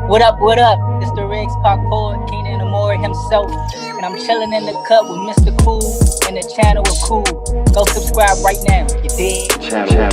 What up, what up? It's the Riggs Park poet, Keenan Umar himself. And I'm chilling in the cut with Mr. Cool and the channel of Cool. Go subscribe right now, you dig? Channel.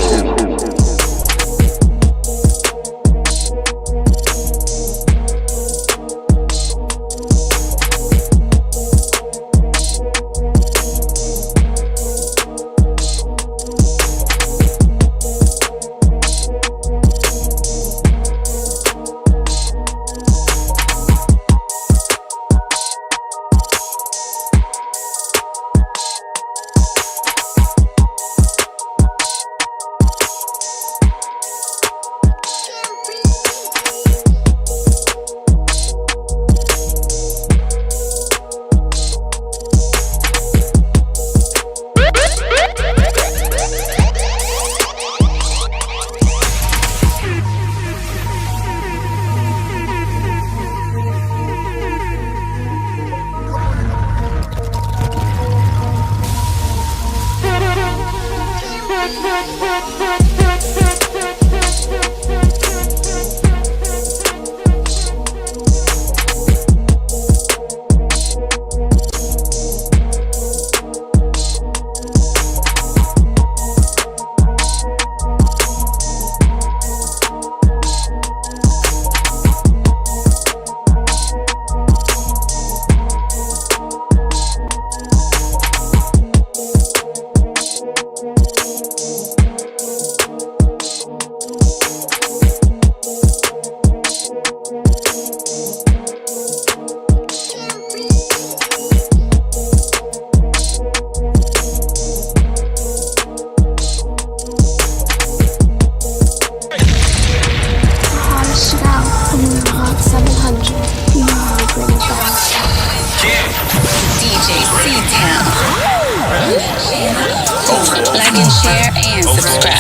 Like and share and subscribe.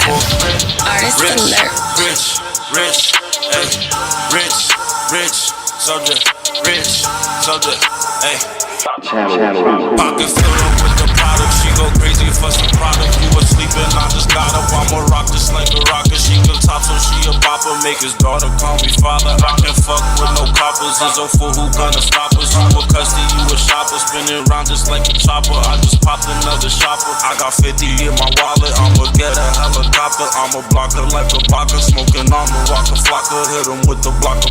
Artist alert. Subject, hey. Pocket filled up with the product. She go crazy for some product. You was sleeping, I just got up. I'ma rock this like a rocket. She can top, so she a bopper. Make his daughter call me father. I can fuck with no coppers. Is a fool who gonna stop us? You a custody, you a shopper. Spinning around just like a chopper. I just popped another shopper. I got 50 in my wallet. I'ma get a helicopter. I'ma block her like a blocker. Smoking on the rocker flocker. Hit him with the blocker.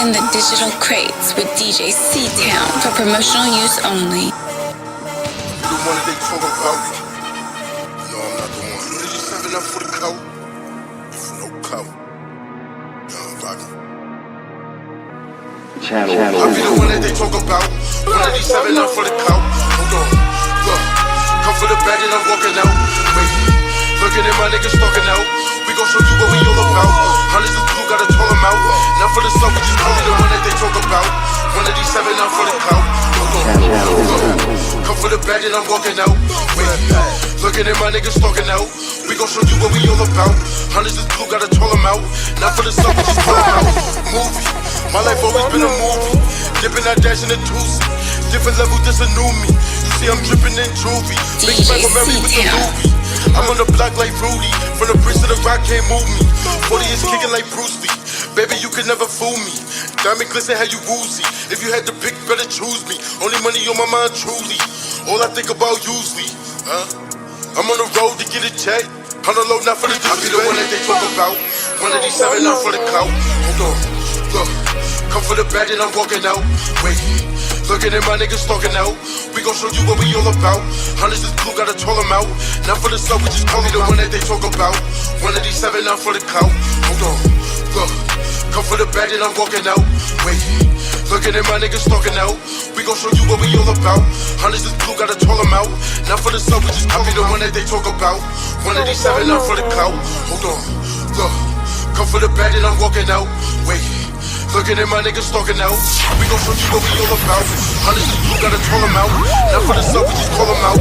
In the digital crates with DJ C-Town for promotional use only. The one that they talk about. No, I'm not the one. They just serving up for the coat. For no coat. Young Rocky. I'll be the one that they talk about. One that they serving up for the coat. Hold on. Look. Come for the bag and I'm walking out. Wait. Looking at my niggas talking out. We gon' show you what we all about. Hundreds of blue, gotta toll them out. Now for the song, we just call me the one that they talk about. One of these 7 out for the cow. Come for the bag and I'm walking out. Wait, looking at my niggas talking out. We gon' show you what we all about. Hundreds of blue, gotta toll them out. Now for the song, we just call them out. Movie, my life always been a movie. Dipping, I dash in the Tuesday. Different level, this a new me. You see I'm dripping in juvie. Big bag of Mary with the movie. I'm on the block like Rudy. From the bridge to the rock, can't move me. 40 is kicking like Bruce Lee. Baby, you can never fool me. Diamond glisten, how you woozy. If you had to pick, better choose me. Only money on my mind, truly. All I think about usually. I'm on the road to get a check. On the low, not for the I be the one that they talk about. One of these 7 out for the cow. Hold on, look. Come for the bag and I'm walking out. Wait. Looking at my niggas talking out. We gon' show you what we all about. Hundreds is blue, gotta toll them out. Now for the sub, we just call me the one that they talk about. One of these 7 out for the cow. Hold on, look. Come for the bag and I'm walking out. Wait. Looking at my niggas talking out. We gon' show you what we all about. Hundreds is blue, gotta toll them out. Now for the sub, we just call me the one that they talk about. One of these 7 out for the cow. Hold on, look. Come for the bag and I'm walking out. Wait, looking at my niggas stalking out. We gon' show you what we all about. Hundreds of blue, gotta troll them out. Not for the sub, we just call them out.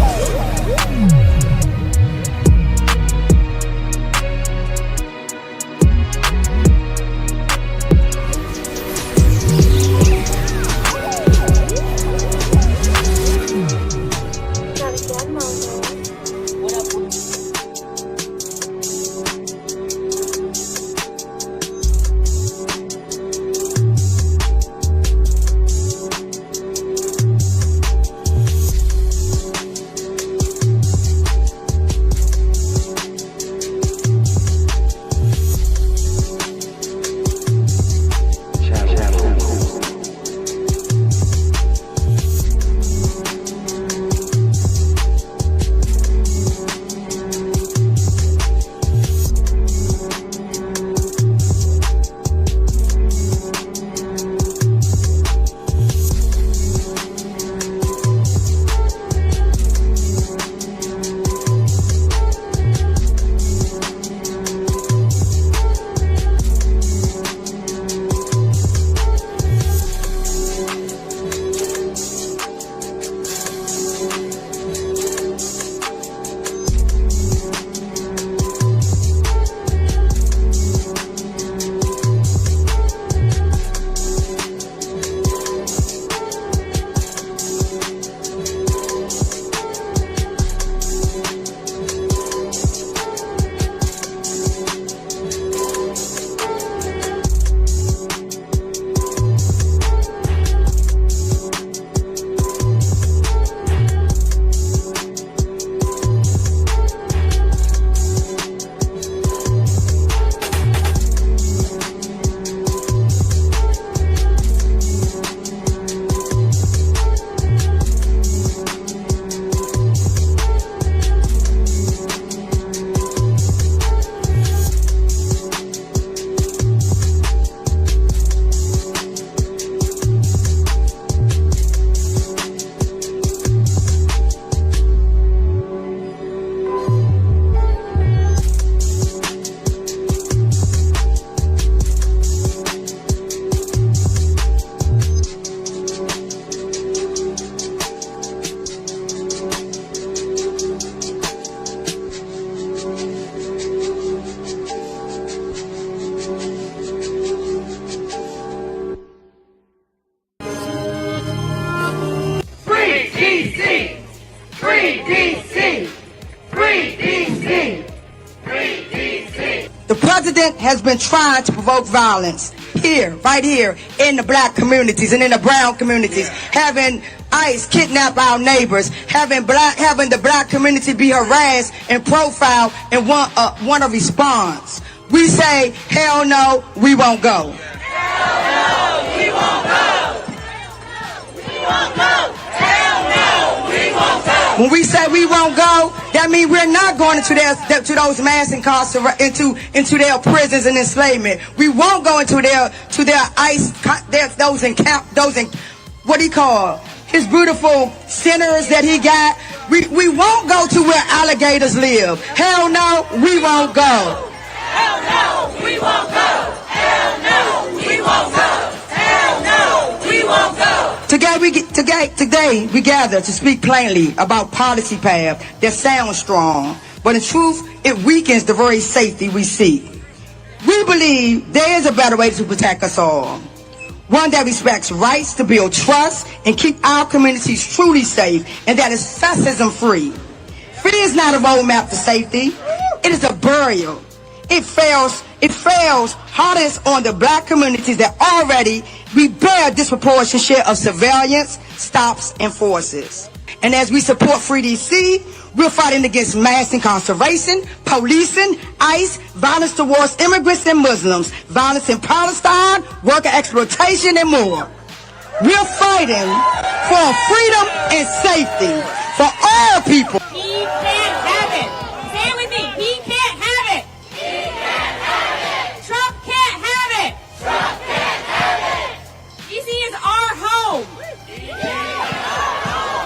The president has been trying to provoke violence here, right here, in the black communities and in the brown communities, having ICE kidnap our neighbors, having the black community be harassed and profiled and want a response. We say, hell no, we won't go. Hell no, we won't go. We won't go. Hell no, we won't go. When we say we won't go, that means we're not going into those mass incarceration, into their prisons and enslavement. We won't go into their ICE, what do you call his beautiful centers that he got. We won't go to where alligators live. Hell no, we won't go. Hell no, we won't go. Hell no, we won't go. Hell no, we won't go. Today we gather to speak plainly about policy path that sounds strong, but in truth, it weakens the very safety we seek. We believe there is a better way to protect us all. One that respects rights to build trust and keep our communities truly safe, and that is fascism free. Fear is not a roadmap to safety. It is a burial. It fails hardest on the black communities that already we bear disproportionate share of surveillance, stops, and forces. And as we support Free DC, we're fighting against mass incarceration, policing, ICE, violence towards immigrants and Muslims, violence in Palestine, worker exploitation, and more. We're fighting for freedom and safety for all people. He can't have it. Say it with me. He can't have it. He can't have it. Trump can't have it. Trump can't have it. DC is our home. DC is our home.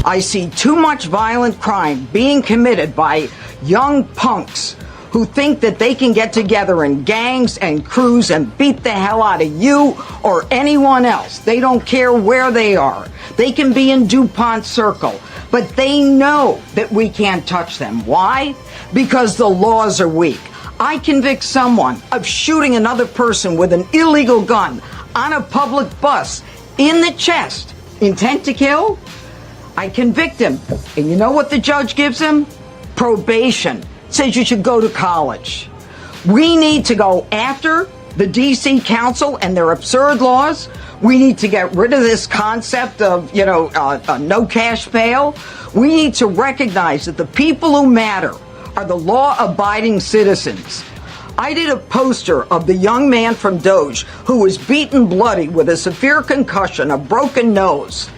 I see too much violent crime being committed by young punks who think that they can get together in gangs and crews and beat the hell out of you or anyone else. They don't care where they are. They can be in DuPont Circle, but they know that we can't touch them. Why? Because the laws are weak. I convict someone of shooting another person with an illegal gun on a public bus in the chest, intent to kill. I convict him, and you know what the judge gives him? Probation. Says you should go to college. We need to go after the DC Council and their absurd laws. We need to get rid of this concept of, no cash bail. We need to recognize that the people who matter are the law-abiding citizens. I did a poster of the young man from Doge who was beaten bloody with a severe concussion, a broken nose.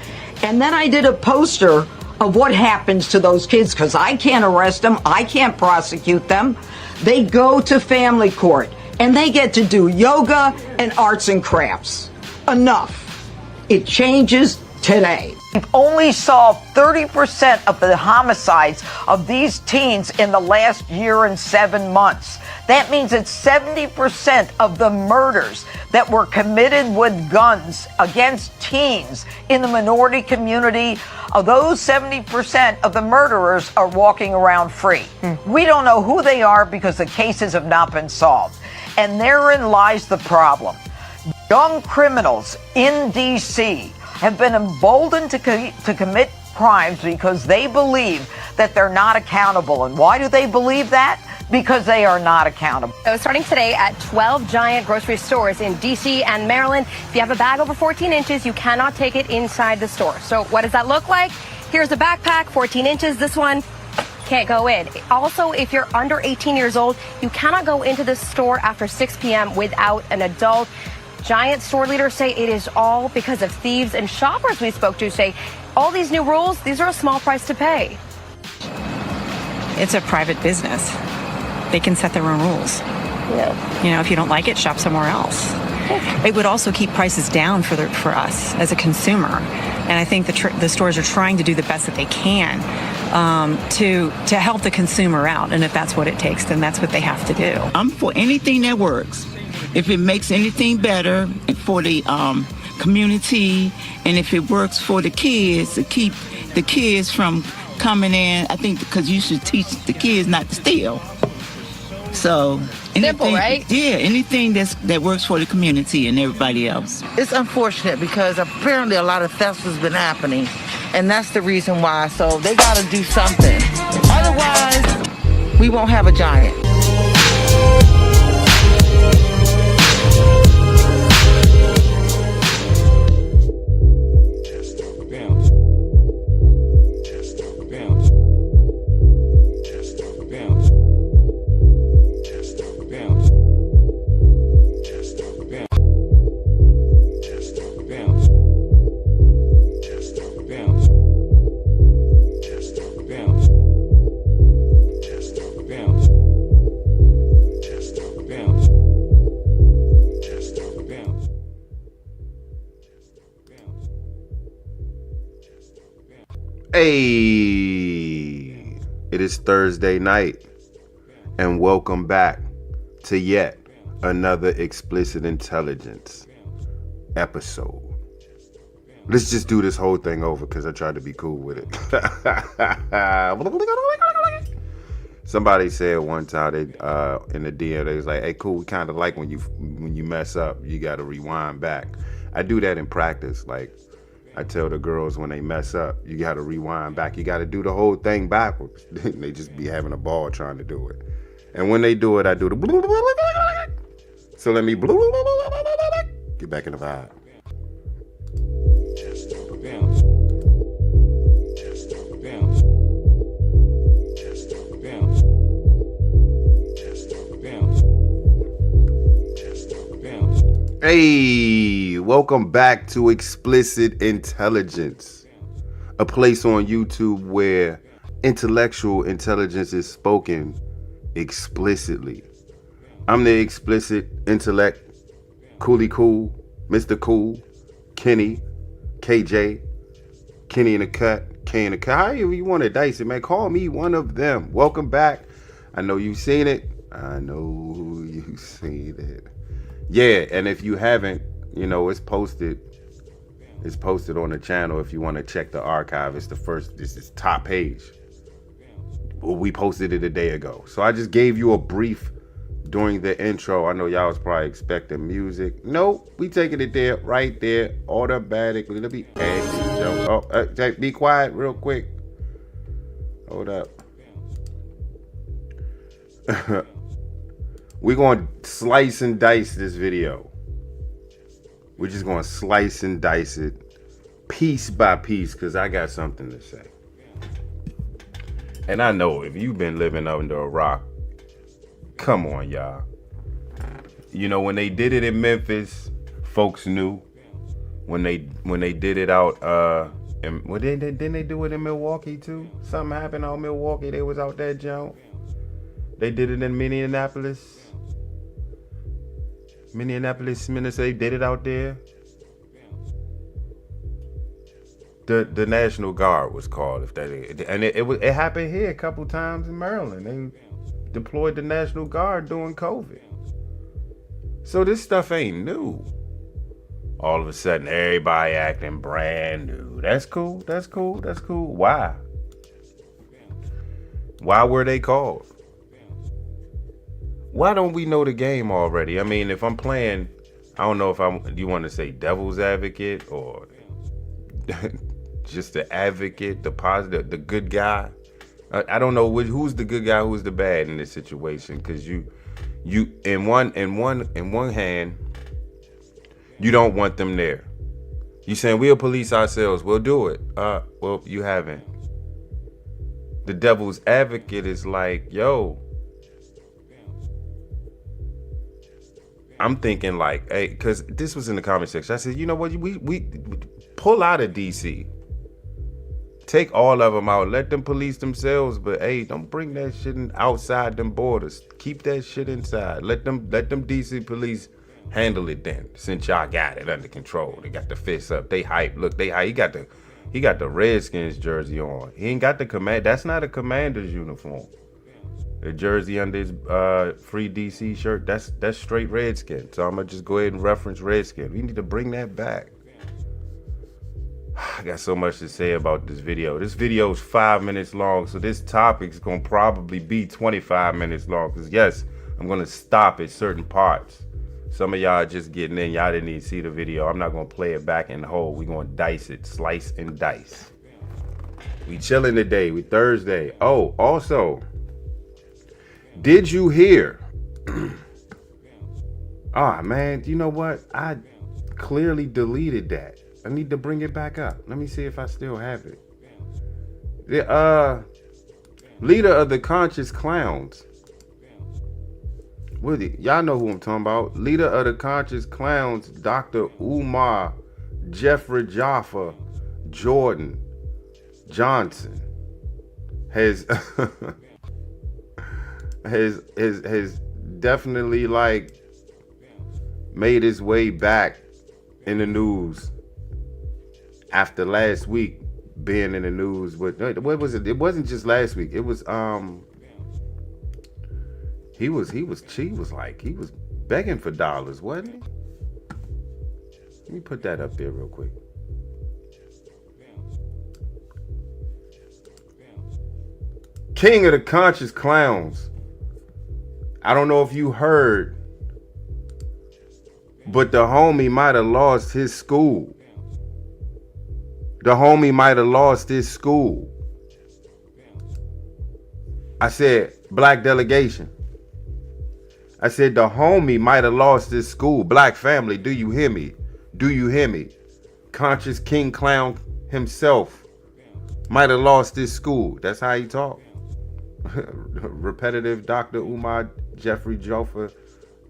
And then I did a poster of what happens to those kids, because I can't arrest them, I can't prosecute them. They go to family court, and they get to do yoga and arts and crafts. Enough. It changes today. We've only solved 30% of the homicides of these teens in the last year and 7 months. That means that 70% of the murders that were committed with guns against teens in the minority community, of those 70% of the murderers are walking around free. We don't know who they are because the cases have not been solved. And therein lies the problem. Young criminals in D.C. have been emboldened to commit crimes because they believe that they're not accountable. And why do they believe that? Because they are not accountable. So starting today at 12 giant grocery stores in D.C. and Maryland, if you have a bag over 14 inches, you cannot take it inside the store. So what does that look like? Here's a backpack, 14 inches. This one can't go in. Also, if you're under 18 years old, you cannot go into the store after 6 p.m. without an adult. Giant store leaders say it is all because of thieves, and shoppers we spoke to say all these new rules, these are a small price to pay. It's a private business. They can set their own rules. Yeah. If you don't like it, shop somewhere else. It would also keep prices down for us as a consumer. And I think the stores are trying to do the best that they can to help the consumer out. And if that's what it takes, then that's what they have to do. I'm for anything that works. If it makes anything better for the community, and if it works for the kids to keep the kids from coming in, I think because you should teach the kids not to steal. So anything, simple, right? Yeah, anything that works for the community and everybody else. It's unfortunate because apparently a lot of theft has been happening, and that's the reason why. So they got to do something. Otherwise, we won't have a giant. Hey, it is Thursday night, and welcome back to yet another Explicit Intelligence episode. Let's just do this whole thing over because I tried to be cool with it. Somebody said one time in the DM, they was like, "Hey, cool, we kind of like when you mess up, you got to rewind back." I do that in practice, like. I tell the girls when they mess up, you got to rewind back. You got to do the whole thing backwards. They just be having a ball trying to do it. And when they do it, I do the so let me get back in the vibe. Hey, welcome back to Explicit Intelligence, a place on YouTube where intellectual intelligence is spoken explicitly. I'm the explicit intellect, Coolie Cool, Mr. Cool, Kenny, KJ, Kenny in the Cut, Kane, however you want to dice it, man. Call me one of them. Welcome back. I know you've seen it. I know you've seen it. Yeah, and if you haven't, you know, it's posted. It's posted on the channel if you want to check the archive. It's the first, this is top page. We posted it a day ago. So I just gave you a brief during the intro. I know y'all was probably expecting music. Nope, we taking it there, right there, automatically. Let me add this joke. Oh, be quiet real quick. Hold up. We're going to slice and dice this video. We're just going to slice and dice it piece by piece because I got something to say. And I know if you've been living under a rock, come on, y'all. You know, when they did it in Memphis, folks knew. When they did it out, and didn't they do it in Milwaukee too? Something happened out in Milwaukee. They was out there, Joe. They did it in Minneapolis. Minnesota did it out there. The National Guard was called, if that is, and it happened here a couple times in Maryland. They deployed the National Guard during COVID. So this stuff ain't new. All of a sudden, everybody acting brand new. That's cool. That's cool. That's cool. Why? Why were they called? Why don't we know the game already? I mean, if I'm playing, I don't know if you want to say devil's advocate or just the advocate, the positive, the good guy. I don't know who's the good guy, who's the bad in this situation. Because you in one hand, you don't want them there. You saying we'll police ourselves. We'll do it. Well, you haven't. The devil's advocate is like, yo. I'm thinking like, hey, because this was in the comment section. I said, you know what? We pull out of DC. Take all of them out. Let them police themselves. But hey, don't bring that shit outside them borders. Keep that shit inside. Let them DC police handle it then. Since y'all got it under control. They got the fists up. They hype. Look, they hype. He got the Redskins jersey on. He ain't got the command. That's not a commander's uniform. The jersey under his free DC shirt, that's straight Redskin. So I'm gonna just go ahead and reference Redskin. We need to bring that back. I got so much to say about this video. This video is 5 minutes long, so this topic's gonna probably be 25 minutes long. Cause yes, I'm gonna stop at certain parts. Some of y'all just getting in, y'all didn't even see the video. I'm not gonna play it back in the whole. We're gonna dice it, slice and dice. We chilling today. We Thursday. Oh, also. Did you hear? Man, you know what? I clearly deleted that. I need to bring it back up. Let me see if I still have it. The leader of the Conscious Clowns. Y'all know who I'm talking about. Leader of the Conscious Clowns, Dr. Umar Jaffa Jordan Johnson has has definitely like made his way back in the news after last week being in the news with, what was it? It wasn't just last week. It was he was begging for dollars, wasn't he? Let me put that up there real quick. King of the Conscious Clowns. I don't know if you heard, but the homie might have lost his school. The homie might have lost his school. I said, black delegation. I said, the homie might have lost his school. Black family, do you hear me? Do you hear me? Conscious King Clown himself might have lost his school. That's how he talked. Repetitive Dr. Umar Jaffa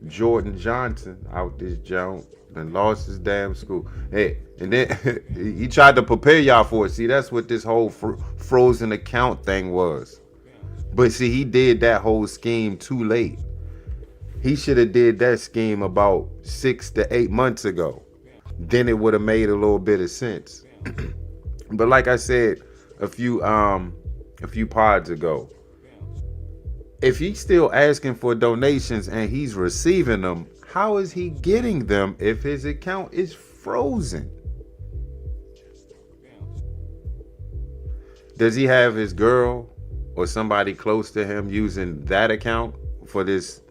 Jordan Johnson out this joint and lost his damn school. Hey, and then he tried to prepare y'all for it. See, that's what this whole frozen account thing was. But see, he did that whole scheme too late. He should have did that scheme about 6 to 8 months ago. Then it would have made a little bit of sense. But like I said, a few pods ago. If he's still asking for donations and he's receiving them, how is he getting them if his account is frozen? Does he have his girl or somebody close to him using that account for these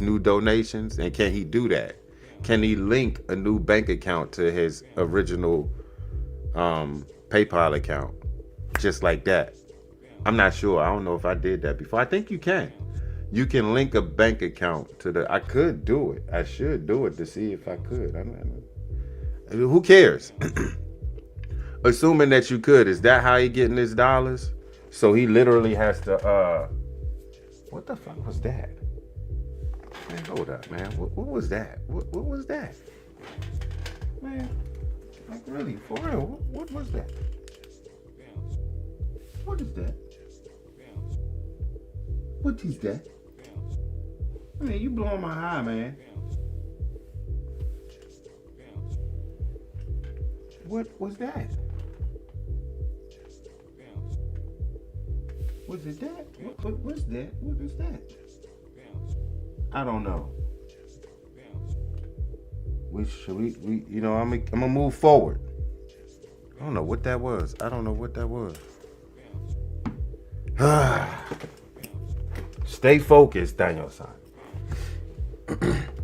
new donations? And can he do that? Can he link a new bank account to his original PayPal account just like that? I'm not sure. I don't know if I did that before. I think you can. You can link a bank account to the... I could do it. I should do it to see if I could. I mean, who cares? Assuming that you could, is that how he getting his dollars? So he literally has to... What the fuck was that? Man, hold up, man. What was that? What was that? Man, like really, for real, what was that? What is that? What is that? I mean, you blowing my high, man. What was that? Was it that? What was that? What is that? I don't know. We you know, I'm gonna move forward. I don't know what that was. Stay focused, Daniel-san.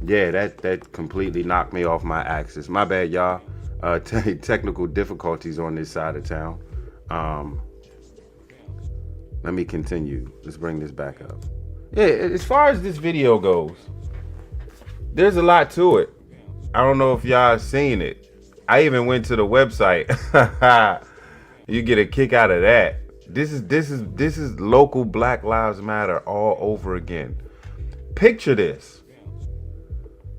Yeah, that completely knocked me off my axis. My bad, y'all. Technical difficulties on this side of town. Let me continue. Let's bring this back up. Yeah, as far as this video goes, there's a lot to it. I don't know if y'all seen it. I even went to the website. You get a kick out of that. This is local Black Lives Matter all over again. Picture this.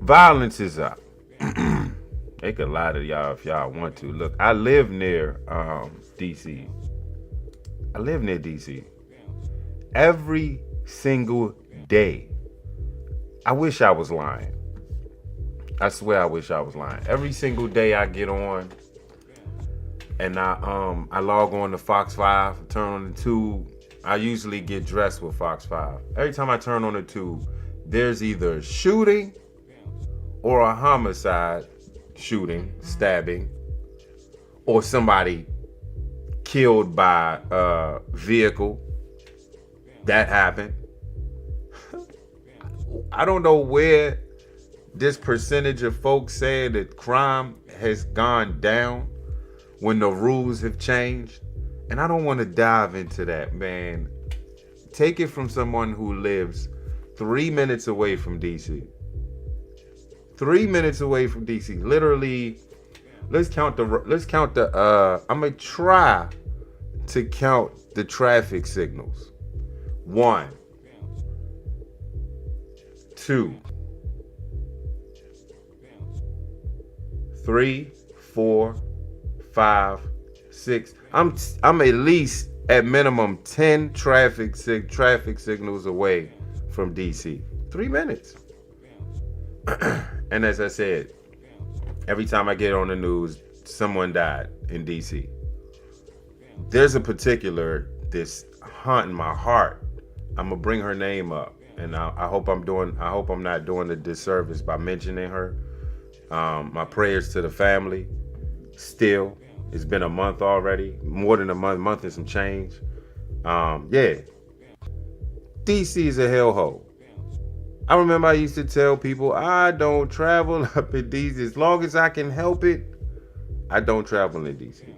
Violence is up. They could lie to y'all if y'all want to. Look, I live near DC. I live near DC. Every single day. I wish I was lying. I swear I wish I was lying. Every single day I get on and I log on to Fox 5, turn on the tube. I usually get dressed with Fox 5. Every time I turn on the tube, there's either shooting or a homicide, shooting, stabbing, or somebody killed by a vehicle. That happened. I don't know where this percentage of folks say that crime has gone down when the rules have changed. And I don't want to dive into that, man. Take it from someone who lives 3 minutes away from DC. 3 minutes away from DC. Literally, let's count the I'm gonna try to count the traffic signals. 1, 2, 3, 4, 5, 6. I'm at least at minimum 10 traffic signals away from DC. 3 minutes. And as I said, every time I get on the news, someone died in DC. There's a particular this haunting my heart. I'm gonna bring her name up, and I hope I'm not doing a disservice by mentioning her. My prayers to the family. Still, it's been a month already, more than a month and some change. Yeah, DC is a hellhole. I remember I used to tell people I don't travel up in DC as long as I can help it. I don't travel in DC.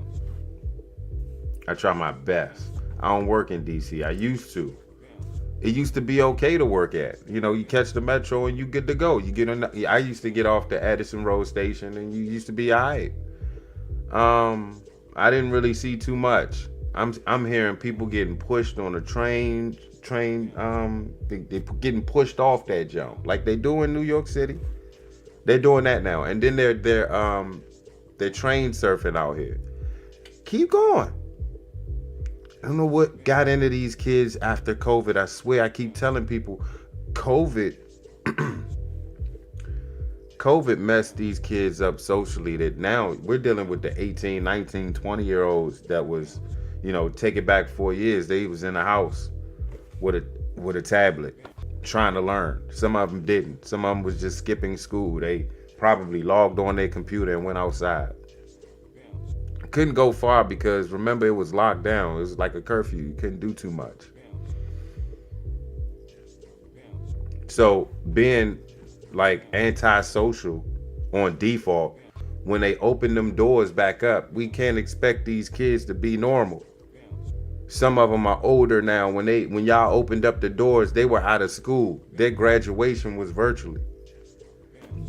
I try my best. I don't work in DC. I used to. It used to be okay to work at. You know, you catch the metro and you good to go. You get on. I used to get off the Addison Road station and you used to be alright. I didn't really see too much. I'm hearing people getting pushed on a train. They getting pushed off that jump like they do in New York City. They're doing that now, and then they're train surfing out here. Keep going. I don't know what got into these kids after COVID. I swear, I keep telling people, COVID messed these kids up socially, that now we're dealing with the 18, 19, 20-year-olds that was, You know, take it back 4 years. They was in the house with a tablet trying to learn. Some of them didn't. Some of them was just skipping school. They probably logged on their computer and went outside. Couldn't go far because remember it was locked down. It was like a curfew. You couldn't do too much. So being like antisocial on default, when they open them doors back up, we can't expect these kids to be normal. Some of them are older now. When y'all opened up the doors, they were out of school. Their graduation was virtually.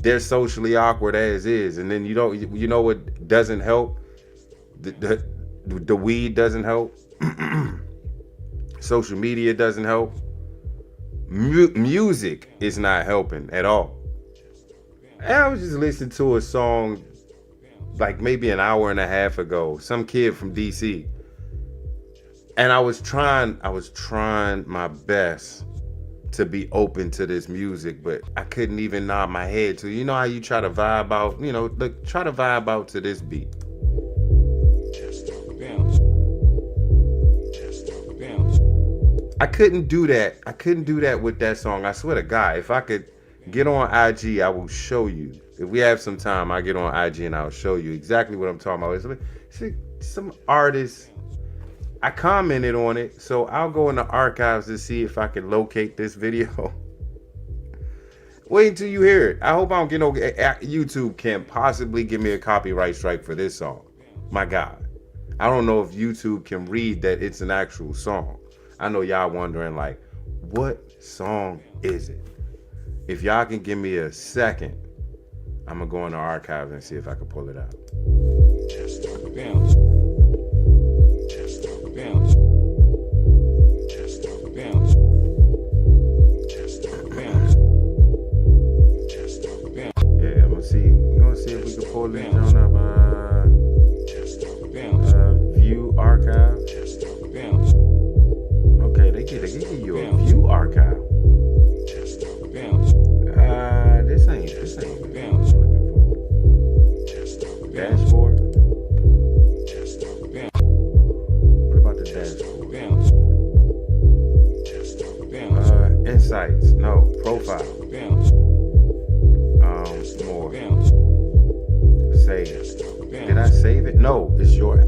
They're socially awkward as is. And then you know what doesn't help? The weed doesn't help. Social media doesn't help. Music is not helping at all. And I was just listening to a song like maybe an hour and a half ago. Some kid from DC. And I was trying my best to be open to this music, but I couldn't even nod my head to. You know how you try to vibe out, try to vibe out to this beat. I couldn't do that. I couldn't do that with that song. I swear to God, if I could get on IG, I will show you. If we have some time, I'll get on IG and I'll show you exactly what I'm talking about. It's some artists, I commented on it, so I'll go in the archives to see if I can locate this video. Wait until you hear it. I hope I don't get no... YouTube can't possibly give me a copyright strike for this song. My God. I don't know if YouTube can read that it's an actual song. I know y'all wondering, like, what song is it? If y'all can give me a second, I'm going to go in the archives and see if I can pull it out. Yeah, I'm going to see if we can pull this on up. View archive. Okay, they give you a view archive. This ain't what I'm looking for. Dashboard. What about the dashboard? Insights. No. Profile. More. Save. Did I save it? No, it's your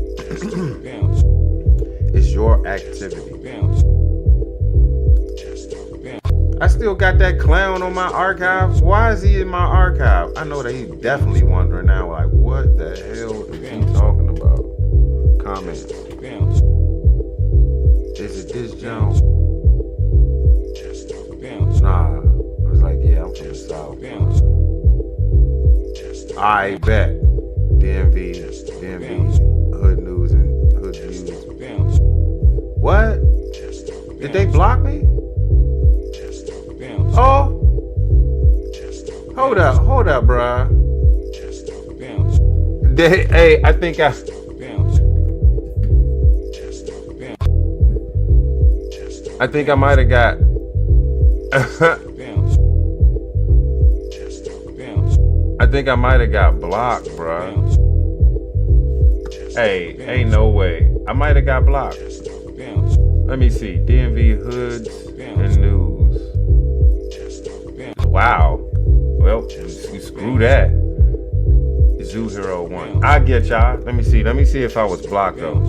it's your activity. I still got that clown on my archive. Why is he in my archive? I know that he's definitely wondering now, like, what the hell is he talking about? Comments. Is it this Jones? Nah. I was like, yeah, I'm from the South. I bet. DMV, Hood News and Hood Views. What? Did they block me? Oh, hold up, bruh. Hey, I think I might have got. I think I might have got blocked, bruh. Hey, ain't no way. I might have got blocked. Let me see. DMV Hoods and News. Wow. Well, you screw that. Zoo Hero 1. I get y'all. Let me see if I was blocked though.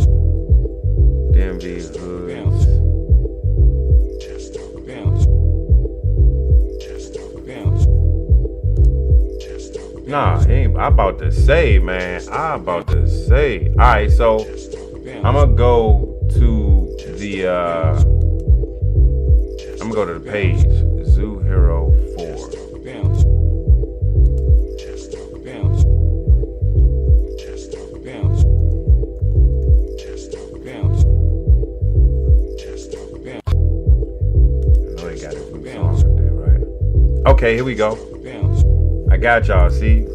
DMV Hoods. Nah, I'm about to say, man. Alright, so I'm gonna go to the page. Zoo Hero 4. Okay, here we go. I got y'all, see?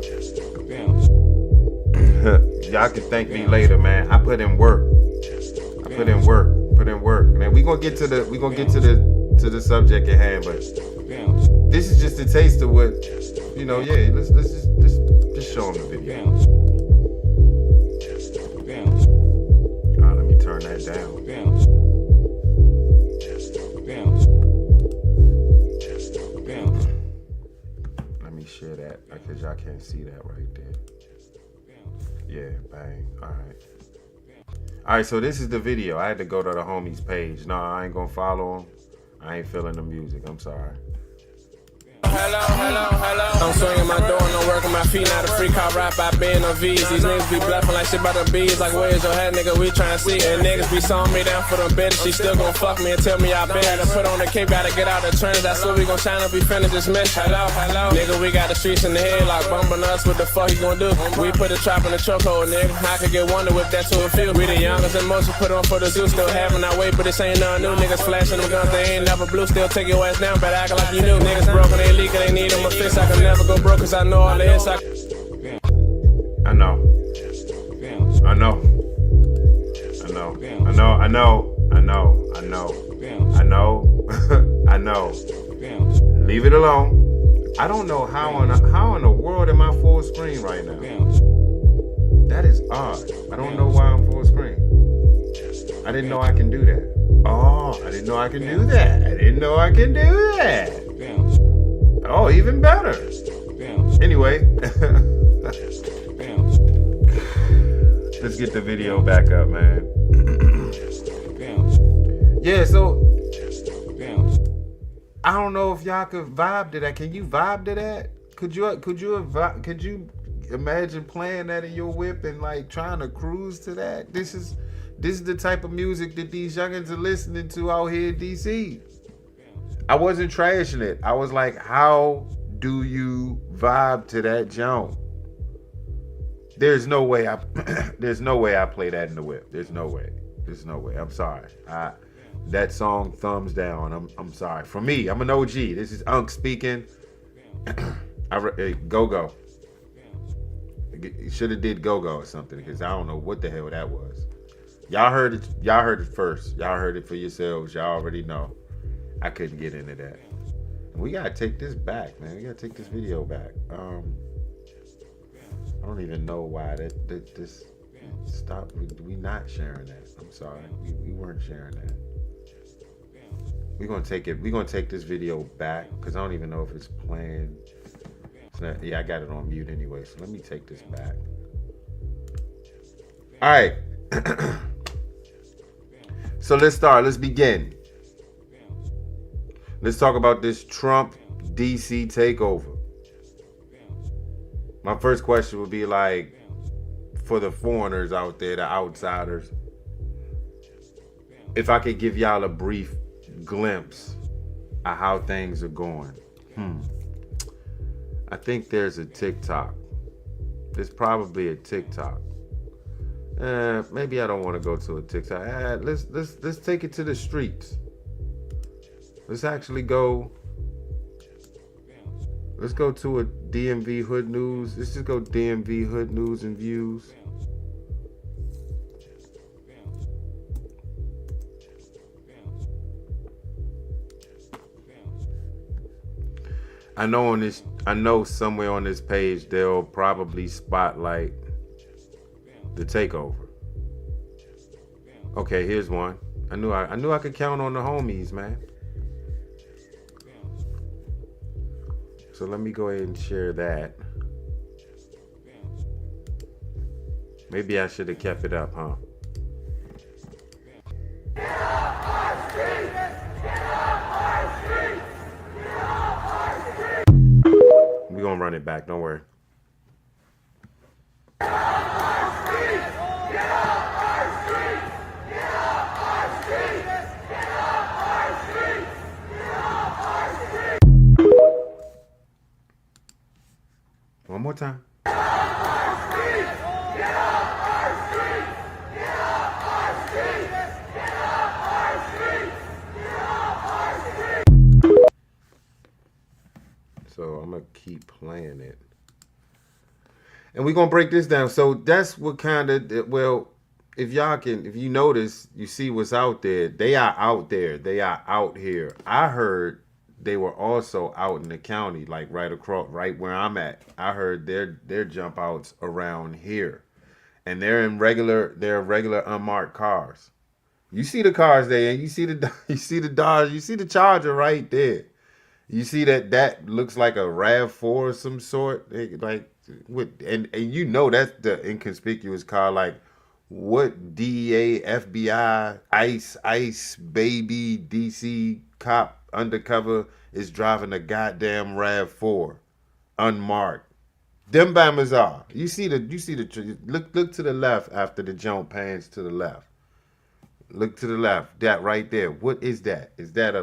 Y'all can thank me later, man. I put in work. And then we gonna get to the subject at hand, but this is just a taste of what, yeah, let's just show them the video. Alright, let me turn that down. Let me share that because y'all can't see that right there. Yeah, bang. All right, so this is the video. I had to go to the homies page. No, I ain't gonna follow them. I ain't feeling the music. I'm sorry. Hello. I'm swinging my door and I'm working my feet. Not a free car rap by being on V's. These niggas be bluffing like shit by the bees. Like, where's your head, nigga? We tryna see. And niggas be sawing me down for them bitches. She still gon' fuck me and tell me I been. Had to put on the cape, gotta get out the trends. That's what we gon' shine up. We finish this mission. Hello. Nigga, we got the streets in the headlock. Bumping us, what the fuck you gon' do? We put the trap in the chokehold, nigga. I could get wonder with that to a few. We the youngest and most put on for the zoo. Still having our way, but this ain't nothing new. Niggas flashing them guns, they ain't never blue. Still take your ass down, better act like you knew. Niggas broken, they leaking, they need them a fist. I can never go broke, cause I know all the inside. I know. Leave it alone. I don't know how in the world am I full screen right now. That is odd. I don't know why I'm full screen. I didn't know I can do that. Oh, I didn't know I can do that. Oh, even better. Anyway, let's get the video back up, man. Yeah, so I don't know if y'all could vibe to that. Can you vibe to that? Could you imagine playing that in your whip and like trying to cruise to that? This is the type of music that these youngins are listening to out here in DC. I wasn't trashing it. I was like, how do you vibe to that jump? There's no way I play that in the whip. There's no way. I'm sorry. That song, thumbs down. I'm sorry. For me, I'm an OG. This is Unk speaking. Go. Should have did Go or something because I don't know what the hell that was. Y'all heard it first. Y'all heard it for yourselves. Y'all already know. I couldn't get into that. We gotta take this back, man. We gotta take this video back. I don't even know why this stopped. We not sharing that. I'm sorry. We weren't sharing that. We're gonna take this video back because I don't even know if it's playing. Yeah, I got it on mute anyway. So let me take this back. All right. So let's start. Let's begin. Let's talk about this Trump DC takeover. My first question would be like, for the foreigners out there, the outsiders, if I could give y'all a brief glimpse of how things are going. I think there's a TikTok. There's probably a TikTok. Maybe I don't want to go to a TikTok. Let's take it to the streets. Let's actually go. Let's go to a DMV Hood News. Let's just go DMV Hood News and Views. I know somewhere on this page they'll probably spotlight the takeover. Okay, here's one. I knew I could count on the homies, man. So let me go ahead and share that. Maybe I should have kept it up, huh? We're gonna run it back, don't worry. One more time. So I'm gonna keep playing it. And we're gonna break this down. So that's what kind of, well, if you notice, you see what's out there. They are out there. They are out here. I heard they were also out in the county, like right where I'm at. I heard their jump outs around here. And they're regular unmarked cars. You see the cars there, and you see the Dodge, you see the Charger right there. You see that looks like a RAV4 or some sort, like and you know that's the inconspicuous car. Like, what DEA, FBI, ICE, baby, DC cop undercover is driving a goddamn RAV4, unmarked? Them Bammers are. You see the look to the left after the jump pans to the left. Look to the left. That right there. What is that? Is that a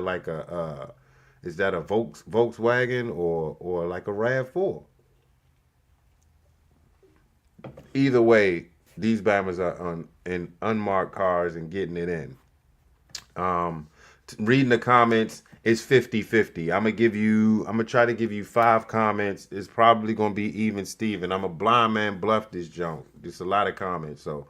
Volkswagen or like a RAV4? Either way, these Bammers are in unmarked cars and getting it in. Reading the comments, it's 50-50. I'm gonna try to give you 5 comments. It's probably gonna be even Steven. I'm a blind man bluff this junk. There's a lot of comments. So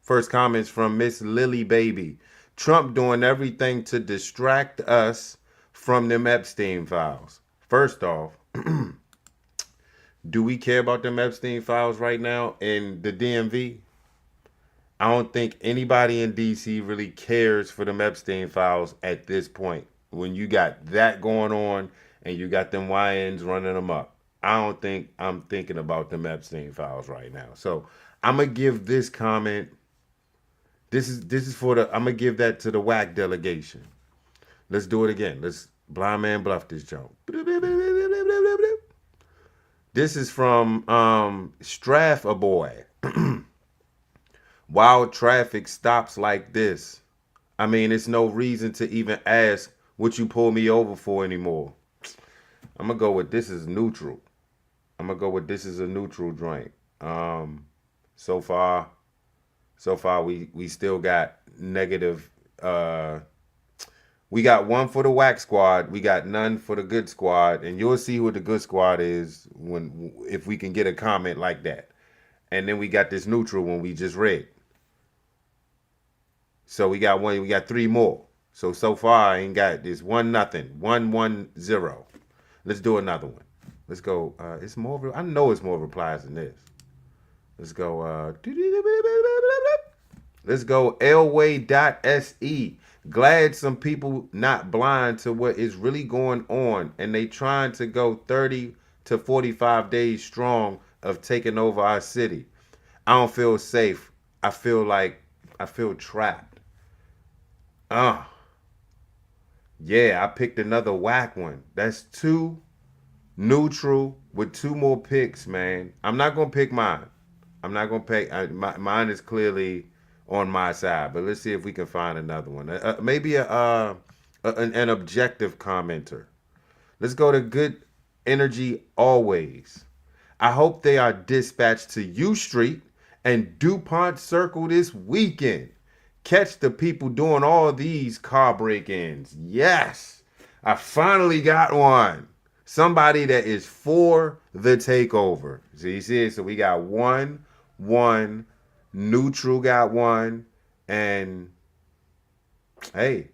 first comments from Miss Lily Baby. Trump doing everything to distract us from them Epstein files. First off, do we care about them Epstein files right now in the DMV? I don't think anybody in DC really cares for them Epstein files at this point. When you got that going on and you got them YNs running them up, I don't think I'm thinking about them Epstein files right now. So I'm gonna give this comment. This is for the. I'm gonna give that to the WAC delegation. Let's do it again. Let's blind man bluff this jump. This is from Straffa Boy. Wild traffic stops like this. I mean, it's no reason to even ask what you pull me over for anymore. I'm gonna go with this is neutral. I'm gonna go with this is a neutral joint. So far we still got negative. We got 1 for the whack squad. We got none for the good squad, and you'll see who the good squad is if we can get a comment like that. And then we got this neutral one we just read. So we got 3 more. So far I ain't got this 1-0, 1-1-0. Let's do another one. Let's go. It's more. I know it's more replies than this. Let's go. Let's go. Elway.se. Glad some people not blind to what is really going on, and they trying to go 30 to 45 days strong of taking over our city. I don't feel safe. I feel trapped. Yeah, I picked another whack one. That's 2 neutral with 2 more picks, man. I'm not gonna pick mine. I'm not gonna pick. Mine is clearly on my side, but let's see if we can find another one. Maybe an objective commenter. Let's go to Good Energy Always. I hope they are dispatched to U Street and DuPont Circle this weekend. Catch the people doing all these car break-ins. Yes, I finally got one. Somebody that is for the takeover. So you see it? So we got 1, neutral got 1, and hey,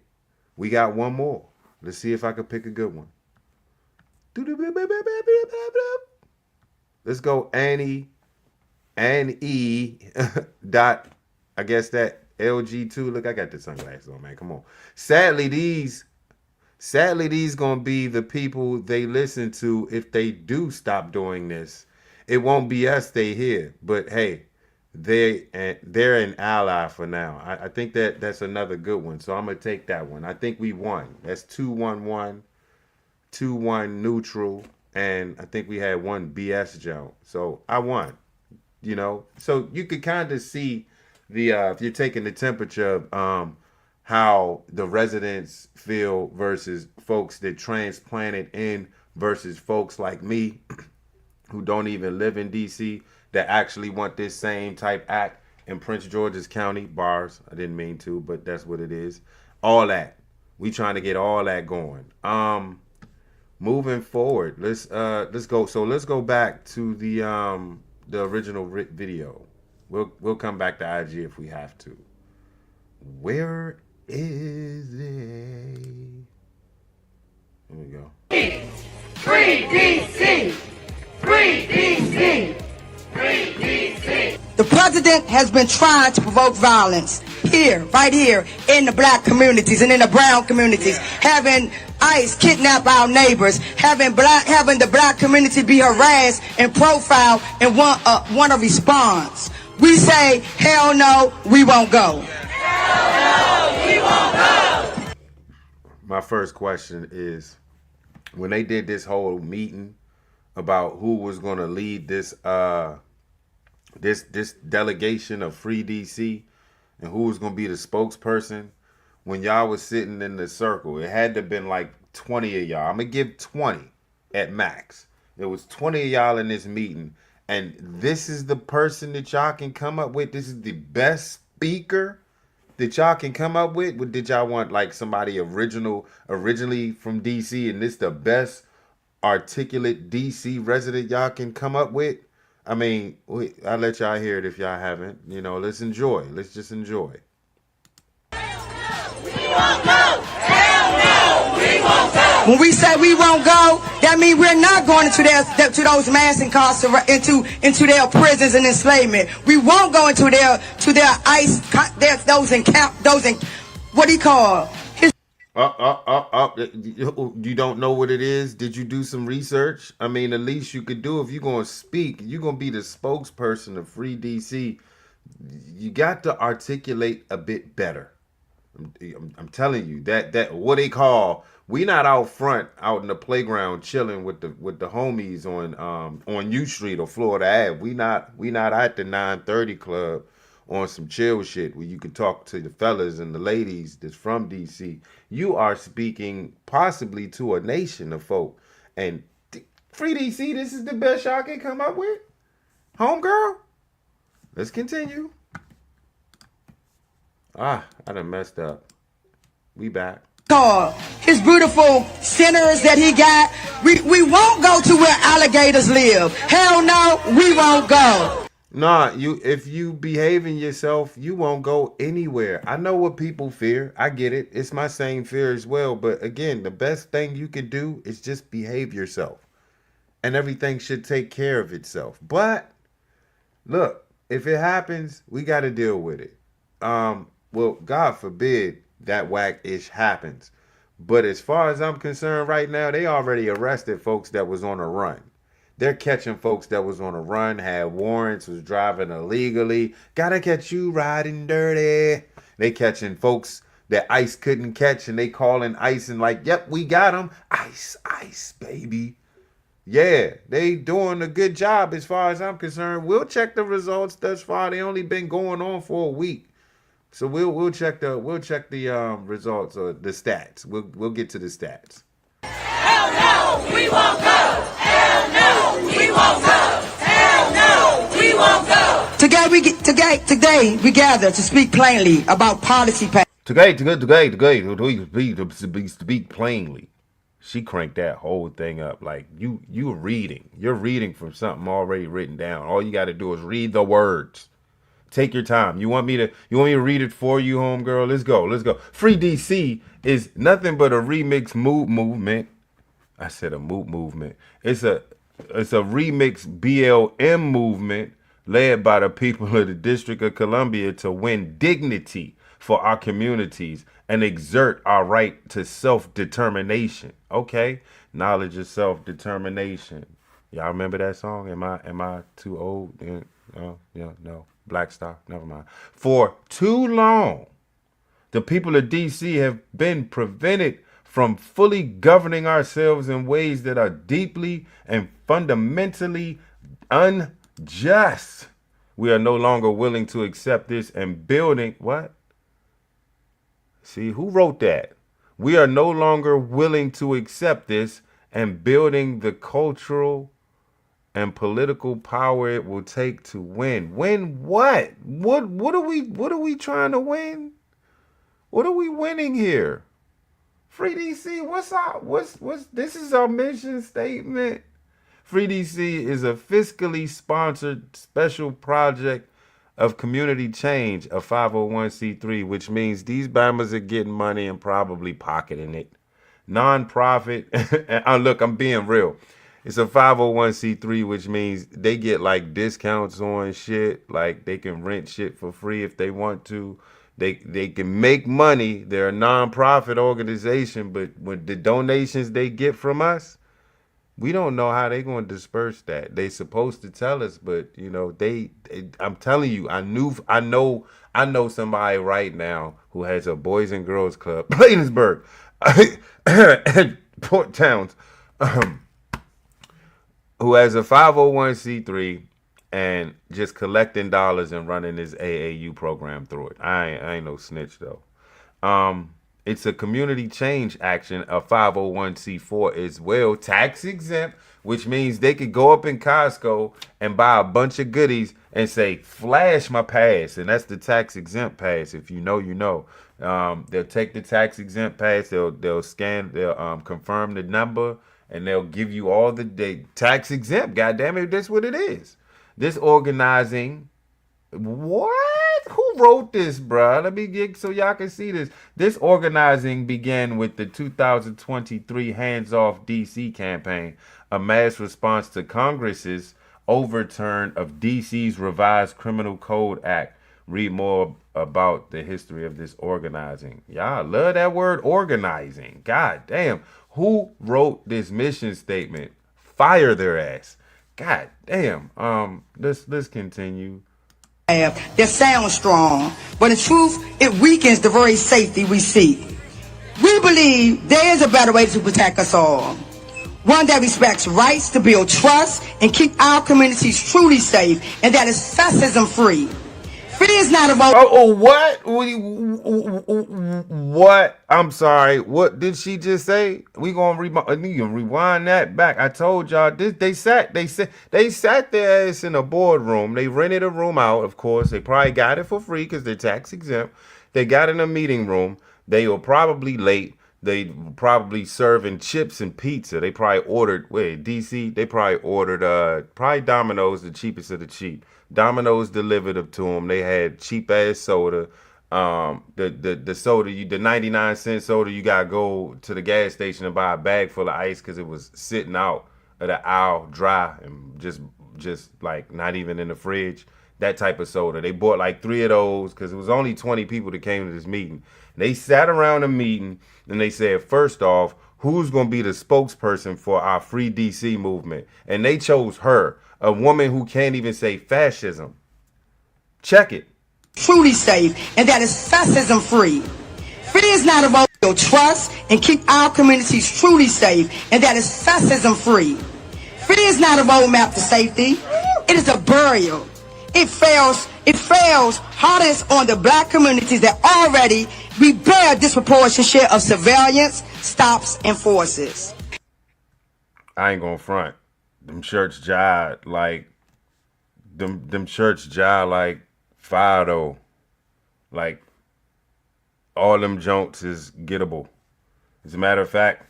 we got 1 more. Let's see if I can pick a good one. Let's go Annie dot, I guess that LG2. Look, I got the sunglasses on, man. Come on. Sadly, these gonna be the people they listen to if they do stop doing this. It won't be us they hear, but hey, they're an ally for now. I think that's another good one. So I'm gonna take that one. I think we won. That's 2-1-1, 2-1 neutral, and I think we had 1 BS jump. So I won. You know, so you could kind of see the if you're taking the temperature of how the residents feel versus folks that transplanted in versus folks like me who don't even live in DC that actually want this same type act in Prince George's County. Bars, I didn't mean to, but that's what it is. All that. We trying to get all that going. Moving forward, let's go. So let's go back to the original video. We'll come back to IG if we have to. Where is it? Here we go. Free DC! Free DC! Free DC! The president has been trying to provoke violence here, right here, in the black communities and in the brown communities, having ICE kidnap our neighbors, having the black community be harassed and profiled and want a response. We say, hell no, we won't go. Hell no, we won't go. My first question is, when they did this whole meeting about who was going to lead this this delegation of Free DC and who was going to be the spokesperson, when y'all was sitting in the circle, it had to have been like 20 of y'all. I'm going to give 20 at max. There was 20 of y'all in this meeting, and this is the person that y'all can come up with. This is the best speaker that y'all can come up with. What did y'all want, like somebody originally from DC, and this the best articulate DC resident y'all can come up with? I mean, I'll let y'all hear it if y'all haven't. You know, let's enjoy. Let's just enjoy. We won't go. Hell no, we won't go. When we say we won't go, that means we're not going into those mass incarceration, into their prisons and enslavement. We won't go into their ICE, what do you call? You don't know what it is? Did you do some research? I mean, the least you could do if you're going to speak, you're going to be the spokesperson of Free DC. You got to articulate a bit better. I'm telling you that what they call, we not out front out in the playground chilling with the homies on U Street or Florida Ave. We not at the 930 club on some chill shit where you can talk to the fellas and the ladies that's from DC. You are speaking possibly to a nation of folk. And Free DC, this is the best y'all can come up with? Homegirl? Let's continue. I done messed up. We back. His beautiful centers that he got. We won't go to where alligators live. Hell no, we won't go. Nah, if you behaving yourself, you won't go anywhere. I know what people fear. I get it. It's my same fear as well. But again, the best thing you can do is just behave yourself. And everything should take care of itself. But look, if it happens, we got to deal with it. Well, God forbid that whack-ish happens. But as far as I'm concerned right now, they already arrested folks that was on a run. They're catching folks that was on a run, had warrants, was driving illegally. Gotta catch you riding dirty. They catching folks that ICE couldn't catch, and they calling ICE and like, yep, we got them. ICE, ICE, baby. Yeah, they doing a good job as far as I'm concerned. We'll check the results thus far. They only been going on for a week. So we'll check the results or the stats. We'll get to the stats. Hell no, we won't go. Hell no, we won't go. Hell no, we won't go. Today we gather to speak plainly about policy. Today, to speak plainly. She cranked that whole thing up like you're reading from something already written down. All you got to do is read the words. Take your time. You want me to read it for you, homegirl? Let's go. Free DC is nothing but a remix movement. I said a movement. It's a remix BLM movement led by the people of the District of Columbia to win dignity for our communities and exert our right to self-determination. Okay? Knowledge of self-determination. Y'all remember that song? Am I too old? No. Black Star, never mind. For too long, the people of DC have been prevented from fully governing ourselves in ways that are deeply and fundamentally unjust. We are no longer willing to accept this and building what? See, who wrote that? We are no longer willing to accept this and building the cultural and political power it will take to win. Win what? What are we trying to win? What are we winning here? Free DC, what's this is our mission statement. Free DC is a fiscally sponsored special project of community change, a 501c3, which means these bammers are getting money and probably pocketing it. Nonprofit, and look, I'm being real. It's a 501c3, which means they get like discounts on shit. Like they can rent shit for free if they want to. They can make money. They're a non-profit organization, but with the donations they get from us, we don't know how they're going to disperse that. They supposed to tell us, but you know, I'm telling you, I know somebody right now who has a Boys and Girls Club, Bladensburg, and Port Towns, who has a 501c3 and just collecting dollars and running his AAU program through it. I ain't no snitch though. It's a community change action, a 501c4 as well, tax exempt, which means they could go up in Costco and buy a bunch of goodies and say, flash my pass. And that's the tax exempt pass. If you know, you know. They'll take the tax exempt pass, they'll scan, they'll confirm the number, and they'll give you all the tax exempt. God damn it, that's what it is. This organizing, what? Who wrote this, bruh? Let me get so y'all can see this. This organizing began with the 2023 Hands Off DC campaign, a mass response to Congress's overturn of DC's revised Criminal Code Act. Read more about the history of this organizing. Y'all love that word, organizing. God damn. Who wrote this mission statement? Fire their ass. God damn. Let's continue. That sounds strong, but in truth, it weakens the very safety we seek. We believe there is a better way to protect us all. One that respects rights to build trust and keep our communities truly safe, and that is fascism free. Free is not about... what? What? I'm sorry. What did she just say? We gonna rewind that back. I told y'all this. They sat their ass in a boardroom. They rented a room out. Of course, they probably got it for free because they're tax exempt. They got in a meeting room. They were probably late. They probably serving chips and pizza. They probably ordered, DC, they probably ordered, probably Domino's, the cheapest of the cheap. Domino's delivered it to them. They had cheap ass soda. The soda, the 99-cent soda, you gotta go to the gas station and buy a bag full of ice because it was sitting out of the aisle dry and just like not even in the fridge. That type of soda. They bought like 3 of those because it was only 20 people that came to this meeting. They sat around the meeting and they said, first off, who's going to be the spokesperson for our Free DC movement? And they chose her, a woman who can't even say fascism. Check it. Truly safe, and that is fascism free. Free is not about build trust and keep our communities truly safe, and that is fascism free. Free is not a roadmap to safety. It is a burial. It fails hardest on the black communities that already we bear a disproportionate share of surveillance, stops, and forces. I ain't gonna front. Them shirts jive like them shirts jive like Fido. Like all them jonks is gettable. As a matter of fact,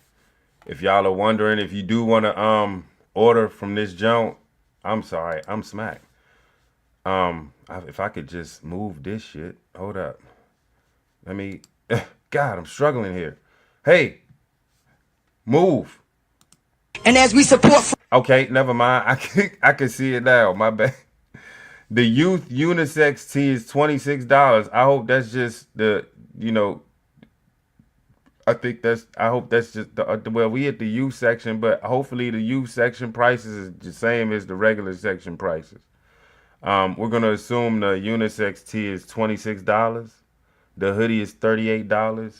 if y'all are wondering if you do want to order from this junk, I'm sorry, I'm smacked. If I could just move this shit. Hold up. Let me. God, I'm struggling here. Hey, move. And as we support. Okay, never mind. I can see it now. My bad. The youth unisex tee is $26. I hope that's just the, I hope that's just well, we at the youth section, but hopefully the youth section prices is the same as the regular section prices. We're going to assume the unisex tee is $26. The hoodie is $38.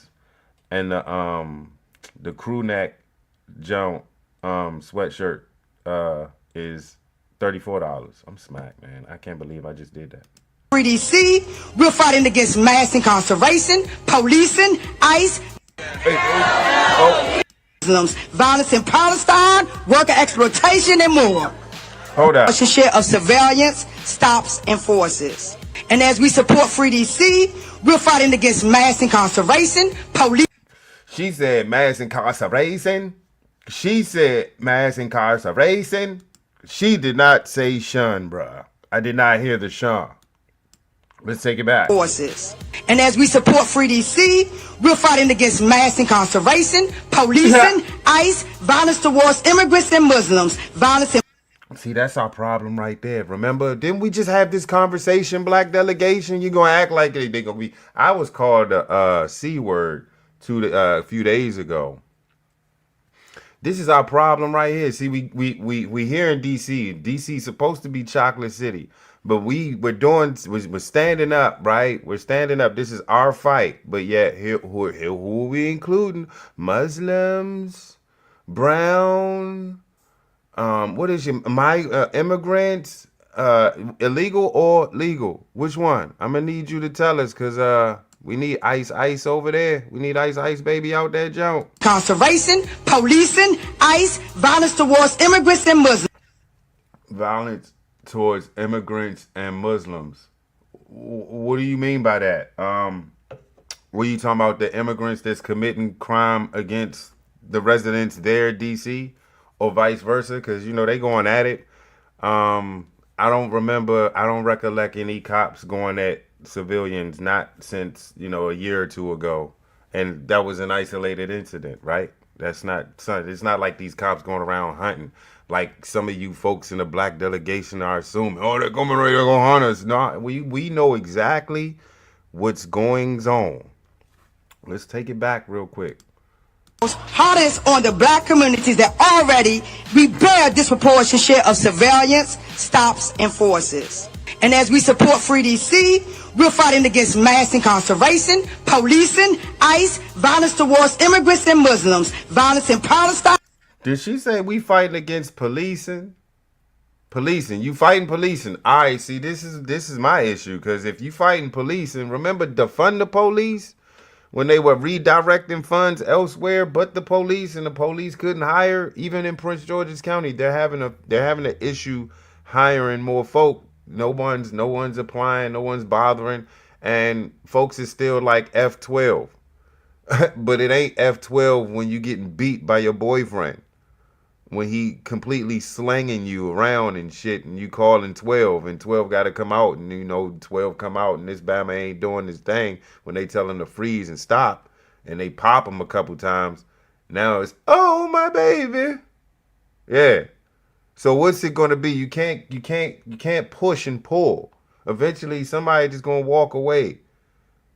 And the crew neck jump sweatshirt is $34. I'm smacked, man. I can't believe I just did that. Free DC, we're fighting against mass incarceration, policing, ICE, violence in Palestine, worker exploitation, and more. Hold up. A share of surveillance, stops, and forces. And as we support Free DC, we're fighting against mass incarceration, police. She said mass incarceration. She said mass incarceration. She did not say shun, bruh. I did not hear the shun. Let's take it back. Forces. And as we support Free DC, we're fighting against mass incarceration, policing, ICE, violence towards immigrants and Muslims, violence in See, that's our problem right there. Remember, didn't we just have this conversation, black delegation? You're going to act like they going to be... I was called a C word a few days ago. This is our problem right here. See, we here in DC. DC is supposed to be Chocolate City. But we're standing up, right? We're standing up. This is our fight. But yet, who are we including? Muslims, brown... what is immigrants, illegal or legal? Which one? I'm gonna need you to tell us, cause we need ice over there. We need ice baby out there, Joe. incarceration, policing, ICE, violence towards immigrants and Muslims. Violence towards immigrants and Muslims. What do you mean by that? What are you talking about? The immigrants that's committing crime against the residents there, DC? Or vice versa, because you know they going at it. I don't recollect any cops going at civilians, not since a year or two ago, and that was an isolated incident, right? It's not like these cops going around hunting like some of you folks in the black delegation are assuming. Oh, they're coming ready to go hunt us. No, we know exactly what's going on. Let's take it back real quick. Hardest on the black communities that already we bear a disproportionate share of surveillance, stops, and forces. And as we support Free DC, we're fighting against mass incarceration, policing, ICE, violence towards immigrants and Muslims, violence in Palestine. Did she say we fighting against policing? Policing, you fighting policing. All right, see, this is my issue, because if you fighting policing, remember defund the police? When they were redirecting funds elsewhere but the police, and the police couldn't hire, even in Prince George's County, they're having an issue hiring more folk. No one's applying, no one's bothering, and folks is still like F12. But it ain't F12 when you getting beat by your boyfriend, when he completely slanging you around and shit, and you calling 12, and 12 got to come out, and 12 come out, and this Bama ain't doing his thing when they tell him to freeze and stop, and they pop him a couple times. Now it's, oh my baby, yeah. So what's it gonna be? You can't push and pull. Eventually, somebody just gonna walk away.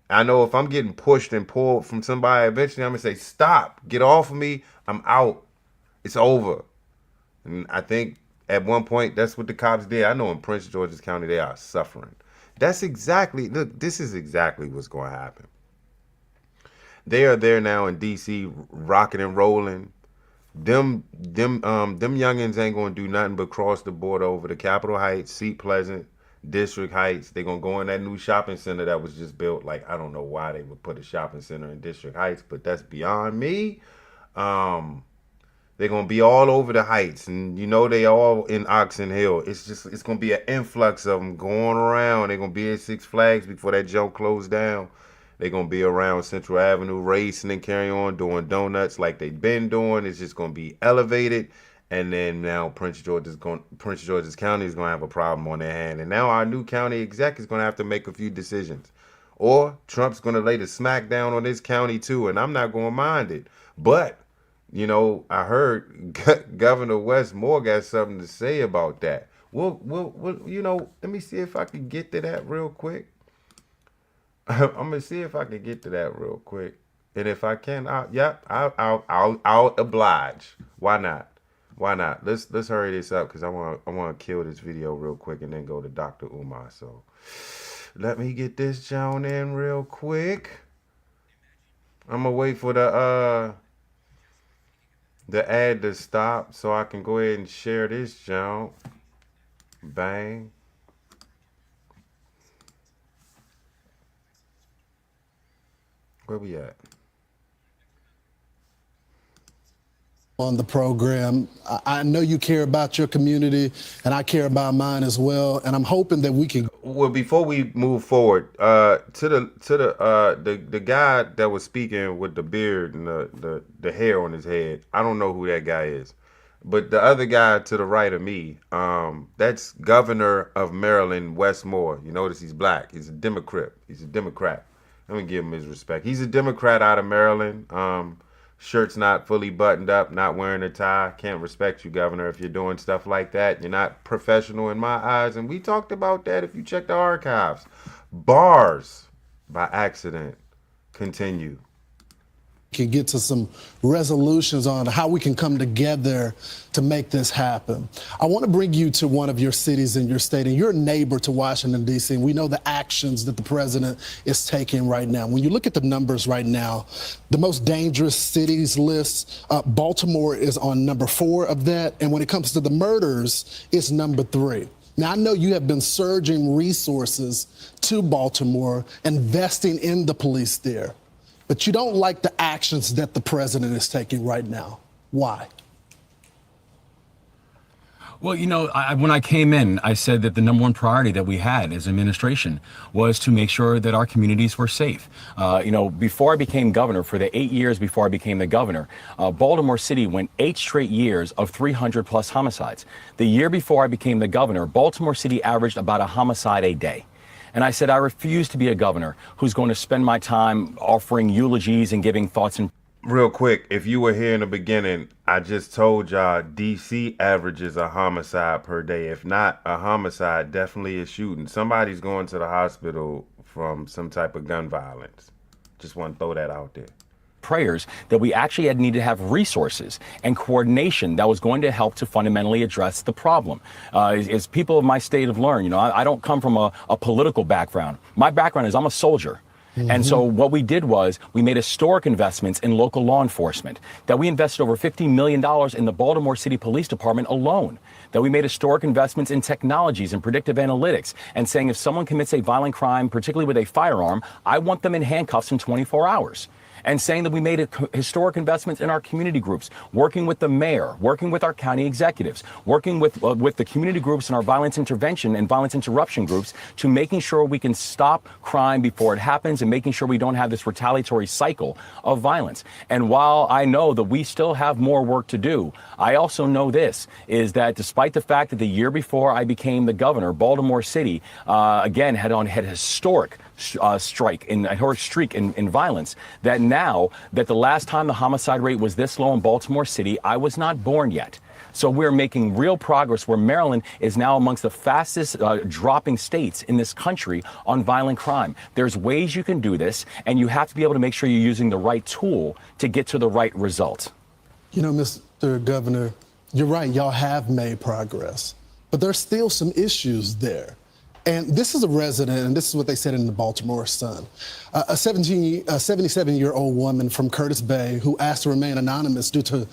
I know if I'm getting pushed and pulled from somebody, eventually I'm gonna say, stop, get off of me, I'm out. It's over. And I think at one point, that's what the cops did. I know in Prince George's County, they are suffering. This is exactly what's going to happen. They are there now in D.C. rocking and rolling. Them youngins ain't going to do nothing but cross the border over to Capitol Heights, Seat Pleasant, District Heights. They're going to go in that new shopping center that was just built. Like, I don't know why they would put a shopping center in District Heights, but that's beyond me. They're going to be all over the heights, and they all in Oxon Hill. It's going to be an influx of them going around. They're going to be at Six Flags before that joke closed down. They're going to be around Central Avenue racing and carry on, doing donuts like they've been doing. It's just going to be elevated. And then now Prince George's County is going to have a problem on their hand. And now our new county exec is going to have to make a few decisions. Or Trump's going to lay the smack down on this county too, and I'm not going to mind it. But I heard Governor Wes Moore got something to say about that. Well, let me see if I can get to that real quick. I'm gonna see if I can get to that real quick, and if I can, I'll oblige. Why not? Let's hurry this up, because I want to kill this video real quick and then go to Dr. Umar. So let me get this Joan in real quick. I'm gonna wait for the ad to stop so I can go ahead and share this Joan. Bang. Where we at? On the program. I know you care about your community, and I care about mine as well. And I'm hoping that we can. Well, before we move forward, to the guy that was speaking with the beard and the hair on his head, I don't know who that guy is, but the other guy to the right of me, that's Governor of Maryland, Wes Moore. You notice he's black. He's a Democrat. Let me give him his respect. He's a Democrat out of Maryland. shirt's not fully buttoned up, not wearing a tie. Can't respect you, Governor, if you're doing stuff like that. You're not professional in my eyes. And we talked about that if you check the archives. Bars by accident. Continue. Can get to some resolutions on how we can come together to make this happen. I want to bring you to one of your cities in your state, and you're a neighbor to Washington, D.C., and we know the actions that the president is taking right now. When you look at the numbers right now, the most dangerous cities list, Baltimore is on number 4 of that, and when it comes to the murders, it's number 3. Now, I know you have been surging resources to Baltimore, investing in the police there. But you don't like the actions that the president is taking right now. Why? Well, you know, when I came in, I said that the number one priority that we had as administration was to make sure that our communities were safe. You know, before I became governor, for the 8 years before I became the governor, Baltimore City went 8 straight years of 300 plus homicides. The year before I became the governor, Baltimore City averaged about a homicide a day. And I said, I refuse to be a governor who's going to spend my time offering eulogies and giving thoughts and... Real quick, if you were here in the beginning, I just told y'all DC averages a homicide per day. If not a homicide, definitely a shooting. Somebody's going to the hospital from some type of gun violence. Just want to throw that out there. Prayers that we actually had needed to have resources and coordination that was going to help to fundamentally address the problem. As people of my state have learned, you know, I don't come from a political background. My background is I'm a soldier. And so what we did was we made historic investments in local law enforcement, that we invested over $50 million in the Baltimore City Police Department alone, that we made historic investments in technologies and predictive analytics, and saying if someone commits a violent crime, particularly with a firearm, I want them in handcuffs in 24 hours. And saying that we made historic investments in our community groups, working with the mayor, working with our county executives, working with the community groups and our violence intervention and violence interruption groups to making sure we can stop crime before it happens and making sure we don't have this retaliatory cycle of violence. And while I know that we still have more work to do, I also know this, is that despite the fact that the year before I became the governor, Baltimore City, again, had historic streak in violence, that now that the last time the homicide rate was this low in Baltimore City, I was not born yet. So we're making real progress where Maryland is now amongst the fastest dropping states in this country on violent crime. There's ways you can do this, and you have to be able to make sure you're using the right tool to get to the right result. You know, Mr. Governor, you're right, y'all have made progress, but there's still some issues there. And this is a resident, and this is what they said in the Baltimore Sun. A 77-year-old woman from Curtis Bay who asked to remain anonymous due to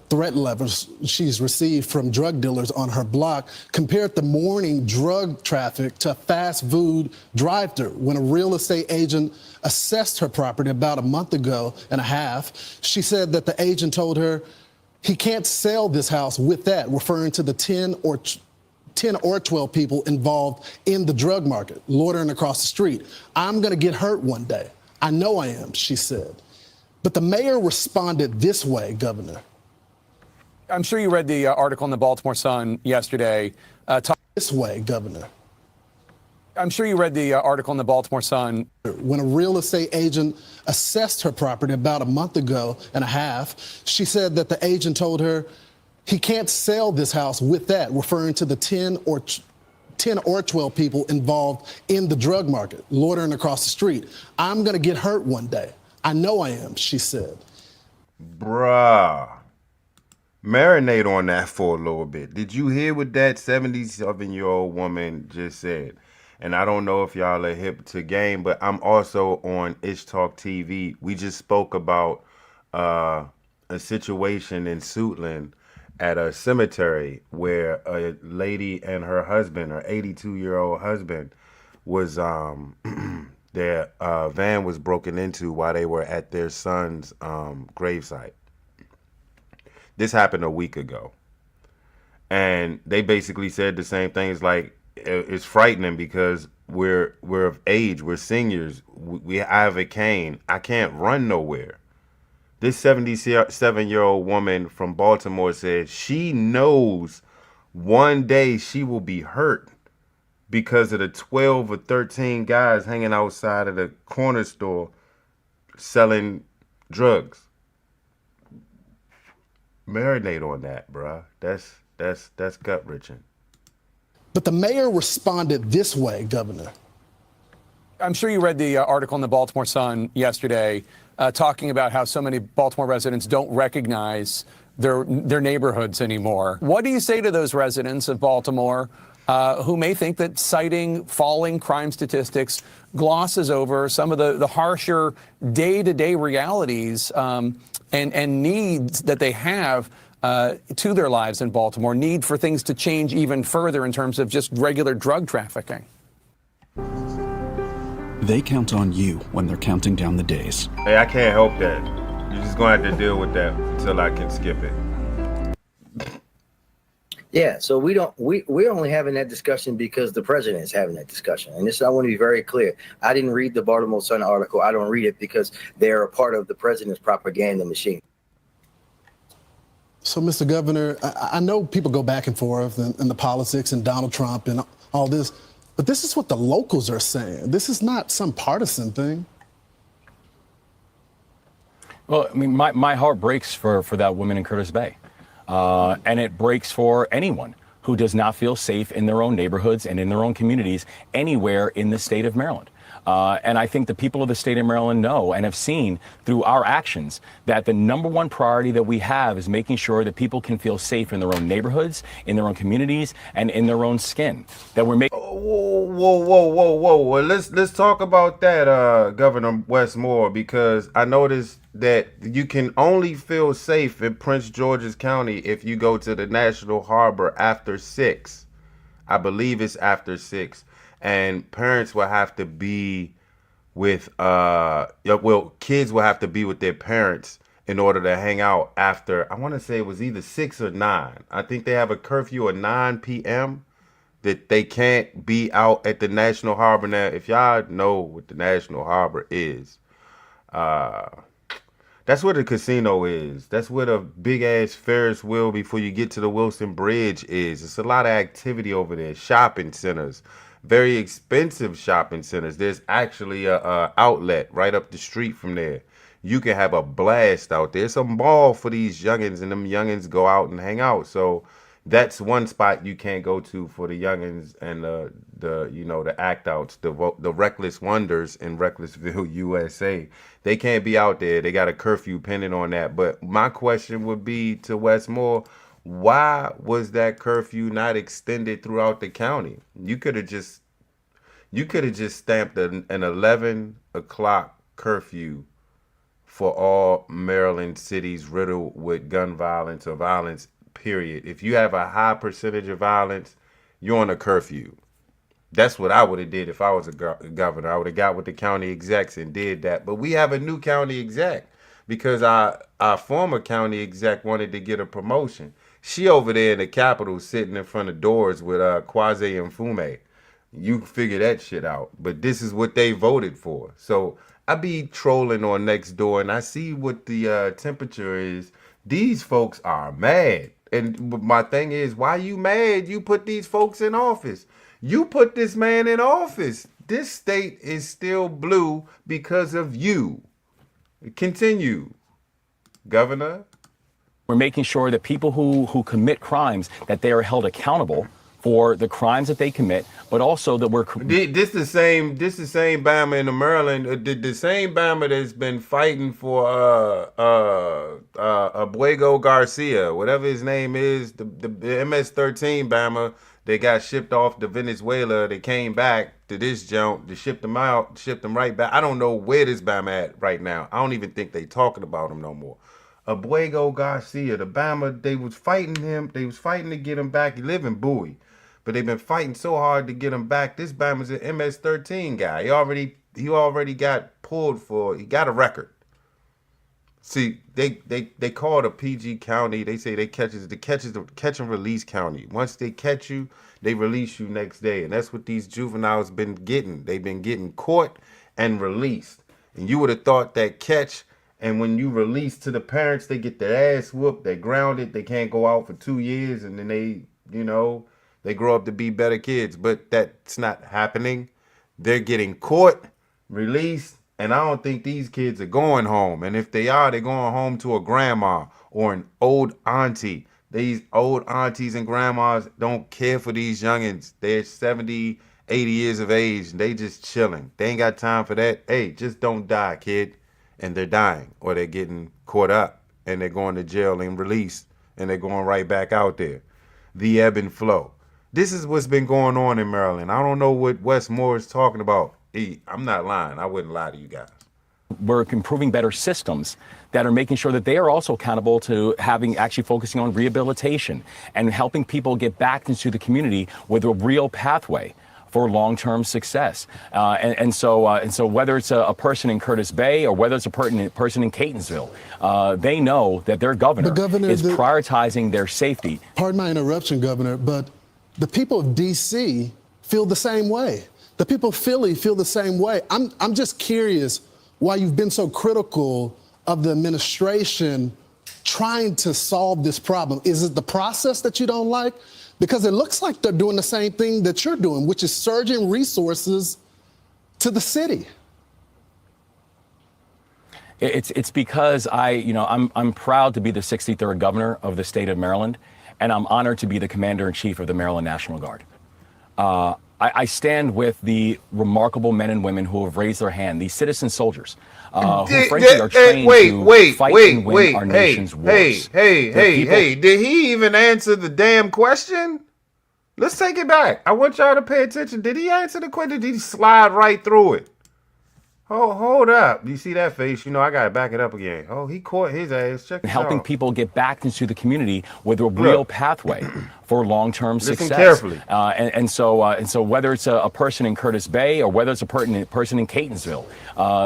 threat levels she's received from drug dealers on her block compared the morning drug traffic to a fast food drive-thru. When a real estate agent assessed her property about a month ago and a half, she said that the agent told her he can't sell this house with that, referring to the 10 or 12 people involved in the drug market, loitering across the street. I'm going to get hurt one day. I know I am, she said. But the mayor responded this way, Governor. I'm sure you read the article in the Baltimore Sun yesterday. This way, Governor. I'm sure you read the article in the Baltimore Sun. When a real estate agent assessed her property about a month ago and a half, she said that the agent told her he can't sell this house with that, referring to the 10 or 12 people involved in the drug market, loitering across the street. I'm going to get hurt one day. I know I am, she said. Bruh. Marinate on that for a little bit. Did you hear what that 77-year-old woman just said? And I don't know if y'all are hip to game, but I'm also on Ish Talk TV. We just spoke about a situation in Suitland at a cemetery where a lady and her husband, her 82-year-old husband, was their van was broken into while they were at their son's gravesite. This happened a week ago, and they basically said the same thing. It's like it's frightening because we're of age, we're seniors. I have a cane. I can't run nowhere. This 77-year-old woman from Baltimore said she knows one day she will be hurt because of the 12 or 13 guys hanging outside of the corner store selling drugs. Marinate on that, bruh. That's gut wrenching. But the mayor responded this way, Governor. I'm sure you read the article in the Baltimore Sun yesterday talking about how so many Baltimore residents don't recognize their neighborhoods anymore. What do you say to those residents of Baltimore who may think that citing falling crime statistics glosses over some of the harsher day-to-day realities and needs that they have to their lives in Baltimore, need for things to change even further in terms of just regular drug trafficking? They count on you when they're counting down the days. Hey, I can't help that. You're just going to have to deal with that until I can skip it. Yeah, so we're only having that discussion because the president is having that discussion. And this, I want to be very clear. I didn't read the Baltimore Sun article. I don't read it because they're a part of the president's propaganda machine. So, Mr. Governor, I know people go back and forth in the politics and Donald Trump and all this, but this is what the locals are saying. This is not some partisan thing. Well, I mean, my heart breaks for that woman in Curtis Bay. And it breaks for anyone who does not feel safe in their own neighborhoods and in their own communities anywhere in the state of Maryland. And I think the people of the state of Maryland know and have seen through our actions that the number one priority that we have is making sure that people can feel safe in their own neighborhoods, in their own communities, and in their own skin. That we're making. Whoa. Well, let's talk about that, Governor Westmore, because I noticed that you can only feel safe in Prince George's County if you go to the National Harbor after 6. I believe it's after 6. And parents will have to be with, kids will have to be with their parents in order to hang out after, I want to say it was either 6 or 9. I think they have a curfew at 9 p.m. that they can't be out at the National Harbor. Now, if y'all know what the National Harbor is, that's where the casino is. That's where the big-ass Ferris wheel before you get to the Wilson Bridge is. It's a lot of activity over there. Shopping centers. Very expensive shopping centers. There's actually a outlet right up the street from there. You can have a blast out there. It's a mall for these youngins, and them youngins go out and hang out. So that's one spot you can't go to for the youngins and the act outs, the reckless wonders in Recklessville, USA. They can't be out there. They got a curfew pending on that. But my question would be to Westmore, why was that curfew not extended throughout the county? You could have just stamped an 11 o'clock curfew for all Maryland cities riddled with gun violence or violence, period. If you have a high percentage of violence, you're on a curfew. That's what I would have did if I was a governor. I would have got with the county execs and did that. But we have a new county exec because our former county exec wanted to get a promotion. She over there in the Capitol sitting in front of doors with Kwasi and Fume. You figure that shit out. But this is what they voted for. So I be trolling on Nextdoor and I see what the temperature is. These folks are mad. And my thing is, why you mad? You put these folks in office. You put this man in office. This state is still blue because of you. Continue, Governor. We're making sure that people who commit crimes, that they are held accountable for the crimes that they commit, but also that we're... This the same Bama in the Maryland, the same Bama that's been fighting for Abuego Garcia, whatever his name is, the MS-13 Bama, they got shipped off to Venezuela, they came back to this junk, they shipped them out, shipped them right back. I don't know where this Bama at right now. I don't even think they talking about him no more. Abuego Garcia, the Bama, they was fighting him. They was fighting to get him back. He live in Bowie, but they've been fighting so hard to get him back. This Bama's an MS-13 guy. He already got pulled for. He got a record. See, they call it a PG county. They say catch and release county. Once they catch you, they release you next day, and that's what these juveniles been getting. They've been getting caught and released. And you would have thought that catch. And when you release to the parents, they get their ass whooped, they're grounded, they can't go out for 2 years, and then they grow up to be better kids. But that's not happening. They're getting caught, released, And I don't think these kids are going home. And if they are, they're going home to a grandma or an old auntie. These old aunties and grandmas don't care for these youngins. They're 70, 80 years of age. They just chilling. They ain't got time for that. Hey, just don't die, kid. And they're dying, or they're getting caught up and they're going to jail and released and they're going right back out there. The ebb and flow. This is what's been going on in Maryland. I don't know what Westmore is talking about. I'm not lying. I wouldn't lie to you guys. We're improving better systems that are making sure that they are also accountable to actually focusing on rehabilitation and helping people get back into the community with a real pathway for long-term success. And so whether it's a person in Curtis Bay or whether it's a person in Catonsville, they know that their governor is prioritizing their safety. Pardon my interruption, Governor, but the people of D.C. feel the same way. The people of Philly feel the same way. I'm just curious why you've been so critical of the administration trying to solve this problem. Is it the process that you don't like? Because it looks like they're doing the same thing that you're doing, which is surging resources to the city. It's because I'm proud to be the 63rd governor of the state of Maryland, and I'm honored to be the commander-in-chief of the Maryland National Guard. I stand with the remarkable men and women who have raised their hand, these citizen soldiers, who frankly are trained to fight and win our nation's wars. Hey, did he even answer the damn question? Let's take it back. I want y'all to pay attention. Did he answer the question? Did he slide right through it? Hold up. You see that face? You know, I got to back it up again. Oh, he caught his ass. Check this helping out. people get back into the community with a real pathway for long-term success. Listen carefully. And so whether it's a person in Curtis Bay or whether it's a person in Catonsville,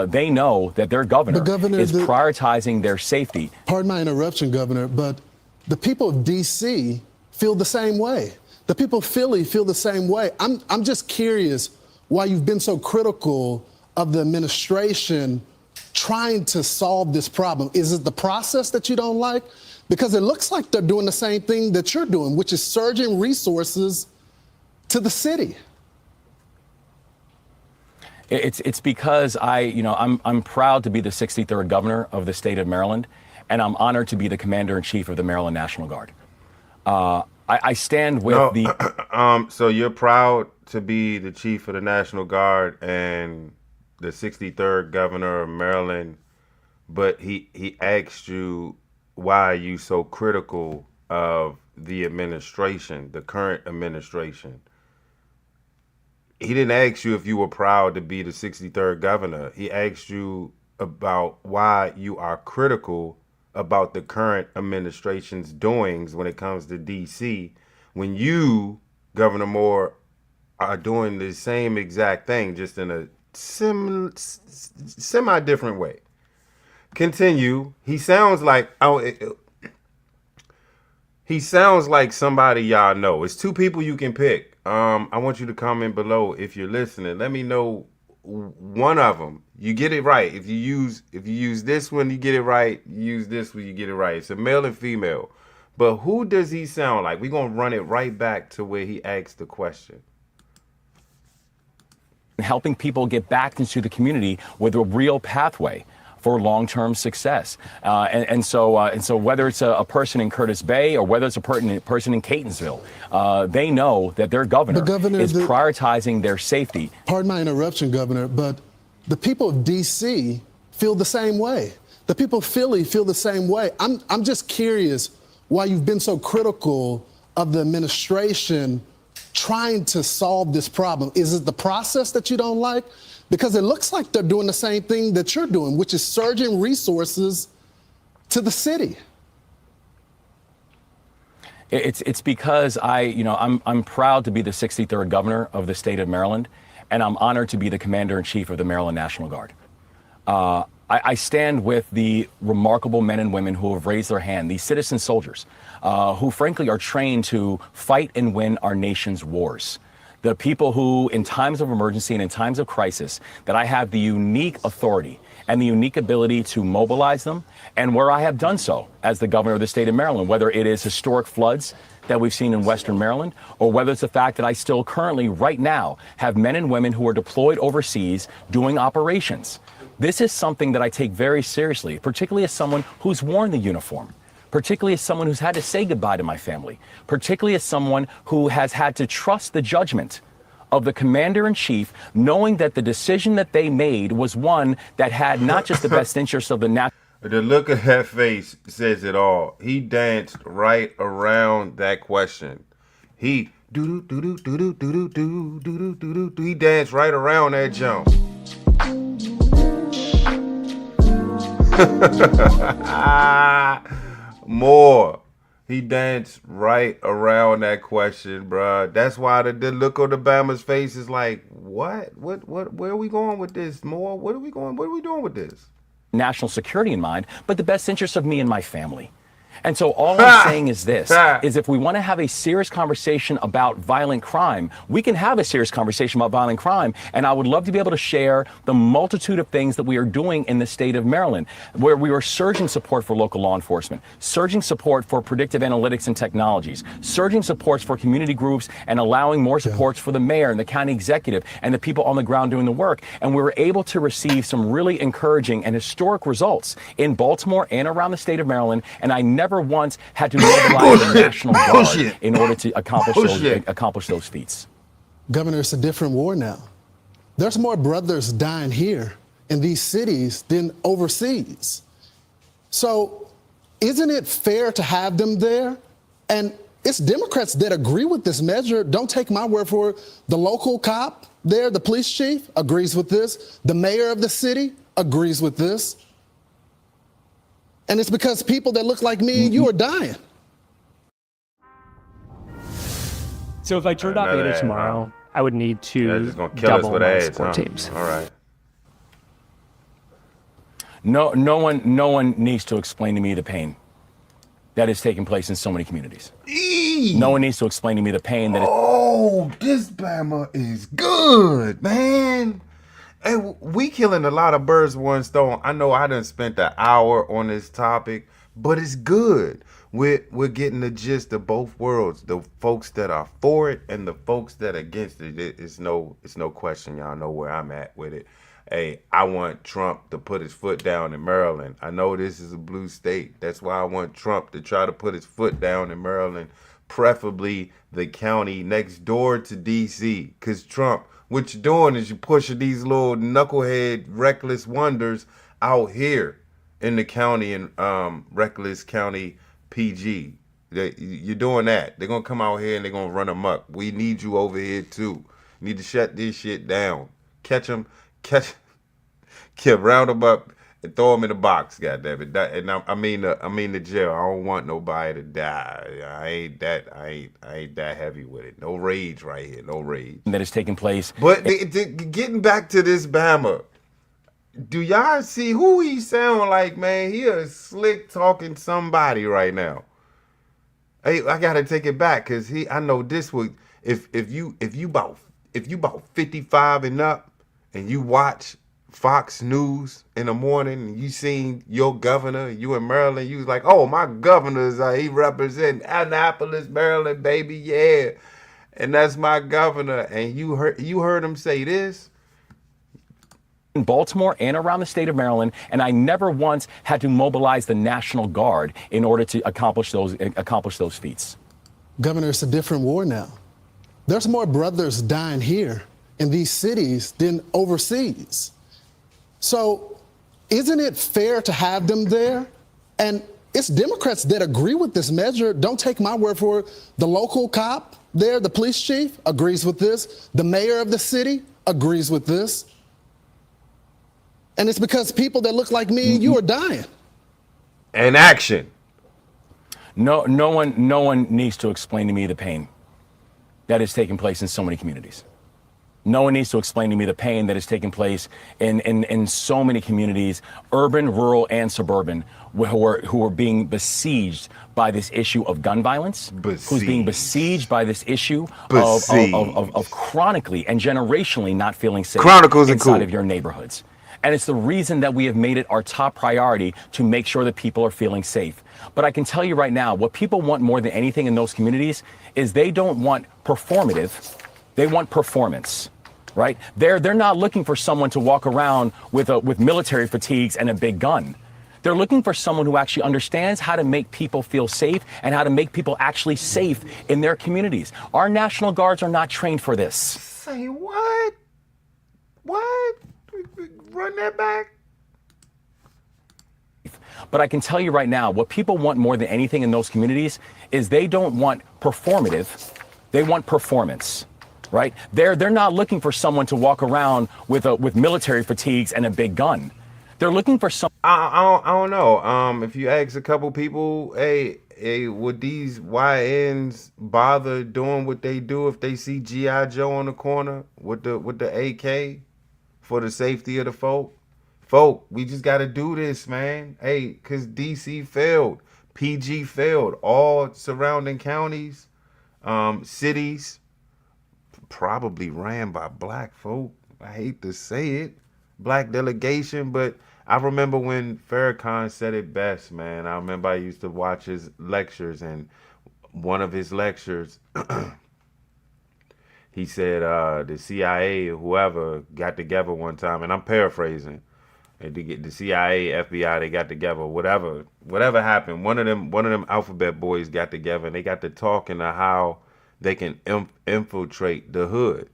they know that their governor is prioritizing their safety. Pardon my interruption, Governor, but the people of D.C. feel the same way. The people of Philly feel the same way. I'm just curious why you've been so critical of the administration trying to solve this problem. Is it the process that you don't like? Because it looks like they're doing the same thing that you're doing, which is surging resources to the city. It's because I'm proud to be the 63rd governor of the state of Maryland, and I'm honored to be the commander-in-chief of the Maryland National Guard. I stand with So you're proud to be the chief of the National Guard and the 63rd governor of Maryland, but he asked you why are you so critical of the administration, the current administration. He didn't ask you if you were proud to be the 63rd governor. He asked you about why you are critical about the current administration's doings when it comes to D.C. when you, Governor Moore, are doing the same exact thing, just in a semi-different way. Continue. He sounds like somebody y'all know. It's two people you can pick. I want you to comment below if you're listening. Let me know one of them. You get it right. If you use this one, you get it right. You use this one, you get it right. It's a male and female. But who does he sound like? We're going to run it right back to where he asked the question. Helping people get back into the community with a real pathway for long-term success. And so whether it's a person in Curtis Bay or whether it's a person in Catonsville, they know that their governor is prioritizing their safety. Pardon my interruption, Governor, but the people of D.C. feel the same way. The people of Philly feel the same way. I'm just curious why you've been so critical of the administration trying to solve this problem. Is it the process that you don't like? Because it looks like they're doing the same thing that you're doing, which is surging resources to the city. It's because I'm proud to be the 63rd governor of the state of Maryland, and I'm honored to be the commander-in-chief of the Maryland National Guard. I stand with the remarkable men and women who have raised their hand, these citizen soldiers, who frankly are trained to fight and win our nation's wars. The people who, in times of emergency and in times of crisis, that I have the unique authority and the unique ability to mobilize them, and where I have done so as the governor of the state of Maryland, whether it is historic floods that we've seen in Western Maryland, or whether it's the fact that I still currently, right now, have men and women who are deployed overseas doing operations This is something that I take very seriously, particularly as someone who's worn the uniform, particularly as someone who's had to say goodbye to my family, particularly as someone who has had to trust the judgment of the commander-in-chief, knowing that the decision that they made was one that had not just the best interest of the national. The look of that face says it all. He danced right around that question. He he danced right around that jump. More. He danced right around that question, bruh. That's why the look on the Bama's face is like, what? Where are we going with this? More? What are we doing with this? National security in mind, but the best interest of me and my family. And so all I'm saying is this, is if we want to have a serious conversation about violent crime, we can have a serious conversation about violent crime. And I would love to be able to share the multitude of things that we are doing in the state of Maryland, where we are surging support for local law enforcement, surging support for predictive analytics and technologies, surging supports for community groups, and allowing more supports for the mayor and the county executive and the people on the ground doing the work. And we were able to receive some really encouraging and historic results in Baltimore and around the state of Maryland. And I never once had to mobilize the National Guard in order to accomplish those feats. Governor, it's a different war now. There's more brothers dying here in these cities than overseas. So isn't it fair to have them there? And it's Democrats that agree with this measure. Don't take my word for it. The local cop there, the police chief, agrees with this. The mayor of the city agrees with this. And it's because people that look like me and you are dying. So if I turned off Ada tomorrow, I would need to double my support teams. All right. No one needs to explain to me the pain that is taking place in so many communities. No one needs to explain to me the pain that is. Oh, this Bama is good, man. Hey, we killing a lot of birds with one stone. I know I done spent an hour on this topic, but it's good. We're getting the gist of both worlds. The folks that are for it and the folks that are against it. It's no question. Y'all know where I'm at with it. Hey, I want Trump to put his foot down in Maryland. I know this is a blue state. That's why I want Trump to try to put his foot down in Maryland, preferably the county next door to DC. Because Trump, what you're doing is you're pushing these little knucklehead reckless wonders out here in the county, in reckless county PG. You're doing that. They're going to come out here and they're going to run amok. We need you over here too. You need to shut this shit down. Catch them, round them up and throw them in the box, goddammit. And I mean the jail. I don't want nobody to die. I ain't that heavy with it. No rage right here. No rage. That is taking place. But getting back to this Bama, do y'all see who he sound like, man? He a slick talking somebody right now. Hey, I gotta take it back because I know this would if you about 55 and up and you watch Fox News in the morning and you seen your governor, you in Maryland, you was like, oh, my governor's he represent Annapolis, Maryland, baby, yeah. And that's my governor. And you heard him say this. In Baltimore and around the state of Maryland, and I never once had to mobilize the National Guard in order to accomplish those feats. Governor, it's a different war now. There's more brothers dying here in these cities than overseas. So isn't it fair to have them there? And it's Democrats that agree with this measure. Don't take my word for it. The local cop there, the police chief, agrees with this. The mayor of the city agrees with this. And it's because people that look like me and you are dying. And action. No one needs to explain to me the pain that is taking place in so many communities. No one needs to explain to me the pain that is taking place in so many communities, urban, rural, and suburban, who are being besieged by this issue of gun violence, who's being besieged by this issue of chronically and generationally not feeling safe inside of your neighborhoods. And it's the reason that we have made it our top priority to make sure that people are feeling safe. But I can tell you right now, what people want more than anything in those communities is they don't want performative, they want performance. right? They're not looking for someone to walk around with military fatigues and a big gun. They're looking for someone who actually understands how to make people feel safe and how to make people actually safe in their communities. Our National Guards are not trained for this. Say what? What? Run that back? But I can tell you right now, what people want more than anything in those communities is they don't want performative, they want performance, right? They're not looking for someone to walk around with military fatigues and a big gun. They're looking for some. I don't know. If you ask a couple people, hey, would these YNs bother doing what they do if they see G.I. Joe on the corner with the AK for the safety of the folk? Folk, we just got to do this, man. Hey, because DC failed. PG failed. All surrounding counties, cities, probably ran by black folk. I hate to say it. Black delegation, but I remember when Farrakhan said it best, man. I remember I used to watch his lectures, and one of his lectures, he said the CIA or whoever got together one time, and I'm paraphrasing, and to get the CIA, FBI, they got together, whatever happened. One of them alphabet boys got together, and they got to talking to how they can infiltrate the hood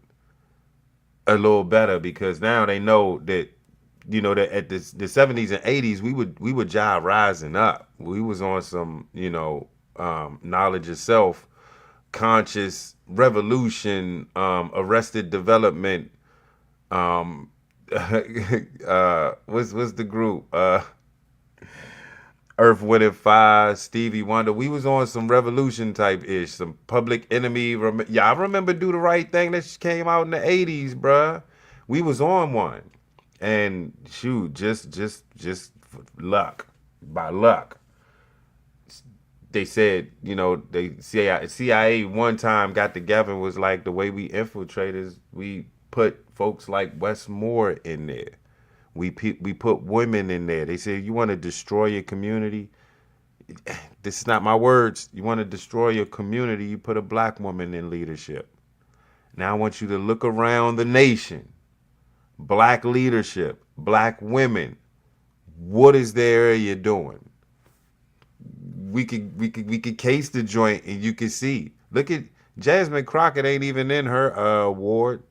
a little better, because now they know that, you know, that at the 70s and 80s we would jive rising up. We was on some, you know, knowledge of self, conscious revolution, arrested development. What's the group? Earth, Wind and Fire, Stevie Wonder. We was on some revolution type ish, some Public Enemy. I remember Do the Right Thing that came out in the 80s, bruh. We was on one, and shoot, just luck, by luck. They said, you know, CIA one time got together and was like, the way we infiltrate is we put folks like Westmore in there. We put women in there. They say, you want to destroy your community? This is not my words. You want to destroy your community? You put a black woman in leadership. Now I want you to look around the nation. Black leadership, black women. What is the area doing? We could case the joint, and you can see. Look at Jasmine Crockett, ain't even in her award.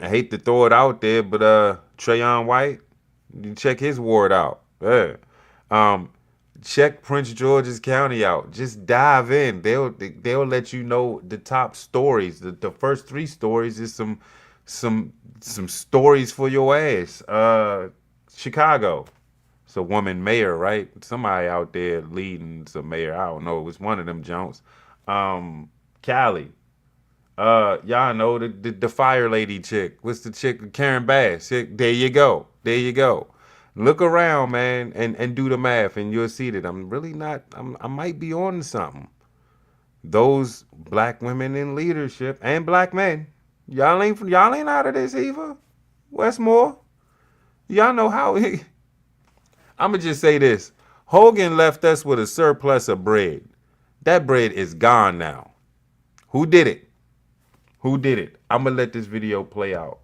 I hate to throw it out there, but Trayon White, you check his ward out. Yeah. Check Prince George's County out. Just dive in. They'll let you know the top stories. The first 3 stories is some stories for your ass. Chicago. It's a woman mayor, right? Somebody out there leading some mayor. I don't know. It was one of them Jones. Cali. Y'all know the fire lady chick. What's the chick? Karen Bass. There you go. There you go. Look around, man, and do the math, and you'll see that I might be on to something. Those black women in leadership and black men, y'all ain't out of this either. Westmore, y'all know how I'ma just say this. Hogan left us with a surplus of bread. That bread is gone now. Who did it? Who did it? I'm going to let this video play out,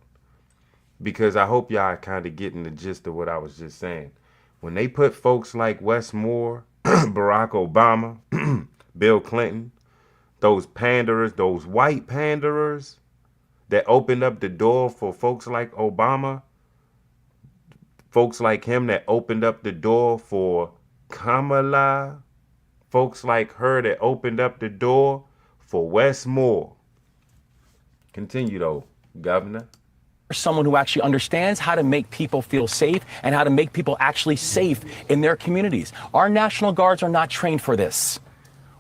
because I hope y'all kind of getting the gist of what I was just saying. When they put folks like Westmore, Barack Obama, Bill Clinton, those panderers, those white panderers that opened up the door for folks like Obama, folks like him that opened up the door for Kamala, folks like her that opened up the door for Westmore. Continue though, Governor. Someone who actually understands how to make people feel safe and how to make people actually safe in their communities. Our National Guards are not trained for this.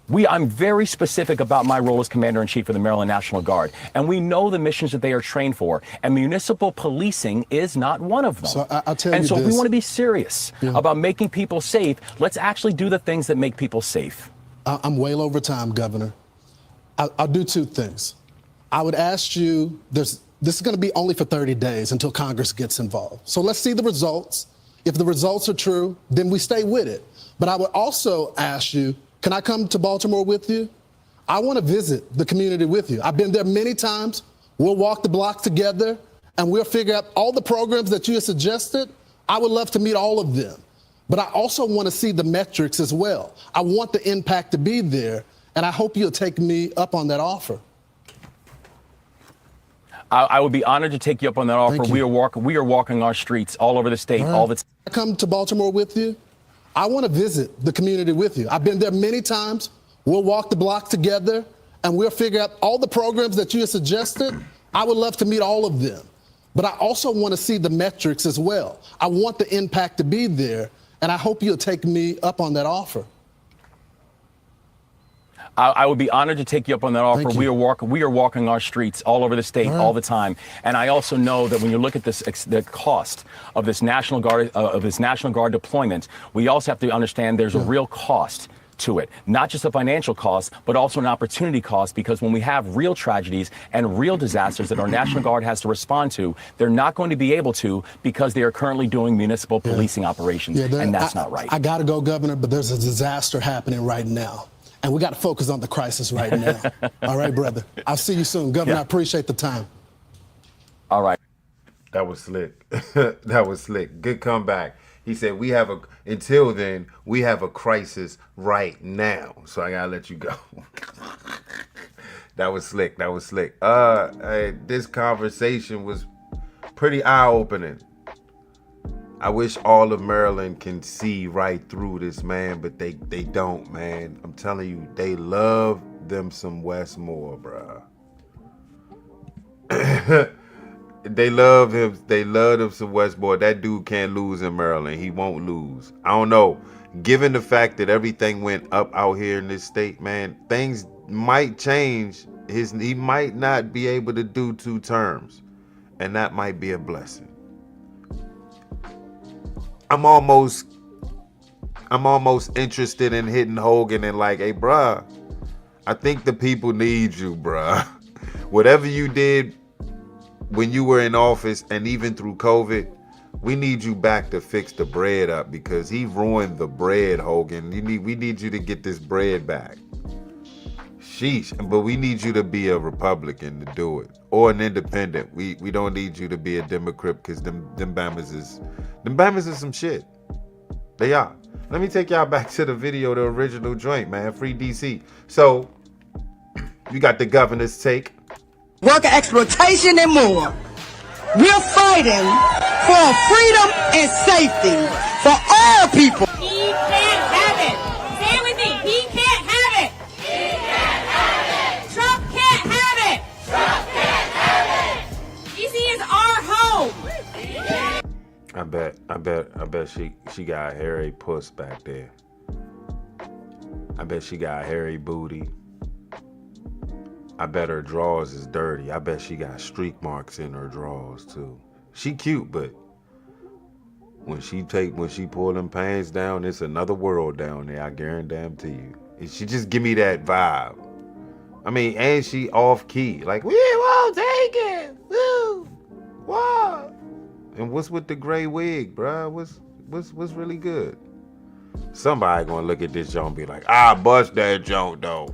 I'm very specific about my role as Commander-in-Chief of the Maryland National Guard, and we know the missions that they are trained for, and municipal policing is not one of them. So I'll tell you and so this. if we want to be serious about making people safe, let's actually do the things that make people safe. I'm well over time, Governor. I'll do 2 things. I would ask you, this is going to be only for 30 days until Congress gets involved. So let's see the results. If the results are true, then we stay with it. But I would also ask you, can I come to Baltimore with you? I want to visit the community with you. I've been there many times We'll walk the block together, and we'll figure out all the programs that you have suggested. I would love to meet all of them. But I also want to see the metrics as well. I want the impact to be there, and I hope you'll take me up on that offer. I would be honored to take you up on that offer. We are walking our streets all over the state all the time. I come to Baltimore with you. I want to visit the community with you. I've been there many times. We'll walk the block together, and we'll figure out all the programs that you have suggested. I would love to meet all of them. But I also want to see the metrics as well. I want the impact to be there, and I hope you'll take me up on that offer. I would be honored to take you up on that offer. We are walking our streets all over the state all the time, and I also know that when you look at this, the cost of this National Guard deployment, we also have to understand there's a real cost to it, not just a financial cost, but also an opportunity cost, because when we have real tragedies and real disasters that our National Guard has to respond to, they're not going to be able to because they are currently doing municipal policing operations, and that's not right. I got to go, Governor, but there's a disaster happening right now. And we got to focus on the crisis right now. All right, brother. I'll see you soon. Governor, I appreciate the time. All right. That was slick. That was slick. Good comeback. He said, until then, we have a crisis right now. So I got to let you go. That was slick. That was slick. This conversation was pretty eye-opening. I wish all of Maryland can see right through this, man, but they don't, man. I'm telling you, they love them some Westmore, bruh. They love him. They love him some Westmore. That dude can't lose in Maryland. He won't lose. I don't know. Given the fact that everything went up out here in this state, man, things might change. He might not be able to do 2 terms, and that might be a blessing. I'm almost interested in hitting Hogan and like, hey, bruh, I think the people need you, bruh. Whatever you did when you were in office and even through COVID, we need you back to fix the bread up, because he ruined the bread, Hogan. We need you to get this bread back. Sheesh. But we need you to be a Republican to do it, or an independent. We don't need you to be a Democrat, because them Bamas is some shit. They are. Let me take y'all back to the video, the original joint, man. Free DC. So you got the governor's take. Worker exploitation and more. We're fighting for freedom and safety for all people. He can't have it. Say it with me. He can't have it. He can't have it. Trump can't have it. Trump can't have it. DC is our home. I bet she got a hairy puss back there. I bet she got a hairy booty. I bet her drawers is dirty. I bet she got streak marks in her drawers too. She cute, but when she pull them pants down, it's another world down there. I guarantee you. And she just give me that vibe. I mean, and she off key. Like, we won't take it. Woo. What? And what's with the gray wig, bruh? What's really good? Somebody gonna look at this joint and be like, bust that joint though.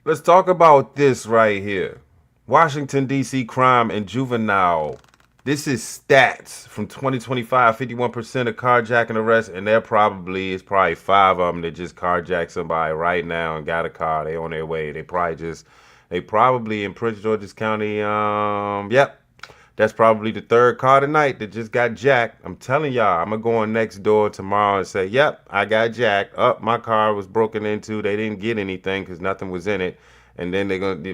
Let's talk about this right here. Washington, D.C. crime and juvenile. This is stats from 2025. 51% of carjacking arrests, and it's probably 5 of them that just carjacked somebody right now and got a car. They on their way. They probably in Prince George's County. Yep. That's probably the 3rd car tonight that just got jacked. I'm telling y'all, I'm going to go on next door tomorrow and say, yep, I got jacked. My car was broken into. They didn't get anything because nothing was in it. And then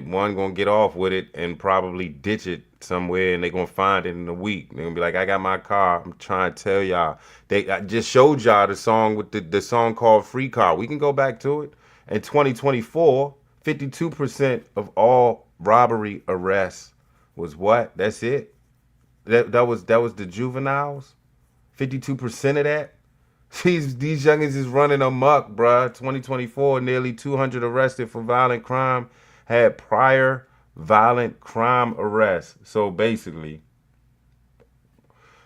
one going to get off with it and probably ditch it somewhere, and they're going to find it in a week. They're going to be like, I got my car. I'm trying to tell y'all. I just showed y'all the song with the song called Free Car. We can go back to it. In 2024, 52% of all robbery arrests was what? That's it? That was the juveniles? 52% of that? These youngins is running amok, bruh. 2024, nearly 200 arrested for violent crime had prior violent crime arrests. So basically,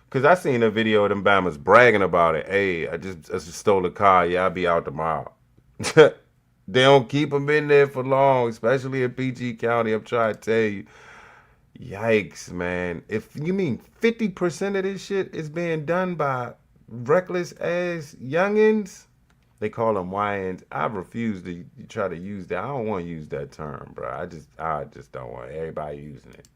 because I seen a video of them Bammers bragging about it. Hey, I just stole a car. Yeah, I'll be out tomorrow. They don't keep them in there for long, especially in PG County. I'm trying to tell you. Yikes, man. If you mean 50% of this shit is being done by reckless ass youngins, they call them YNs. I refuse to try to use that. I don't want to use that term, bro. I just don't want everybody using it.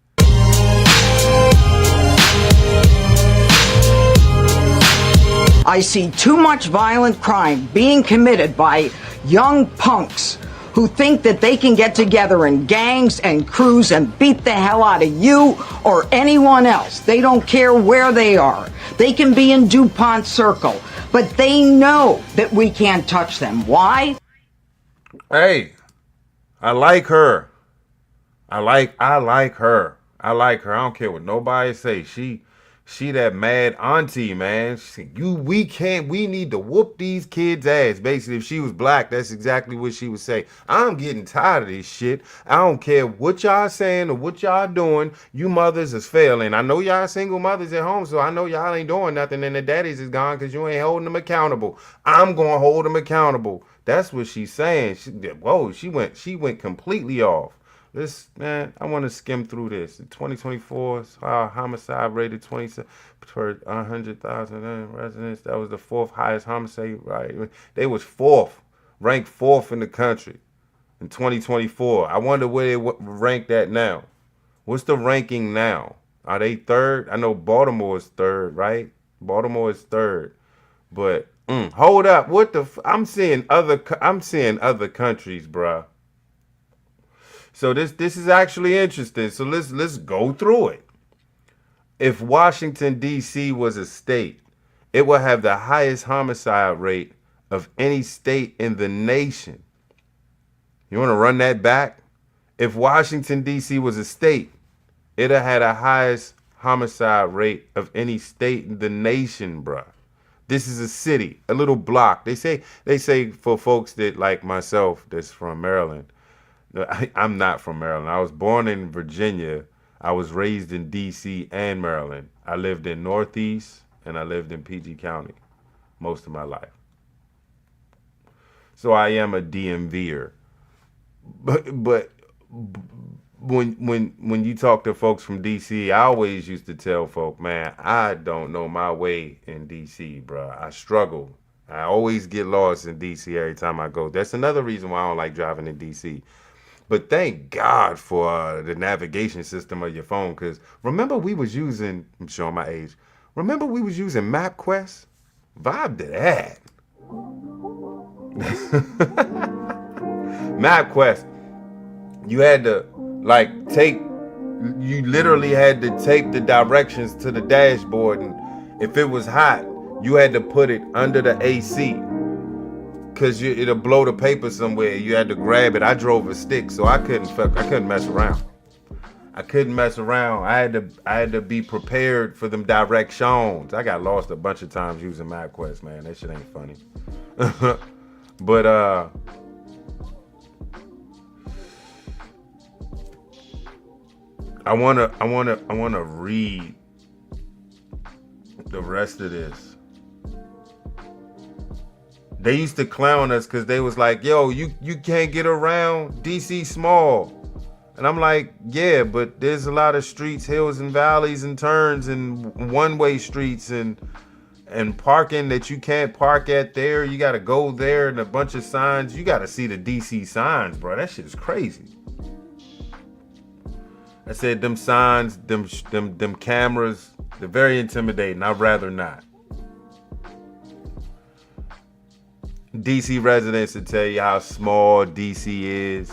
I see too much violent crime being committed by young punks who think that they can get together in gangs and crews and beat the hell out of you or anyone else. They don't care where they are. They can be in DuPont Circle, but they know that we can't touch them. Why? Hey, I like her. I like her. I like her. I don't care what nobody say. She that mad auntie, man. We need to whoop these kids' ass. Basically, if she was black, that's exactly what she would say. I'm getting tired of this shit. I don't care what y'all saying or what y'all doing. You mothers is failing. I know y'all single mothers at home, so I know y'all ain't doing nothing and the daddies is gone because you ain't holding them accountable. I'm going to hold them accountable. That's what she's saying. She went completely off. This, man, I want to skim through this. In 2024, homicide rated 27 per 100,000 residents. That was the fourth highest homicide rate. They was ranked fourth in the country in 2024. I wonder where they ranked at now. What's the ranking now? Are they third? I know Baltimore is third, right? Baltimore is third. But hold up, what the? I'm seeing other countries, bruh. So this is actually interesting. So let's go through it. If Washington, D.C. was a state, it would have the highest homicide rate of any state in the nation. You want to run that back? If Washington, D.C. was a state, it would have had the highest homicide rate of any state in the nation, bruh. This is a city, a little block. They say for folks that like myself that's from Maryland. I'm not from Maryland. I was born in Virginia. I was raised in D.C. and Maryland. I lived in Northeast and I lived in PG County most of my life. So I am a DMVer. But when you talk to folks from D.C., I always used to tell folk, man, I don't know my way in D.C., bro. I struggle. I always get lost in D.C. every time I go. That's another reason why I don't like driving in D.C. But thank God for the navigation system of your phone, because remember we was using, I'm showing my age, remember we was using MapQuest? Vibe to that. MapQuest, you had to you literally had to tape the directions to the dashboard, and if it was hot, you had to put it under the AC. Because it'll blow the paper somewhere. You had to grab it. I drove a stick, so I couldn't mess around. I couldn't mess around. I had to be prepared for them directions. I got lost a bunch of times using MapQuest, man. That shit ain't funny. But I wanna read the rest of this. They used to clown us because they was like, yo, you can't get around, DC small. And I'm like, yeah, but there's a lot of streets, hills and valleys and turns and one-way streets and parking that you can't park at there. You got to go there and a bunch of signs. You got to see the DC signs, bro. That shit is crazy. I said them signs, them cameras, they're very intimidating. I'd rather not. DC residents will tell you how small DC is.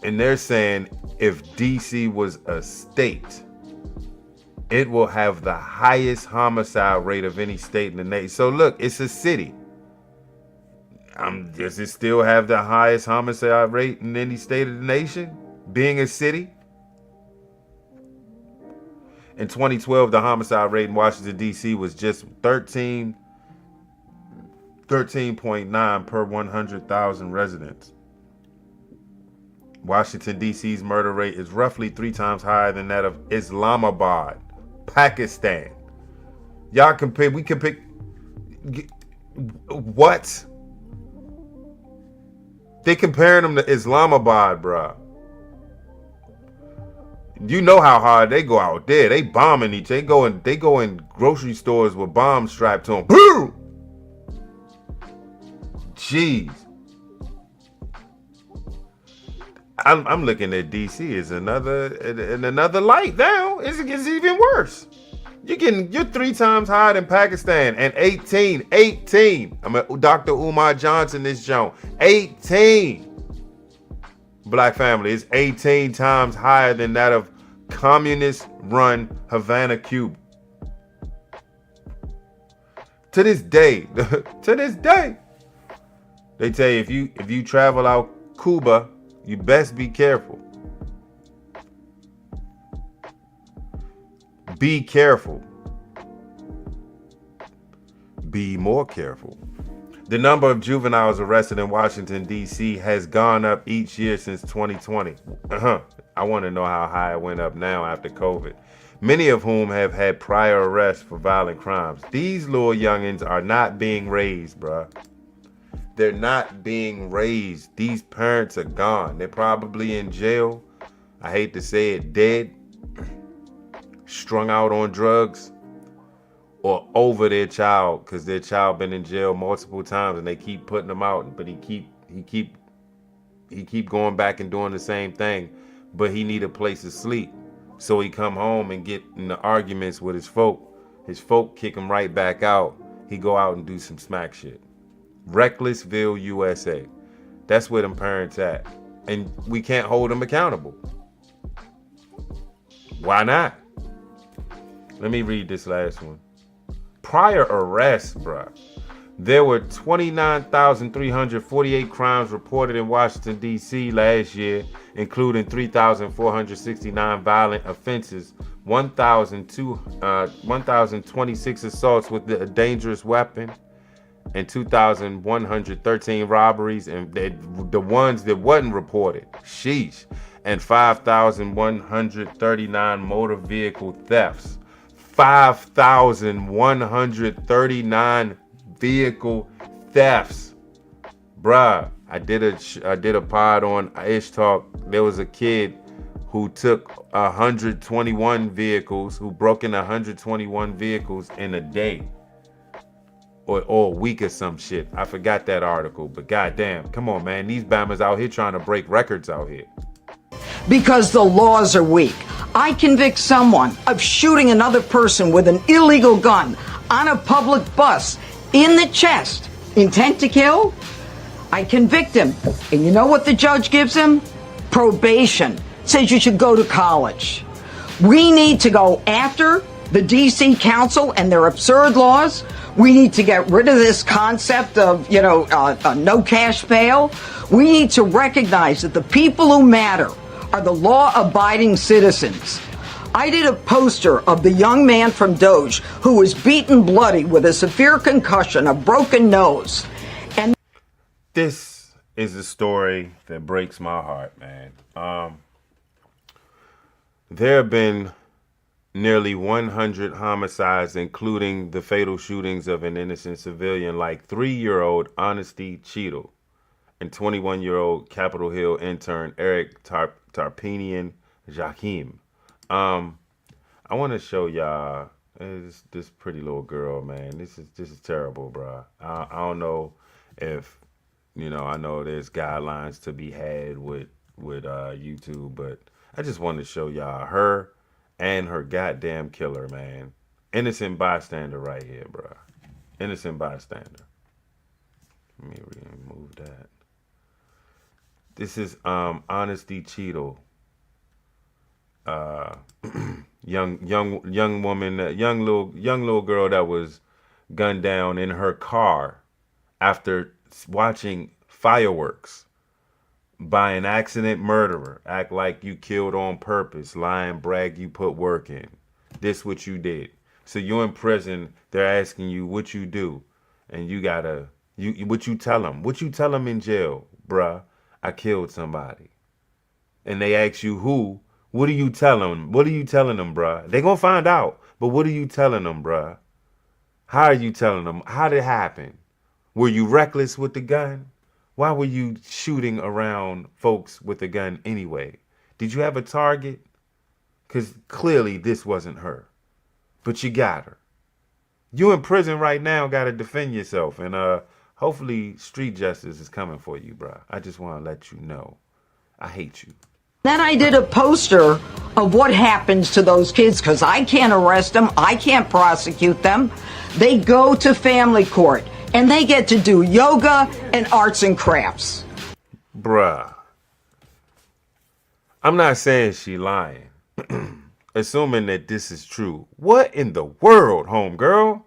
And they're saying if DC was a state, it will have the highest homicide rate of any state in the nation. So look, it's a city. Does it still have the highest homicide rate in any state of the nation? being a city. In 2012, the homicide rate in Washington, D.C. was just 13.9 per 100,000 residents. Washington, D.C.'s murder rate is roughly 3 times higher than that of Islamabad, Pakistan. Y'all compare, we can pick, what? They comparing them to Islamabad, bruh. You know how hard they go out there. They bombing each. They go in grocery stores with bombs strapped to them. Boom! Jeez. I'm looking at DC as another light now. It's even worse. You're 3 times higher than Pakistan and 18. Dr. Umar Johnson is shown 18. Black family is 18 times higher than that of communist-run Havana, Cuba. To this day, they tell you if you travel out Cuba, you best be careful. Be careful. Be more careful. The number of juveniles arrested in Washington, D.C. has gone up each year since 2020. I want to know how high it went up now after COVID. Many of whom have had prior arrests for violent crimes. These little youngins are not being raised, bruh. They're not being raised. These parents are gone. They're probably in jail. I hate to say it, dead. Strung out on drugs. Or over their child, because their child been in jail multiple times and they keep putting them out, but he keep going back and doing the same thing, but he need a place to sleep. So he come home and get in the arguments with his folk. His folk kick him right back out. He go out and do some smack shit. Recklessville, USA. That's where them parents at. And we can't hold them accountable. Why not? Let me read this last one. Prior arrests, bruh. There were 29,348 crimes reported in Washington, D.C. last year, including 3,469 violent offenses, 1,026 assaults with a dangerous weapon, and 2,113 robberies, and the ones that wasn't reported, sheesh, and 5,139 motor vehicle thefts. 5,139 vehicle thefts. Bruh, I did a pod on Ish Talk. There was a kid who took 121 vehicles, who broke in 121 vehicles in a day. Or a week or some shit. I forgot that article, but goddamn, come on, man. These bammers out here trying to break records out here. Because the laws are weak. I convict someone of shooting another person with an illegal gun on a public bus in the chest. Intent to kill? I convict him. And you know what the judge gives him? Probation. Says you should go to college. We need to go after the DC Council and their absurd laws. We need to get rid of this concept of, no cash bail. We need to recognize that the people who matter are the law-abiding citizens. I did a poster of the young man from Doge who was beaten bloody with a severe concussion, a broken nose. And this is a story that breaks my heart, man. There have been nearly 100 homicides, including the fatal shootings of an innocent civilian like 3-year-old Honesty Cheadle and 21-year-old Capitol Hill intern Eric Tarpinian Jakim. I want to show y'all this pretty little girl, man. This is terrible, bro. I don't know if I know there's guidelines to be had with YouTube, but I just want to show y'all her and her goddamn killer, man. Innocent bystander right here, bro. Innocent bystander. Let me remove that. This is Honesty Cheadle. Young woman, young little girl that was gunned down in her car after watching fireworks. by an accident murderer. Act like you killed on purpose. Lie and brag you put work in. This what you did. So you're in prison. They're asking you what you do, and you gotta what you tell them. What you tell them in jail, bruh? I killed somebody. And they ask you who. What are you telling them? What are you telling them, bruh? They gonna find out. But what are you telling them, bruh? How are you telling them? How did it happen? Were you reckless with the gun? Why were you shooting around folks with a gun anyway? Did you have a target? Because clearly this wasn't her. But you got her. You in prison right now, got to defend yourself. And hopefully street justice is coming for you, bruh. I just want to let you know. I hate you. Then I did a poster of what happens to those kids because I can't arrest them. I can't prosecute them. They go to family court and they get to do yoga and arts and crafts. Bruh. I'm not saying she lying. Assuming that this is true. What in the world, homegirl?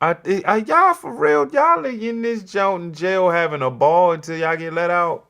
Are y'all for real? Y'all are in this jail having a ball until y'all get let out?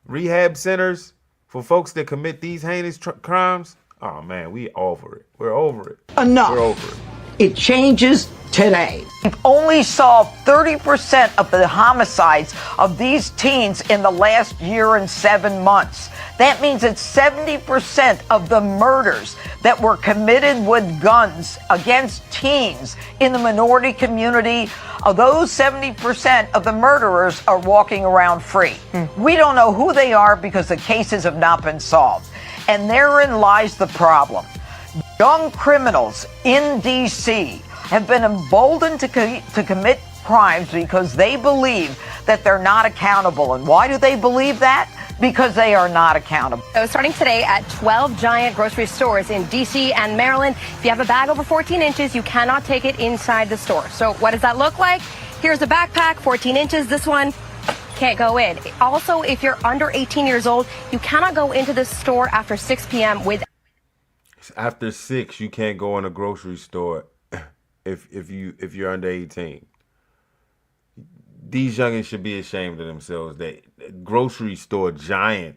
Rehab centers for folks that commit these heinous crimes? Oh man, we over it. We're over it. Enough. We're over it. It changes today. We've only solved 30% of the homicides of these teens in the last year and 7 months. That means that 70% of the murders that were committed with guns against teens in the minority community, of those 70% of the murderers are walking around free. We don't know who they are because the cases have not been solved. And therein lies the problem. Young criminals in D.C. have been emboldened to commit crimes because they believe that they're not accountable. And why do they believe that? Because they are not accountable. So starting today at 12 giant grocery stores in D.C. and Maryland, if you have a bag over 14 inches, you cannot take it inside the store. So what does that look like? Here's a backpack, 14 inches. This one can't go in. Also, if you're under 18 years old, you cannot go into the store after 6 p.m. with. After 6, you can't go in a grocery store if you're under 18. These youngins should be ashamed of themselves. That grocery store giant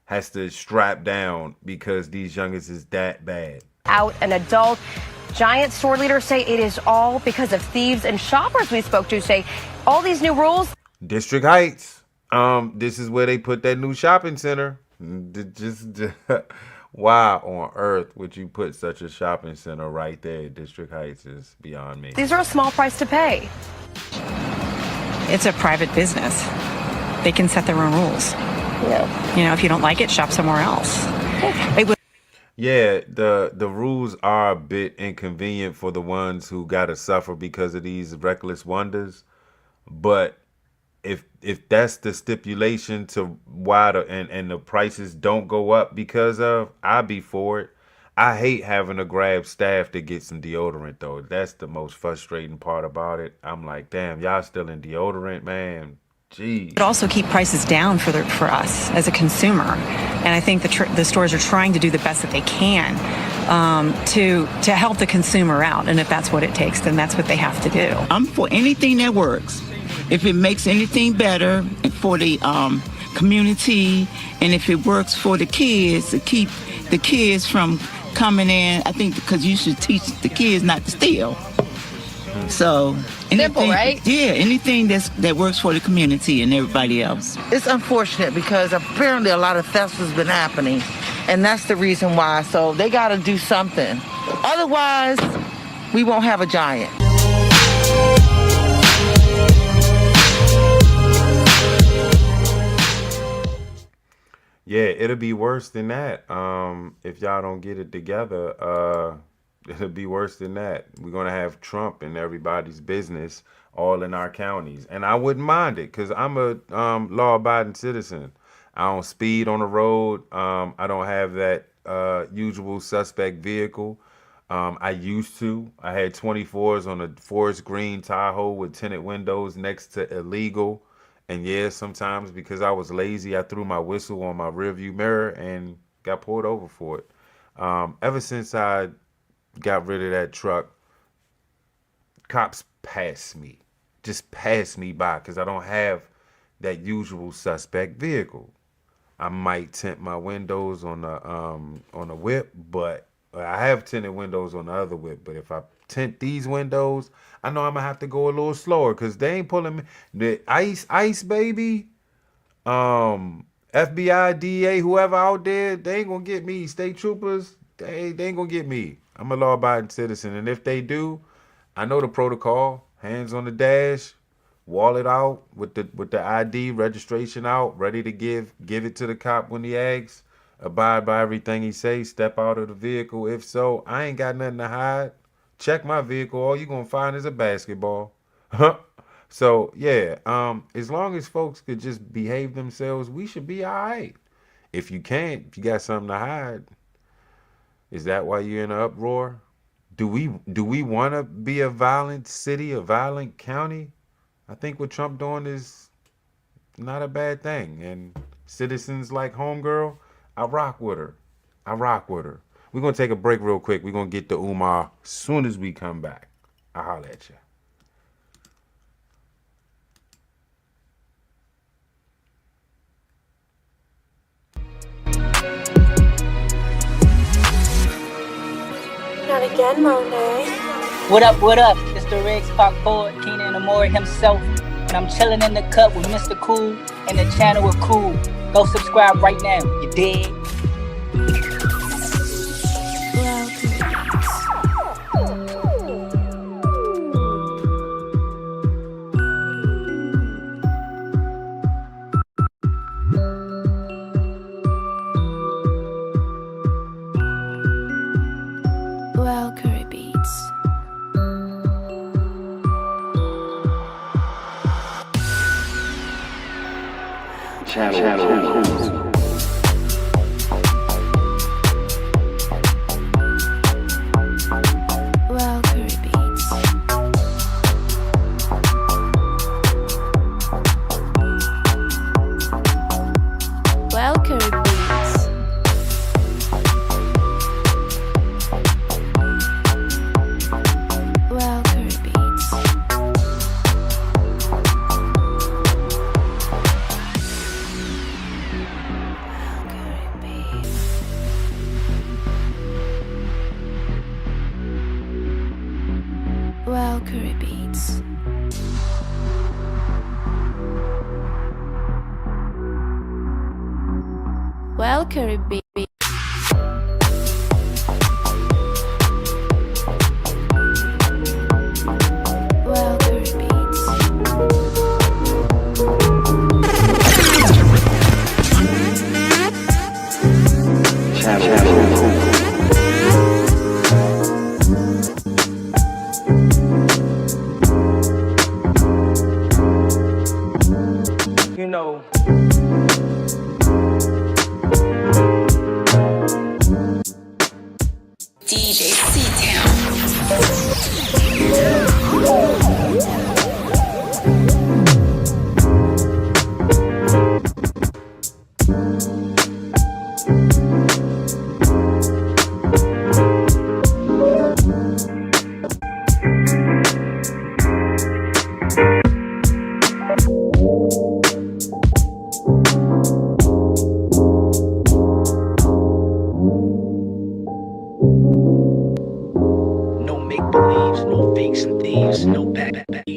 has to strap down because these youngins is that bad. Out an adult. Giant store leaders say it is all because of thieves, and shoppers we spoke to say all these new rules. District Heights. This is where they put that new shopping center. Why on earth would you put such a shopping center right there? District Heights is beyond me. These are a small price to pay. It's a private business. They can set their own rules. Yeah. You know, if you don't like it, shop somewhere else. Yeah, the rules are a bit inconvenient for the ones who gotta suffer because of these reckless wonders. But if that's the stipulation to why and the prices don't go up because of, I'd be for it. I hate having to grab staff to get some deodorant though. That's the most frustrating part about it. I'm like, damn, y'all still in deodorant, man. Jeez. But also keep prices down for us as a consumer, and I think the stores are trying to do the best that they can to help the consumer out. And if that's what it takes, then that's what they have to do. I'm for anything that works. If it makes anything better for the community, and if it works for the kids to keep the kids from coming in, I think because you should teach the kids not to steal. So simple, right? Yeah, anything that works for the community and everybody else. It's unfortunate because apparently a lot of theft has been happening, and that's the reason why. So they got to do something. Otherwise, we won't have a giant. Yeah, it'll be worse than that. If y'all don't get it together, it'll be worse than that. We're gonna have Trump in everybody's business, all in our counties, and I wouldn't mind it because I'm a law-abiding citizen. I don't speed on the road. I don't have that usual suspect vehicle. I used to. I had 24s on a forest green Tahoe with tinted windows next to illegal. And yeah, sometimes because I was lazy, I threw my whistle on my rearview mirror and got pulled over for it. Ever since I got rid of that truck, cops pass me. Just pass me by because I don't have that usual suspect vehicle. I might tint my windows on the whip, but I have tinted windows on the other whip. But if I tint these windows, I know I'm gonna have to go a little slower because they ain't pulling me. The ice baby, FBI, DA, whoever out there, they ain't gonna get me. State troopers, they ain't gonna get me. I'm a law-abiding citizen, and if they do, I know the protocol. Hands on the dash, wallet out with the ID, registration out, ready to give it to the cop when he asks. Abide by everything he says. Step out of the vehicle. If so, I ain't got nothing to hide. Check my vehicle. All you gonna find is a basketball. So yeah, as long as folks could just behave themselves, we should be all right. If you can't, if you got something to hide, is that why you're in an uproar? Do we want to be a violent city, a violent county? I think what Trump doing is not a bad thing. And citizens like Homegirl, I rock with her. We're going to take a break real quick. We're going to get to Umar as soon as we come back. I'll holler at you. Not again, Monet. What up? It's the Riggs Park poet, Keenan Amore himself. And I'm chilling in the cut with Mr. Cool and the channel of Cool. Go subscribe right now, you dig? Curry baby. You know, DJ C-Town.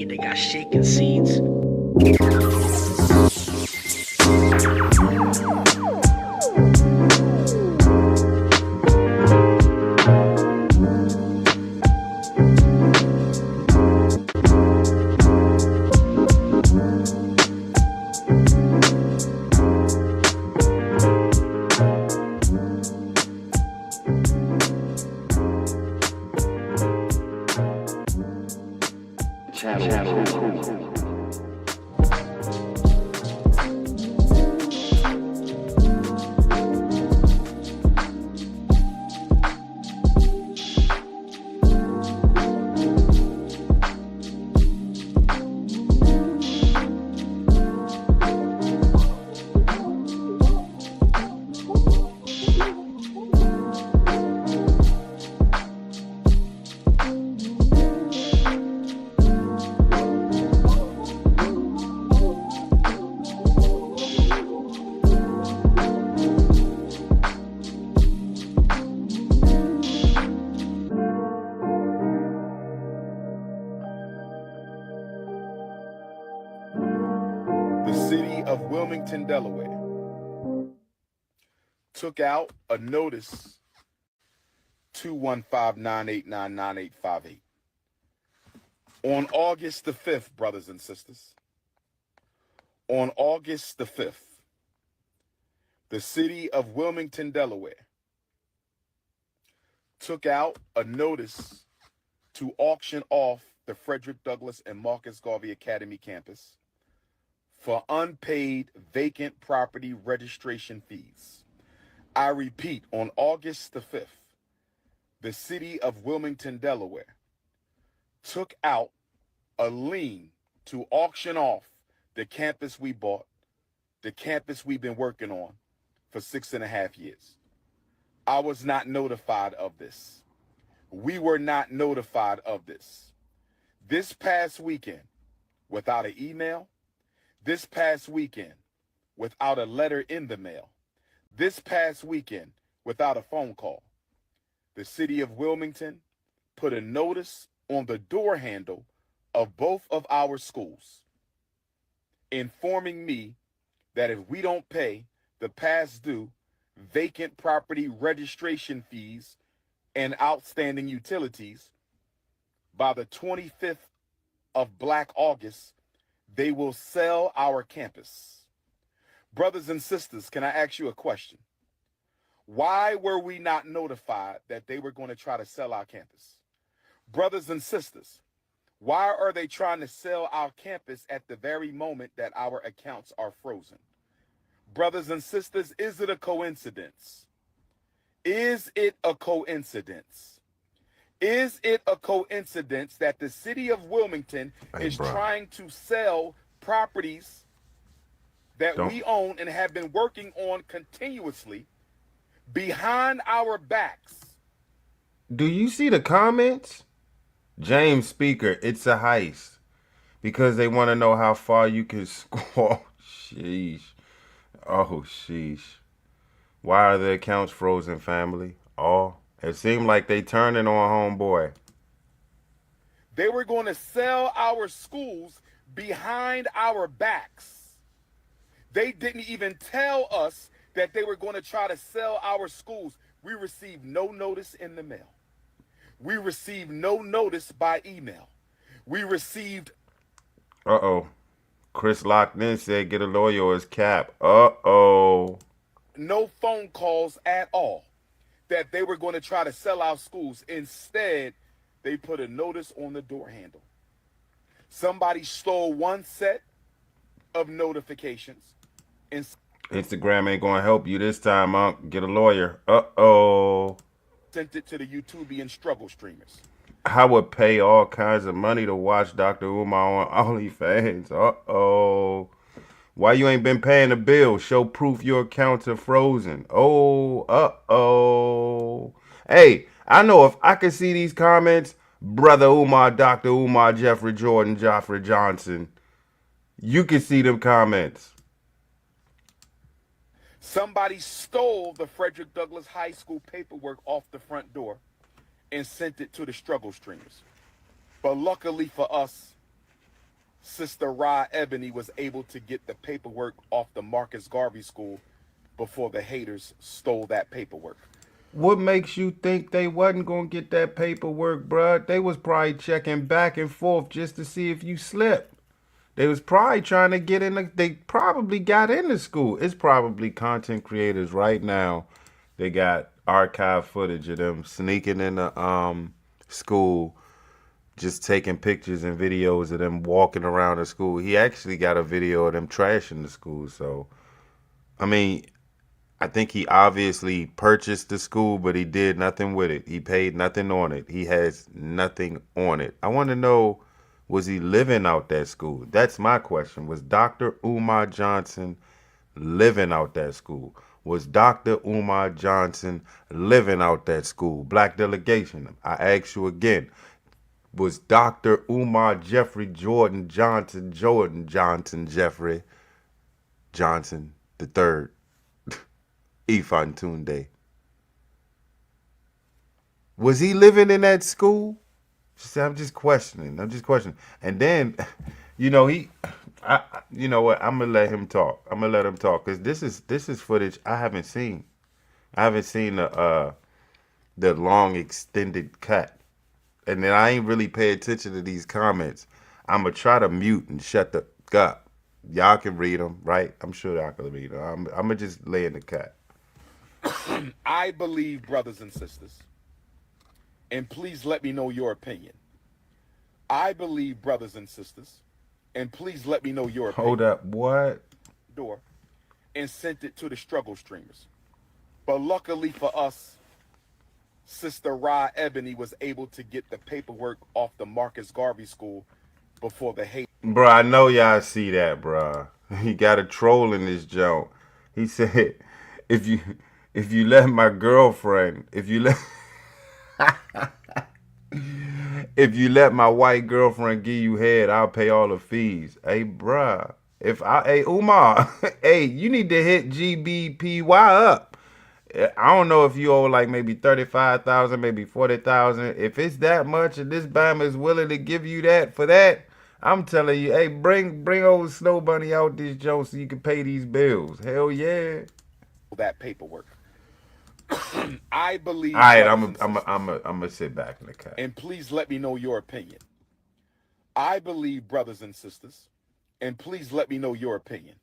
They got shaking seeds. city of Wilmington, Delaware, took out a notice 215-989-9858 on August the 5th, brothers and sisters. On August the 5th, the city of Wilmington, Delaware, took out a notice to auction off the Frederick Douglass and Marcus Garvey Academy campus for unpaid vacant property registration fees. I repeat, on August the 5th, the city of Wilmington, Delaware, took out a lien to auction off the campus we bought, the campus we've been working on for 6.5 years. I was not notified of this. We were not notified of this. This past weekend, without an email, this past weekend, without a letter in the mail, this past weekend, without a phone call, the city of Wilmington put a notice on the door handle of both of our schools, informing me that if we don't pay the past due vacant property registration fees and outstanding utilities by the 25th of Black August, they will sell our campus. Brothers and sisters, can I ask you a question? Why were we not notified that they were going to try to sell our campus? Brothers and sisters, why are they trying to sell our campus at the very moment that our accounts are frozen? Brothers and sisters, is it a coincidence? Is it a coincidence? Is it a coincidence that the city of Wilmington is trying to sell properties that we own and have been working on continuously behind our backs? Do you see the comments? James Speaker, it's a heist. Because they want to know how far you can score. Sheesh. Oh, sheesh. Why are the accounts frozen, family? Oh, it seemed like they turning on homeboy. They were going to sell our schools behind our backs. They didn't even tell us that they were going to try to sell our schools. We received no notice in the mail. We received no notice by email. We received... Uh-oh. Chris Lockton said get a lawyer or his cap. Uh-oh. No phone calls at all that they were going to try to sell our schools. Instead, they put a notice on the door handle. Somebody stole one set of notifications. Instagram ain't going to help you this time, Unc. Get a lawyer. Uh-oh. Sent it to the YouTubian struggle streamers. I would pay all kinds of money to watch Dr. Umar on OnlyFans. Uh-oh. Why you ain't been paying the bill? Show proof your accounts are frozen. Oh, uh-oh. Hey, I know if I could see these comments, Brother Umar, Dr. Umar, Jeffrey Jordan, Joffrey Johnson, you can see them comments. Somebody stole the Frederick Douglass High School paperwork off the front door and sent it to the struggle streamers. But luckily for us, Sister Ra Ebony was able to get the paperwork off the Marcus Garvey School before the haters stole that paperwork. What makes you think they wasn't going to get that paperwork, bruh? They was probably checking back and forth just to see if you slipped. They was probably trying to get in. They probably got into school. It's probably content creators right now. They got archive footage of them sneaking in the school, just taking pictures and videos of them walking around the school. He actually got a video of them trashing the school. So, I mean, I think he obviously purchased the school, but he did nothing with it. He paid nothing on it. He has nothing on it. I want to know, was he living out that school? That's my question. Was Dr. Umar Johnson living out that school? Was Dr. Umar Johnson living out that school? Black delegation, I ask you again. Was Dr. Umar Jeffrey Jordan Johnson Jeffrey Johnson the third Ifan Tunde? Was he living in that school? I'm just questioning. And then, you know, You know what? I'm gonna let him talk. I'm gonna let him talk because this is footage I haven't seen. I haven't seen the long extended cut, and then I ain't really pay attention to these comments. I'm gonna try to mute and shut the up. Y'all can read them, right? I'm sure y'all can read them. I'm gonna just lay in the cut. I believe, brothers and sisters, and please let me know your opinion. I believe, brothers and sisters, and please let me know your opinion. Hold up, what? Door and sent it to the struggle streamers. But luckily for us, Sister Ra Ebony was able to get the paperwork off the Marcus Garvey School before the hate. Bro, I know y'all see that, bro. He got a troll in this joke. He said, if you let my girlfriend, if you let my white girlfriend give you head, I'll pay all the fees. Hey, bruh. Hey, Umar, hey, you need to hit GBPY up. I don't know if you owe like maybe 35,000, maybe 40,000. If it's that much and this Bama is willing to give you that for that, I'm telling you, hey, bring old Snow Bunny out this joint so you can pay these bills. Hell yeah. That paperwork. I believe. All right, I'm gonna sit back in the cut. And please let me know your opinion. I believe, brothers and sisters, and please let me know your opinion.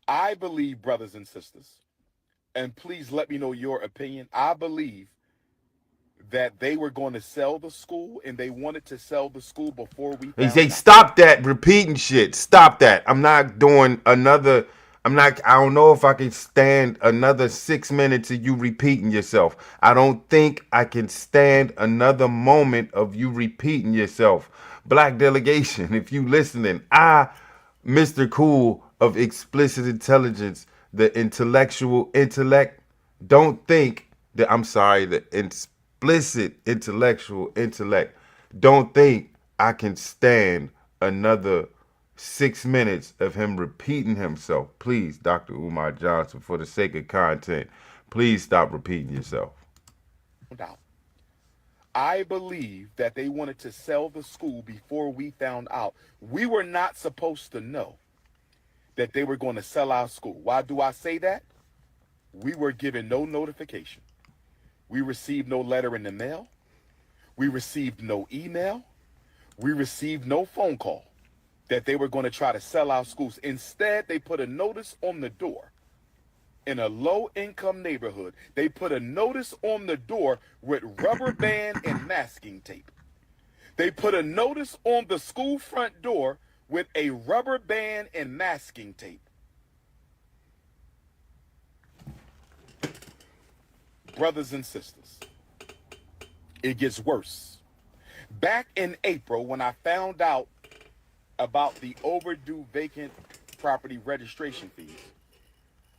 I believe, brothers and sisters, and please let me know your opinion. I believe that they were going to sell the school, and they wanted to sell the school before we. They say, stop that repeating shit. Stop that. I'm not doing another. I don't know if I can stand another 6 minutes of you repeating yourself. I don't think I can stand another moment of you repeating yourself. Black delegation, if you listening, Mr. Cool of Explicit Intelligence, the intellectual intellect, don't think that, the explicit intellectual intellect, don't think I can stand another 6 minutes of him repeating himself. Please, Dr. Umar Johnson, for the sake of content, please stop repeating yourself. I believe that they wanted to sell the school before we found out. We were not supposed to know that they were going to sell our school. Why do I say that? We were given no notification. We received no letter in the mail. We received no email. We received no phone call that they were going to try to sell our schools. Instead, they put a notice on the door. In a low-income neighborhood, they put a notice on the door with rubber band and masking tape. They put a notice on the school front door with a rubber band and masking tape. Brothers and sisters, it gets worse. Back in April, when I found out about the overdue vacant property registration fees,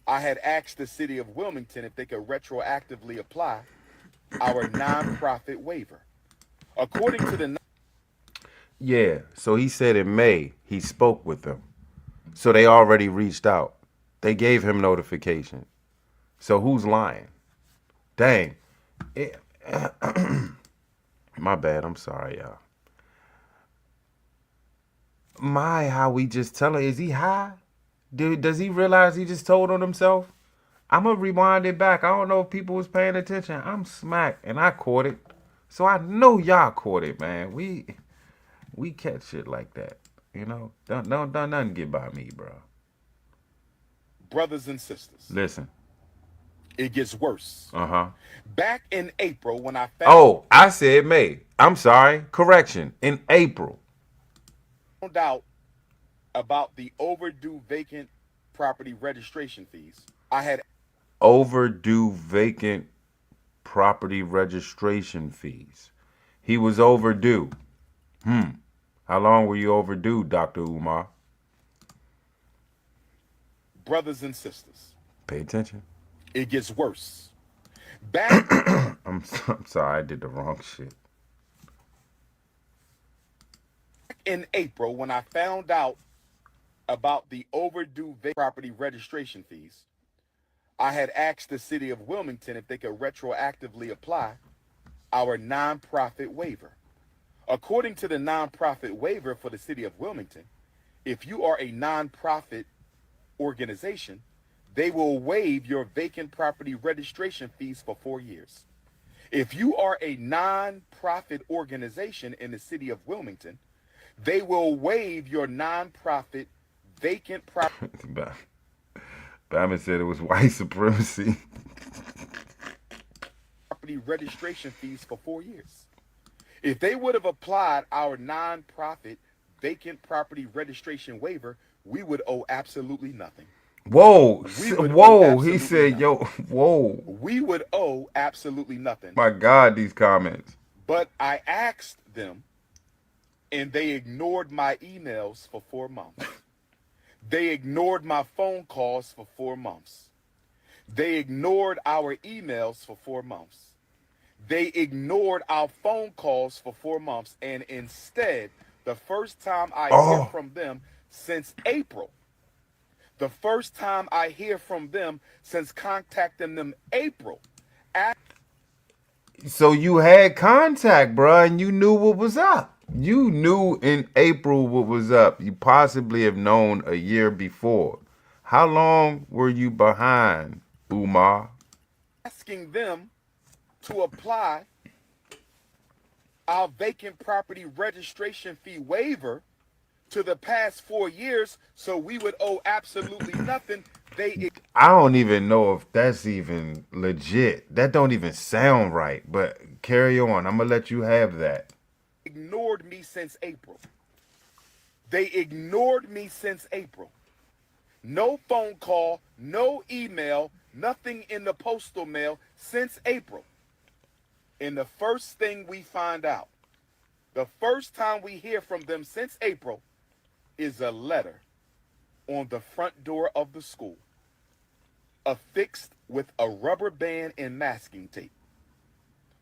I had asked the city of Wilmington if they could retroactively apply our nonprofit waiver. According to the... Yeah, so he said in May he spoke with them. So they already reached out. They gave him notification. So who's lying? Dang. My bad, I'm sorry, y'all. How we just tell her, is he high? Does he realize he just told on himself? I'm going to rewind it back. I don't know if people was paying attention. I'm smacked, and I caught it. So I know y'all caught it, man. We catch shit like that, you know? Don't nothing get by me, bro. Brothers and sisters. Listen. It gets worse. Uh-huh. Back in April when I found... Oh, I said May. I'm sorry. Correction. In April. Found out about the overdue vacant property registration fees. I had... Overdue vacant property registration fees. He was overdue. How long were you overdue, Dr. Umar? Brothers and sisters. Pay attention. It gets worse. Back... I'm sorry, I did the wrong shit. In April, when I found out about the overdue property registration fees, I had asked the city of Wilmington if they could retroactively apply our nonprofit waiver. According to the nonprofit waiver for the city of Wilmington, if you are a nonprofit organization, they will waive your vacant property registration fees for 4 years. If you are a nonprofit organization in the city of Wilmington, they will waive your nonprofit vacant property. Batman said it was white supremacy. Property registration fees for 4 years. If they would have applied our nonprofit vacant property registration waiver, we would owe absolutely nothing. Whoa, whoa, he said, yo, whoa. We would owe absolutely nothing. My God, these comments. But I asked them, and they ignored my emails for 4 months. They ignored my phone calls for 4 months. They ignored our emails for 4 months. They ignored our phone calls for 4 months. And instead, the first time I hear from them since April, the first time I hear from them since contacting them April. So you had contact, bro, and you knew what was up. You knew in April what was up. You possibly have known a year before. How long were you behind, Umar? Asking them to apply our vacant property registration fee waiver to the past 4 years, so we would owe absolutely nothing. I don't even know if that's even legit. That don't even sound right, but carry on. I'm going to let you have that. Ignored me since April. They ignored me since April. No phone call, no email, nothing in the postal mail since April. And the first thing we find out, the first time we hear from them since April, is a letter on the front door of the school, affixed with a rubber band and masking tape.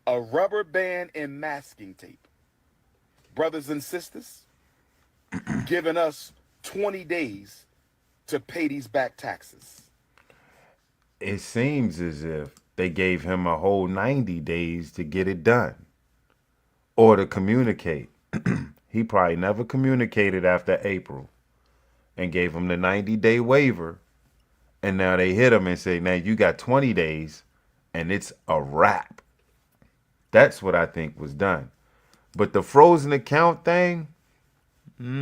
A rubber band and masking tape. Brothers and sisters, giving us 20 days to pay these back taxes. It seems as if they gave him a whole 90 days to get it done or to communicate. He probably never communicated after April and gave him the 90-day waiver. And now they hit him and say, now you got 20 days and it's a wrap. That's what I think was done. But the frozen account thing, nah.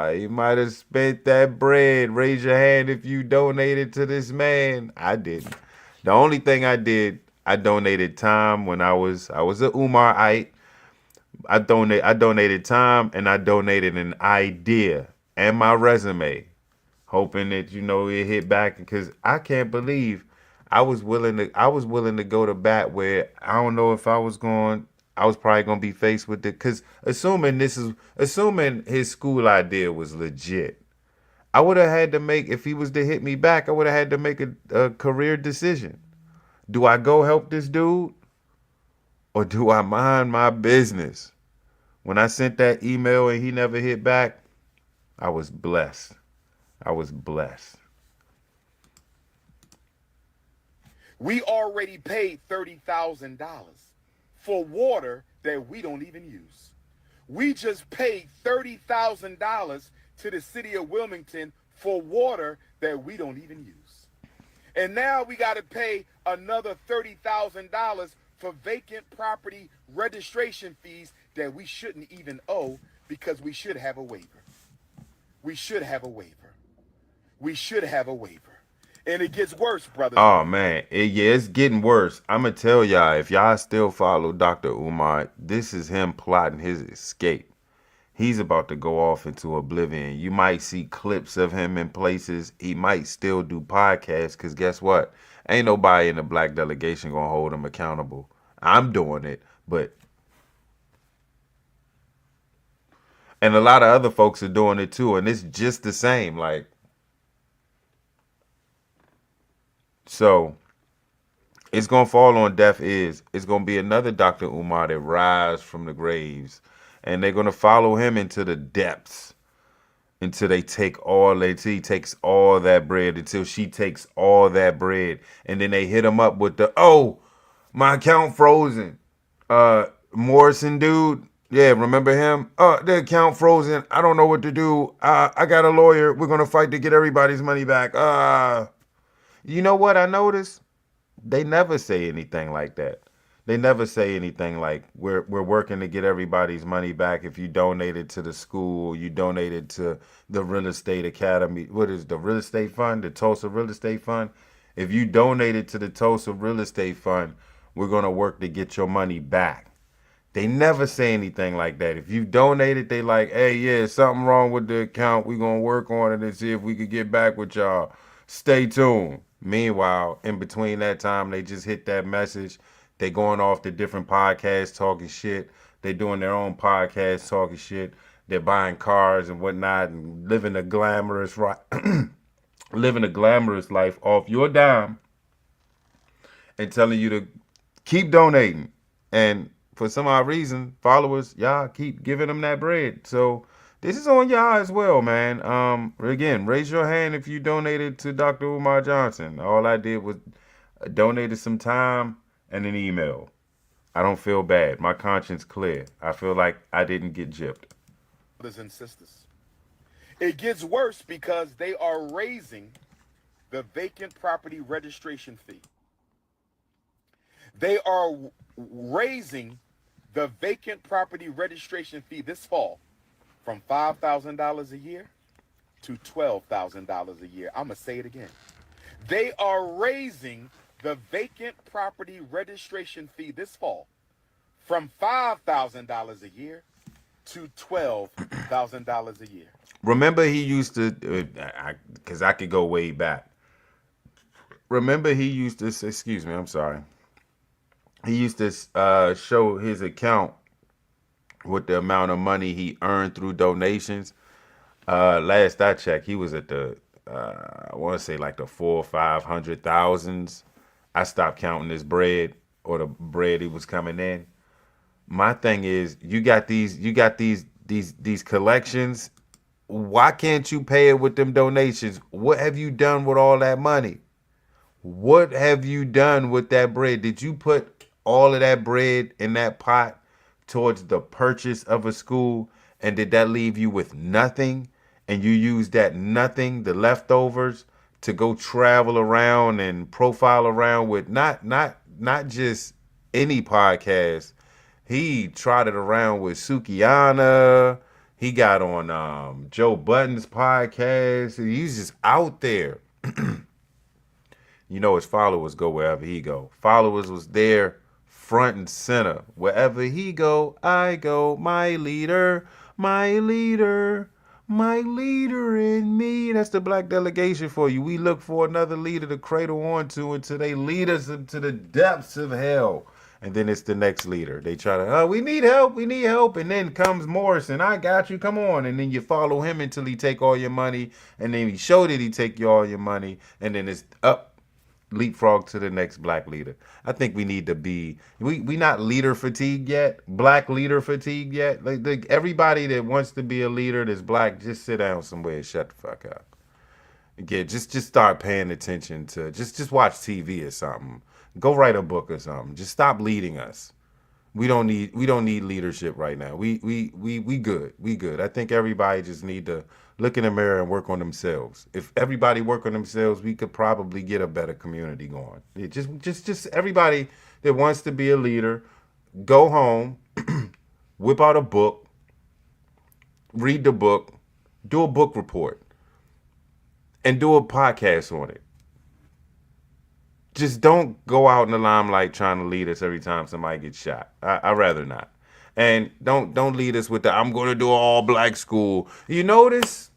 You might have spent that bread. Raise your hand if you donated to this man. I didn't. The only thing I did, I donated time when I was a Umarite. I donated time and I donated an idea and my resume, hoping that it hit back, because I can't believe I was willing to go to bat where I don't know if I was probably going to be faced with it, because assuming his school idea was legit, I would have had to make, if he was to hit me back, I would have had to make a career decision. Do I go help this dude or do I mind my business? When I sent that email and he never hit back, I was blessed. I was blessed. We already paid $30,000 for water that we don't even use. We just paid $30,000 to the city of Wilmington for water that we don't even use. And now we got to pay another $30,000 for vacant property registration fees that we shouldn't even owe, because we should have a waiver. We should have a waiver. We should have a waiver. And it gets worse, brother. Oh, man. It's getting worse. I'm going to tell y'all, if y'all still follow Dr. Umar, this is him plotting his escape. He's about to go off into oblivion. You might see clips of him in places. He might still do podcasts, because guess what? Ain't nobody in the black delegation going to hold him accountable. I'm doing it, but... And a lot of other folks are doing it too, and it's just the same. So it's going to fall on deaf ears. It's going to be another Dr. Umar that rise from the graves, and they're going to follow him into the depths until he takes all that bread, until she takes all that bread. And then they hit him up with my account frozen. Morrison dude, Yeah, remember him? The account frozen. I don't know what to do. I got a lawyer. We're gonna fight to get everybody's money back. You know what I noticed? They never say anything like that. They never say anything like we're working to get everybody's money back. If you donated to the school, you donated to the real estate academy. What is the real estate fund? The Tulsa Real Estate Fund. If you donated to the Tulsa Real Estate Fund, we're gonna work to get your money back. They never say anything like that. If you donated, they like, hey, yeah, something wrong with the account. We're going to work on it and see if we could get back with y'all. Stay tuned. Meanwhile, in between that time, they just hit that message. They going off to different podcasts talking shit. They doing their own podcasts talking shit. They're buying cars and whatnot and living a glamorous living a glamorous life off your dime and telling you to keep donating. And for some odd reason, followers, y'all keep giving them that bread. So this is on y'all as well, man. Again, raise your hand if you donated to Dr. Umar Johnson. All I did was donated some time and an email. I don't feel bad. My conscience clear. I feel like I didn't get gypped. Brothers and sisters, it gets worse because they are raising the vacant property registration fee. They are raising the vacant property registration fee this fall from $5,000 a year to $12,000 a year. I'm going to say it again. They are raising the vacant property registration fee this fall from $5,000 a year to $12,000 a year. Remember he used to, because I could go way back. Remember he used to, excuse me, I'm sorry. He used to show his account with the amount of money he earned through donations. Last I checked, he was at the, I want to say like the 400,000 or 500,000s. I stopped counting his bread or the bread he was coming in. My thing is, you got these collections. Why can't you pay it with them donations? What have you done with all that money? What have you done with that bread? Did you put all of that bread in that pot towards the purchase of a school? And did that leave you with nothing? And you used that nothing, the leftovers, to go travel around and profile around with not just any podcast. He trotted around with Sukiana. He got on Joe Budden's podcast. He's just out there. You know his followers go wherever he go. Followers was there front and center. Wherever he go, I go. My leader, my leader, my leader in me. That's the black delegation for you. We look for another leader to cradle onto until they lead us into the depths of hell. And then it's the next leader. They try to, we need help, we need help. And then comes Morrison, I got you, come on. And then you follow him until he take all your money. And then he showed that he take all your money. And then it's up. Leapfrog to the next black leader. I think we need to be, we not leader fatigue yet, black leader fatigue yet. Like everybody that wants to be a leader that's black, just sit down somewhere and shut the fuck up. Again, just start paying attention to, just watch TV or something. Go write a book or something. Just stop leading us. We don't need leadership right now. We good. We good. I think everybody just need to look in the mirror and work on themselves. If everybody work on themselves, we could probably get a better community going. Just everybody that wants to be a leader, go home, whip out a book, read the book, do a book report, and do a podcast on it. Just don't go out in the limelight trying to lead us every time somebody gets shot. I'd rather not. And don't lead us with the, I'm going to do an all-black school. You notice?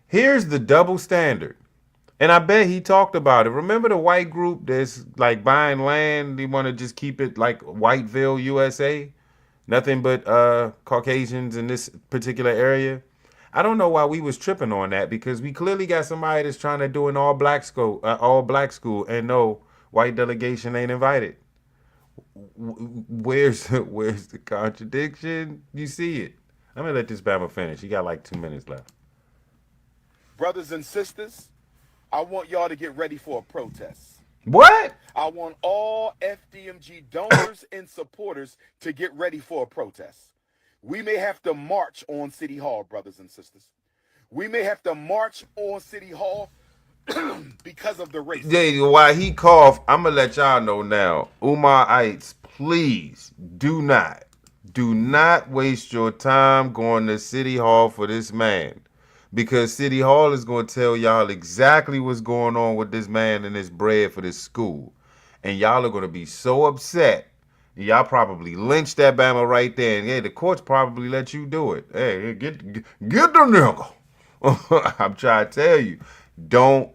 Here's the double standard. And I bet he talked about it. Remember the white group that's like buying land? They want to just keep it like Whiteville, USA? Nothing but Caucasians in this particular area? I don't know why we was tripping on that, because we clearly got somebody that's trying to do an all-black school, and no, white delegation ain't invited. Where's the contradiction? You see it. I'm gonna let this Bama finish. You got like 2 minutes left. Brothers and sisters, I want y'all to get ready for a protest. What? I want all FDMG donors and supporters to get ready for a protest. We may have to march on City Hall, brothers and sisters. We may have to march on City Hall because of the racism. Yeah, while he coughed, I'm going to let y'all know now. Umarites, please do not waste your time going to City Hall for this man. Because City Hall is going to tell y'all exactly what's going on with this man and his bread for this school. And y'all are going to be so upset. Y'all probably lynched that Bama right there. And hey, the courts probably let you do it. Hey, get the nigga. I'm trying to tell you.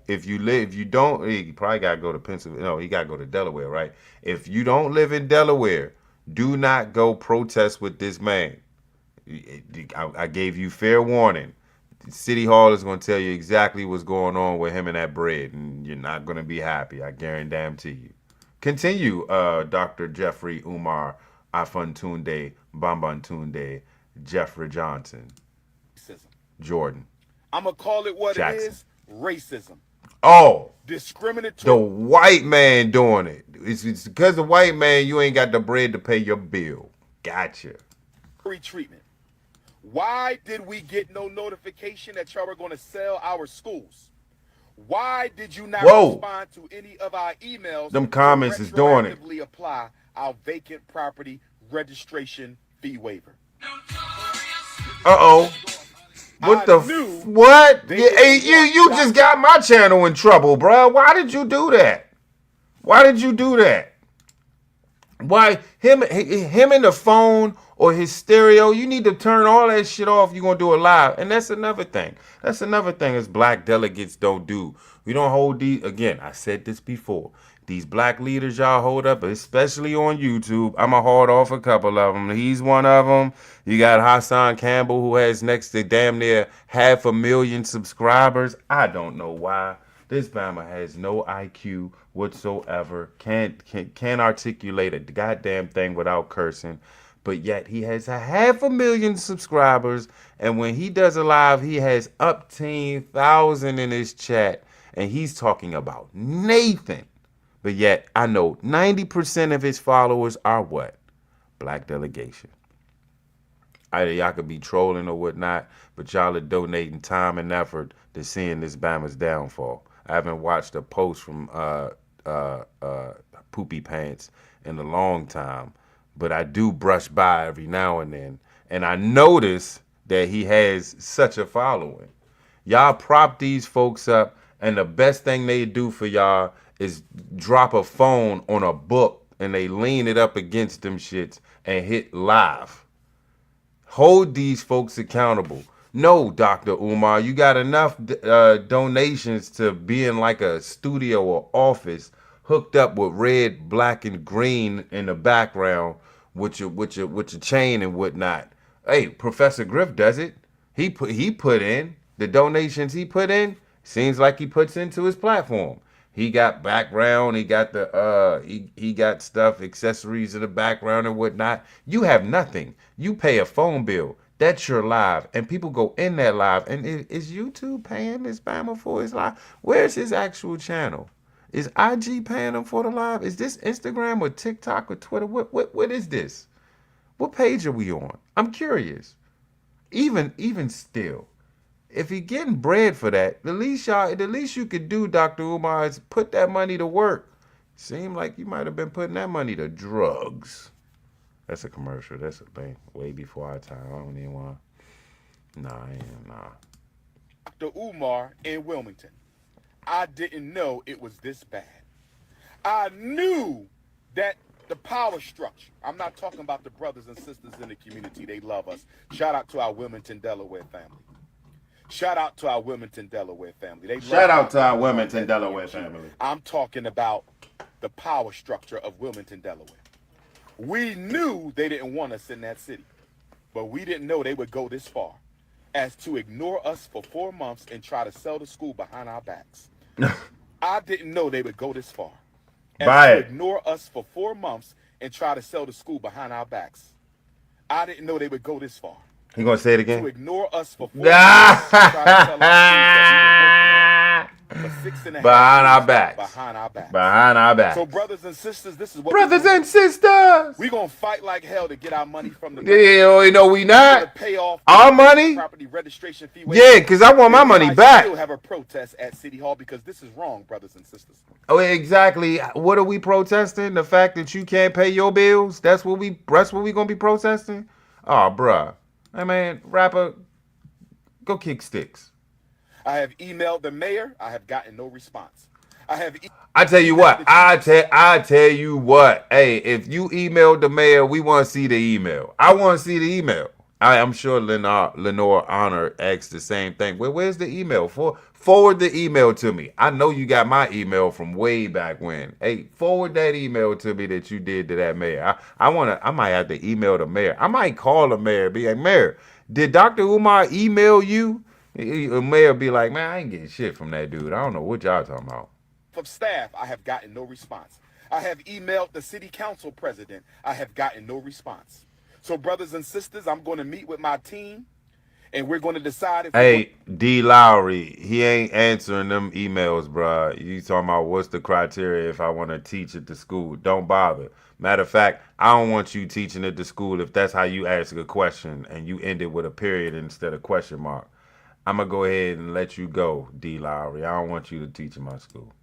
If you don't, he probably got to go to Pennsylvania. No, he got to go to Delaware, right? If you don't live in Delaware, do not go protest with this man. I gave you fair warning. City Hall is going to tell you exactly what's going on with him and that bread, and you're not going to be happy. I guarantee you. Continue, Dr. Jeffrey Umar Afantunde Bambantunde Jeffrey Johnson. Racism. Jordan. I'm going to call it what Jackson. it is. Racism. Oh. Discriminatory. The white man doing it. It's because the white man, you ain't got the bread to pay your bill. Gotcha. Treatment. Why did we get no notification that y'all were going to sell our schools? Why did you not respond to any of our emails? Them comments is doing it. To apply our vacant property registration fee waiver. Uh-oh. What what? You just got my channel in trouble, bro. Why did you do that? Why him in the phone or his stereo? You need to turn all that shit off. You're gonna do it live, and that's another thing. As black delegates don't do. We don't hold these. Again, I said this before. These black leaders y'all hold up, especially on YouTube. I'ma hold off a couple of them. He's one of them. You got Hassan Campbell, who has next to damn near 500,000 subscribers. I don't know why. This Bama has no IQ whatsoever. Can't articulate a goddamn thing without cursing. But yet he has 500,000 subscribers. And when he does a live, he has up 10,000 in his chat. And he's talking about Nathan. But yet I know 90% of his followers are what? Black delegation. Either y'all could be trolling or whatnot, but y'all are donating time and effort to seeing this Bama's downfall. I haven't watched a post from Poopy Pants in a long time, but I do brush by every now and then, and I notice that he has such a following. Y'all prop these folks up, and the best thing they do for y'all is drop a phone on a book, and they lean it up against them shits and hit live. Hold these folks accountable. No, Dr. Umar, you got enough donations to be in like a studio or office hooked up with red, black, and green in the background with your chain and whatnot. Hey, Professor Griff does it. He put in the donations he put in. Seems like he puts into his platform. He got background. He got he got stuff, accessories in the background and whatnot. You have nothing. You pay a phone bill. That's your live, and people go in that live. And is YouTube paying this Bama for his live? Where's his actual channel? Is IG paying him for the live? Is this Instagram or TikTok or Twitter? What is this? What page are we on? I'm curious. Even still, if you're getting bread for that, the least you could do, Dr. Umar, is put that money to work. Seemed like you might have been putting that money to drugs. That's a commercial. That's a thing. Way before our time. I don't even want. Nah. Dr. Umar in Wilmington. I didn't know it was this bad. I knew that the power structure. I'm not talking about the brothers and sisters in the community. They love us. Shout out to our Wilmington, Delaware family. Shout out to our Wilmington, Delaware family. Shout out to our Wilmington, Delaware family. I'm talking about the power structure of Wilmington, Delaware. We knew they didn't want us in that city, but we didn't know they would go this far as to ignore us for 4 months and try to sell the school behind our backs. I didn't know they would go this far as to ignore us for 4 months and try to sell the school behind our backs. I didn't know they would go this far. You gonna say it again? To ignore us for 4 months and try to sell our schools that we were working on for 6.5 Behind our years backs. Behind our backs. Behind our backs. So brothers and sisters, this is what Brothers and sisters. We're going to fight like hell to get our money from the Yeah, you know we not. Pay off Our money? Property registration fee. Yeah, because I want my money back. Still have a protest at City Hall because this is wrong, brothers and sisters. Oh, exactly. What are we protesting? The fact that you can't pay your bills? That's what we gonna be protesting? Oh, bruh. Hey man, rapper, go kick sticks. I have emailed the mayor. I have gotten no response. I tell you what. I tell you what. Hey, if you emailed the mayor, we want to see the email. I want to see the email. I'm sure Lenore Honor asked the same thing. Where's the email? Forward the email to me. I know you got my email from way back when. Hey, forward that email to me that you did to that mayor. I might have to email the mayor. I might call the mayor. Be like, Mayor, did Dr. Umar email you? The mayor be like, man, I ain't getting shit from that dude. I don't know what y'all talking about. From staff, I have gotten no response. I have emailed the city council president. I have gotten no response. So, brothers and sisters, I'm going to meet with my team, and we're going to decide if. Hey, D. Lowry, he ain't answering them emails, bruh. You talking about what's the criteria if I want to teach at the school? Don't bother. Matter of fact, I don't want you teaching at the school if that's how you ask a question and you end it with a period instead of question mark. I'm going to go ahead and let you go, D. Lowry. I don't want you to teach in my school.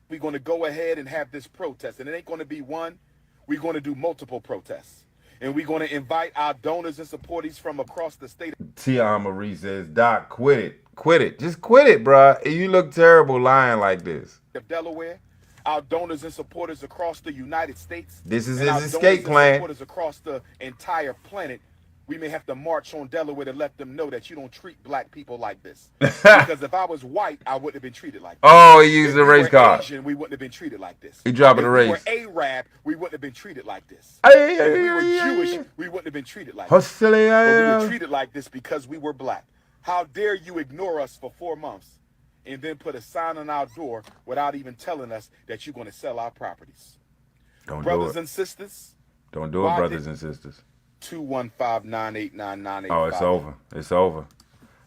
We're going to go ahead and have this protest, and it ain't going to be one. We're going to do multiple protests, and we're going to invite our donors and supporters from across the state. Tia Marie says, Doc, quit it. Quit it. Just quit it, bruh. You look terrible lying like this. Of Delaware, our donors and supporters across the United States. This is and his escape plan. Supporters across the entire planet. We may have to march on Delaware to let them know that you don't treat black people like this. Because if I was white, I wouldn't have been treated like this. Oh, he used the race card. Asian, we wouldn't have been treated like this. He dropping the race. If we were Arab, we wouldn't have been treated like this. If we were Jewish, we wouldn't have been treated like this. But we were treated like this because we were black. How dare you ignore us for 4 months and then put a sign on our door without even telling us that you're going to sell our properties? Don't brothers do it. and sisters. Don't do it, brothers and sisters. 215-989-9858. Oh, it's over. It's over.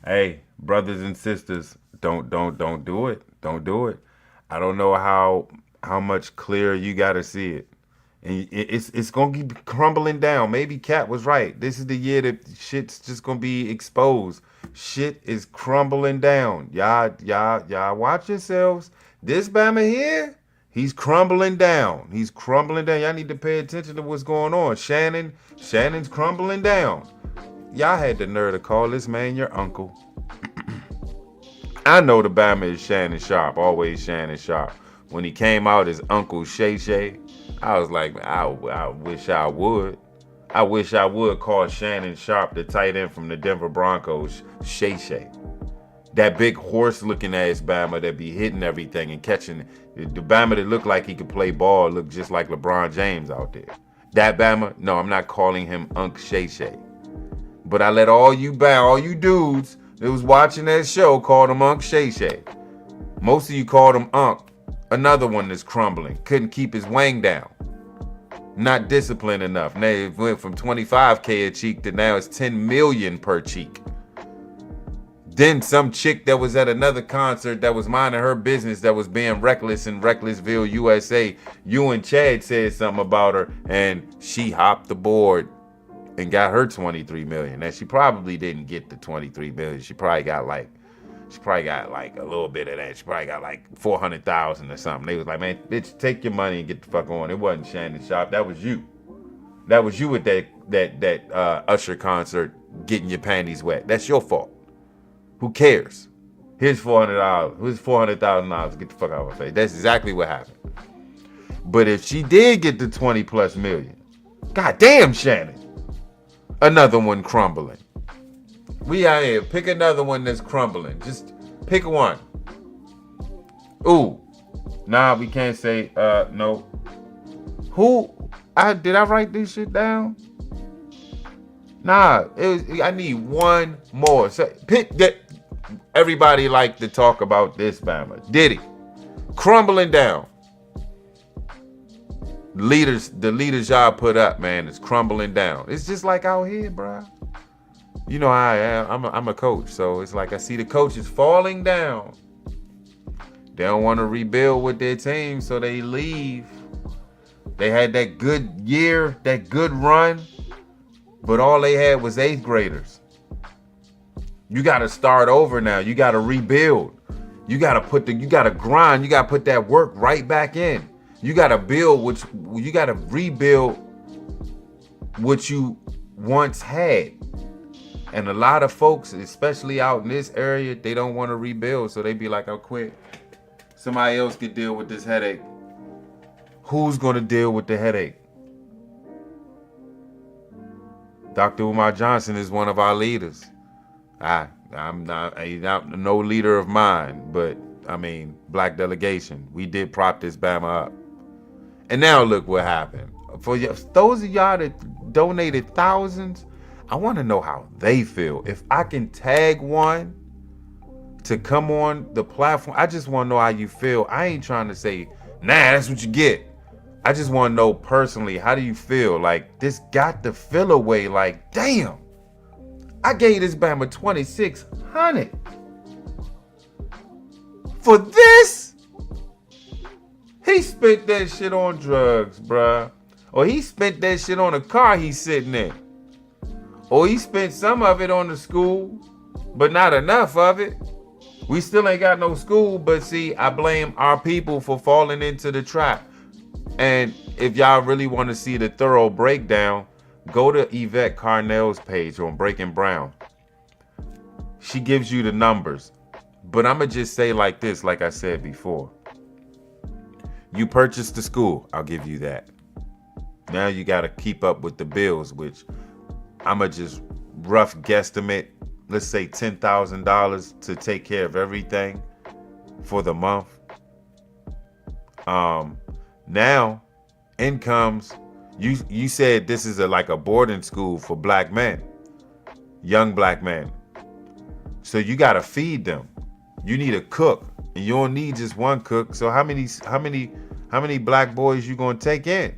Hey, brothers and sisters, don't do it. Don't do it. I don't know how much clearer you got to see it. And it's going to keep crumbling down. Maybe Cat was right. This is the year that shit's just going to be exposed. Shit is crumbling down. Y'all watch yourselves. This Bama here, he's crumbling down. He's crumbling down. Y'all need to pay attention to what's going on. Shannon's crumbling down. Y'all had the nerve to call this man your uncle. I know the Bama is Shannon Sharp, always Shannon Sharp. When he came out as Uncle Shay Shay, I was like, I wish I would. I wish I would call Shannon Sharp, the tight end from the Denver Broncos, Shay Shay. That big horse-looking ass Bama that be hitting everything and catching. The Bama that looked like he could play ball looked just like LeBron James out there. That Bama, no, I'm not calling him Unc Shay Shay. But I let all you dudes that was watching that show call him Unc Shay Shay. Most of you called him Unc. Another one that's crumbling. Couldn't keep his wang down. Not disciplined enough. Now it went from 25K a cheek to now it's 10 million per cheek. Then some chick that was at another concert that was minding her business that was being reckless in Recklessville, USA, you and Chad said something about her and she hopped the board and got her 23 million. Now she probably didn't get the 23 million. She probably got like a little bit of that. She probably got like 400,000 or something. They was like, man, bitch, take your money and get the fuck on. It wasn't Shannon Sharp. That was you. That was you at that Usher concert getting your panties wet. That's your fault. Who cares? Here's $400. Here's $400,000. Get the fuck out of her face. That's exactly what happened. But if she did get the 20 plus million, goddamn Shannon, another one crumbling. We out here. Pick another one that's crumbling. Just pick one. Ooh. Nah, we can't say no. Who? Did I write this shit down? Nah, I need one more. So pick that. Everybody like to talk about this Bama. Diddy. Crumbling down. The leaders y'all put up, man, is crumbling down. It's just like out here, bruh. You know, I'm a coach, so it's like I see the coaches falling down. They don't want to rebuild with their team, so they leave. They had that good year, that good run, but all they had was 8th graders. You got to start over now. You got to rebuild. You got to grind. You got to put that work right back in. You got to rebuild what you once had. And a lot of folks, especially out in this area, they don't want to rebuild. So they be like, I'll quit. Somebody else could deal with this headache. Who's going to deal with the headache? Dr. Umar Johnson is one of our leaders. I'm not no leader of mine, but I mean, black delegation. We did prop this Bama up. And now look what happened. For those of y'all that donated thousands, I want to know how they feel. If I can tag one to come on the platform, I just want to know how you feel. I ain't trying to say, nah, that's what you get. I just want to know personally, how do you feel? Like, this got to feel away like, damn, I gave this Bama $2,600 for this. He spent that shit on drugs, bruh. Or he spent that shit on a car he's sitting in. Or he spent some of it on the school, but not enough of it. We still ain't got no school, but see, I blame our people for falling into the trap. And if y'all really want to see the thorough breakdown, go to Yvette Carnell's page on Breaking Brown. She gives you the numbers. But I'm going to just say like this, like I said before. You purchased the school, I'll give you that. Now you got to keep up with the bills, which I'm going to just rough guesstimate, let's say $10,000 to take care of everything for the month. Now, incomes, you said this is like a boarding school for black men, young black men. So you got to feed them. You need a cook, and you don't need just one cook. So how many black boys you going to take in?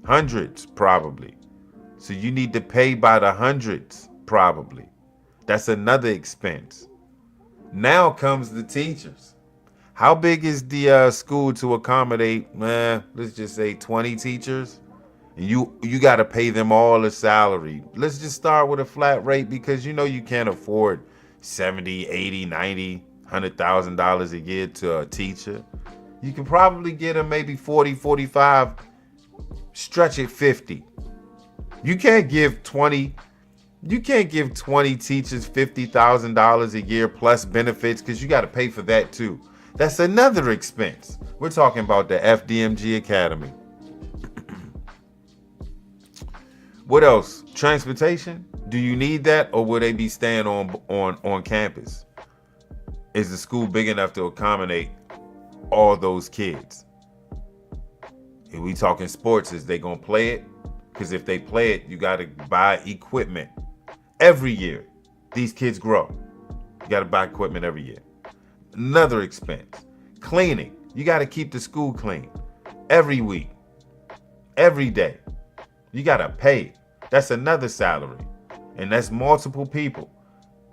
Hundreds, probably. So you need to pay by the hundreds, probably. That's another expense. Now comes the teachers. How big is the school to accommodate, let's just say 20 teachers? And you got to pay them all a salary. Let's just start with a flat rate, because you know you can't afford $70, $80, $90, $100,000 a year to a teacher. You can probably get them maybe 40, 45, stretch it 50. You can't give 20 teachers $50,000 a year plus benefits, because you got to pay for that too. That's another expense. We're talking about the FDMG Academy. What else? Transportation? Do you need that, or will they be staying on campus? Is the school big enough to accommodate all those kids? If we talking sports, is they gonna play it? Because if they play it, you gotta buy equipment every year. These kids grow. You gotta buy equipment every year. Another expense. Cleaning. You gotta keep the school clean every week, every day. You gotta pay. That's another salary, and that's multiple people.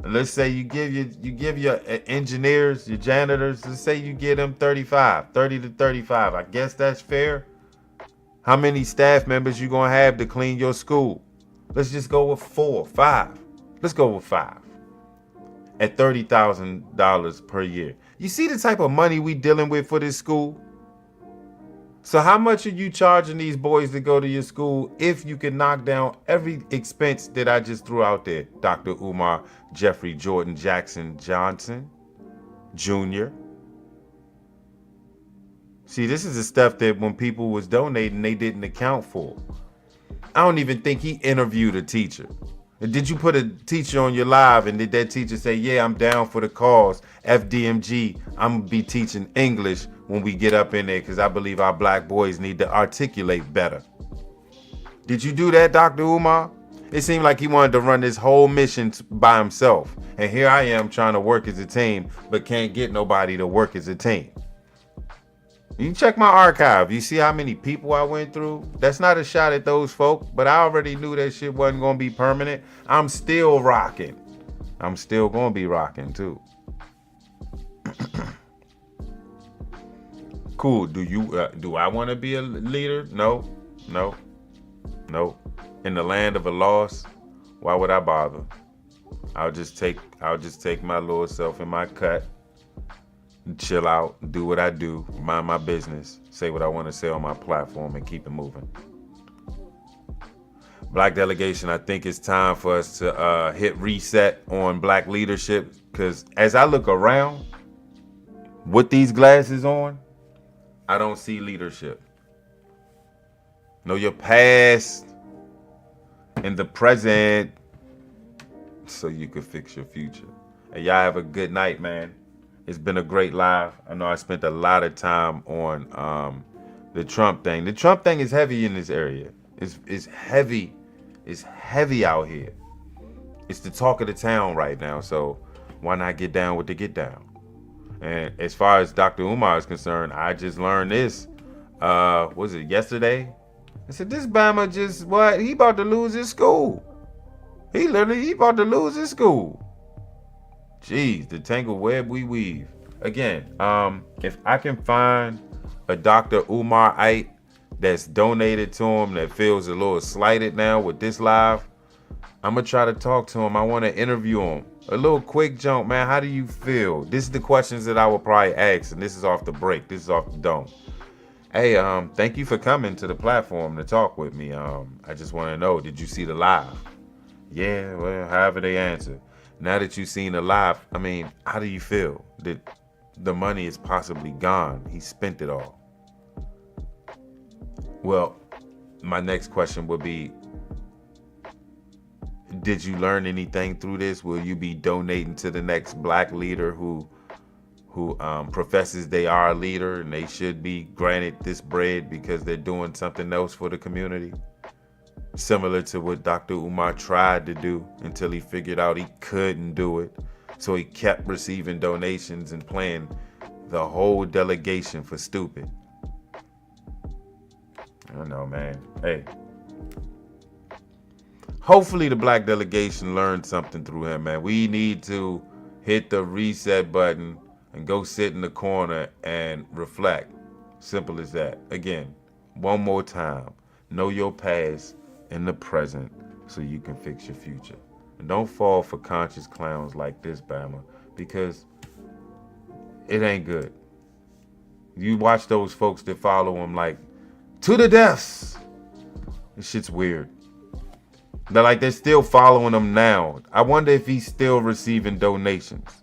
And let's say you give your engineers, your janitors, let's say you give them 30 to 35. I guess that's fair. How many staff members you gonna have to clean your school? Let's just go with 4, 5. Let's go with 5. At $30,000 per year. You see the type of money we dealing with for this school? So how much are you charging these boys to go to your school if you can knock down every expense that I just threw out there? Dr. Umar Jeffrey Jordan Jackson Johnson Jr. See, this is the stuff that when people was donating, they didn't account for. I don't even think he interviewed a teacher. Did you put a teacher on your live, and did that teacher say, yeah, I'm down for the cause, FDMG, I'm going to be teaching English when we get up in there, because I believe our black boys need to articulate better? Did you do that, Dr. Umar? It seemed like he wanted to run this whole mission by himself. And here I am trying to work as a team, but can't get nobody to work as a team. You can check my archive. You see how many people I went through? That's not a shot at those folk, but I already knew that shit wasn't going to be permanent. I'm still rocking. I'm still going to be rocking too. Cool. Do I want to be a leader? No. In the land of a loss, why would I bother? I'll just take my little self in my cut, chill out, do what I do, mind my business, say what I want to say on my platform, and keep it moving. Black delegation, I think it's time for us to hit reset on black leadership, because as I look around with these glasses on, I don't see leadership. Know your past and the present so you can fix your future. And y'all have a good night, man. It's been a great live. I know I spent a lot of time on the Trump thing. The Trump thing is heavy in this area. It's heavy. It's heavy out here. It's the talk of the town right now. So why not get down with the get down? And as far as Dr. Umar is concerned, I just learned this. Was it yesterday? I said, this Bama just, what? He about to lose his school. He about to lose his school. Jeez, the tangled web we weave. Again, if I can find a Dr. Umarite that's donated to him that feels a little slighted now with this live, I'm going to try to talk to him. I want to interview him. A little quick jump, man. How do you feel? This is the questions that I will probably ask, and this is off the break. This is off the dome. Hey, thank you for coming to the platform to talk with me. I just want to know, did you see the live? Yeah, well, however they answer. Now that you've seen the live, I mean, how do you feel? That the money is possibly gone. He spent it all. Well, my next question would be, did you learn anything through this? Will you be donating to the next black leader who professes they are a leader and they should be granted this bread because they're doing something else for the community? Similar to what Dr. Umar tried to do until he figured out he couldn't do it. So he kept receiving donations and playing the whole delegation for stupid. I don't know, man. Hey. Hopefully the black delegation learned something through him, man. We need to hit the reset button and go sit in the corner and reflect. Simple as that. Again, one more time. Know your past and the present so you can fix your future. And don't fall for conscious clowns like this, Bama, because it ain't good. You watch those folks that follow him like, to the deaths. This shit's weird. They're still following him now. I wonder if he's still receiving donations.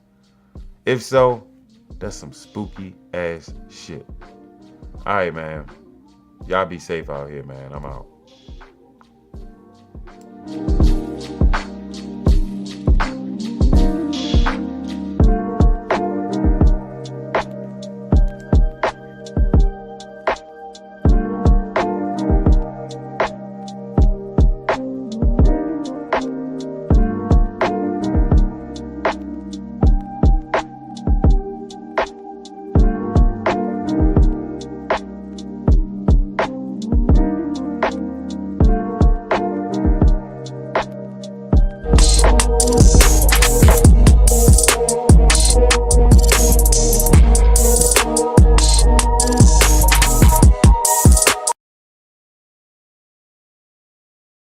If so, that's some spooky ass shit. All right, man. Y'all be safe out here, man. I'm out.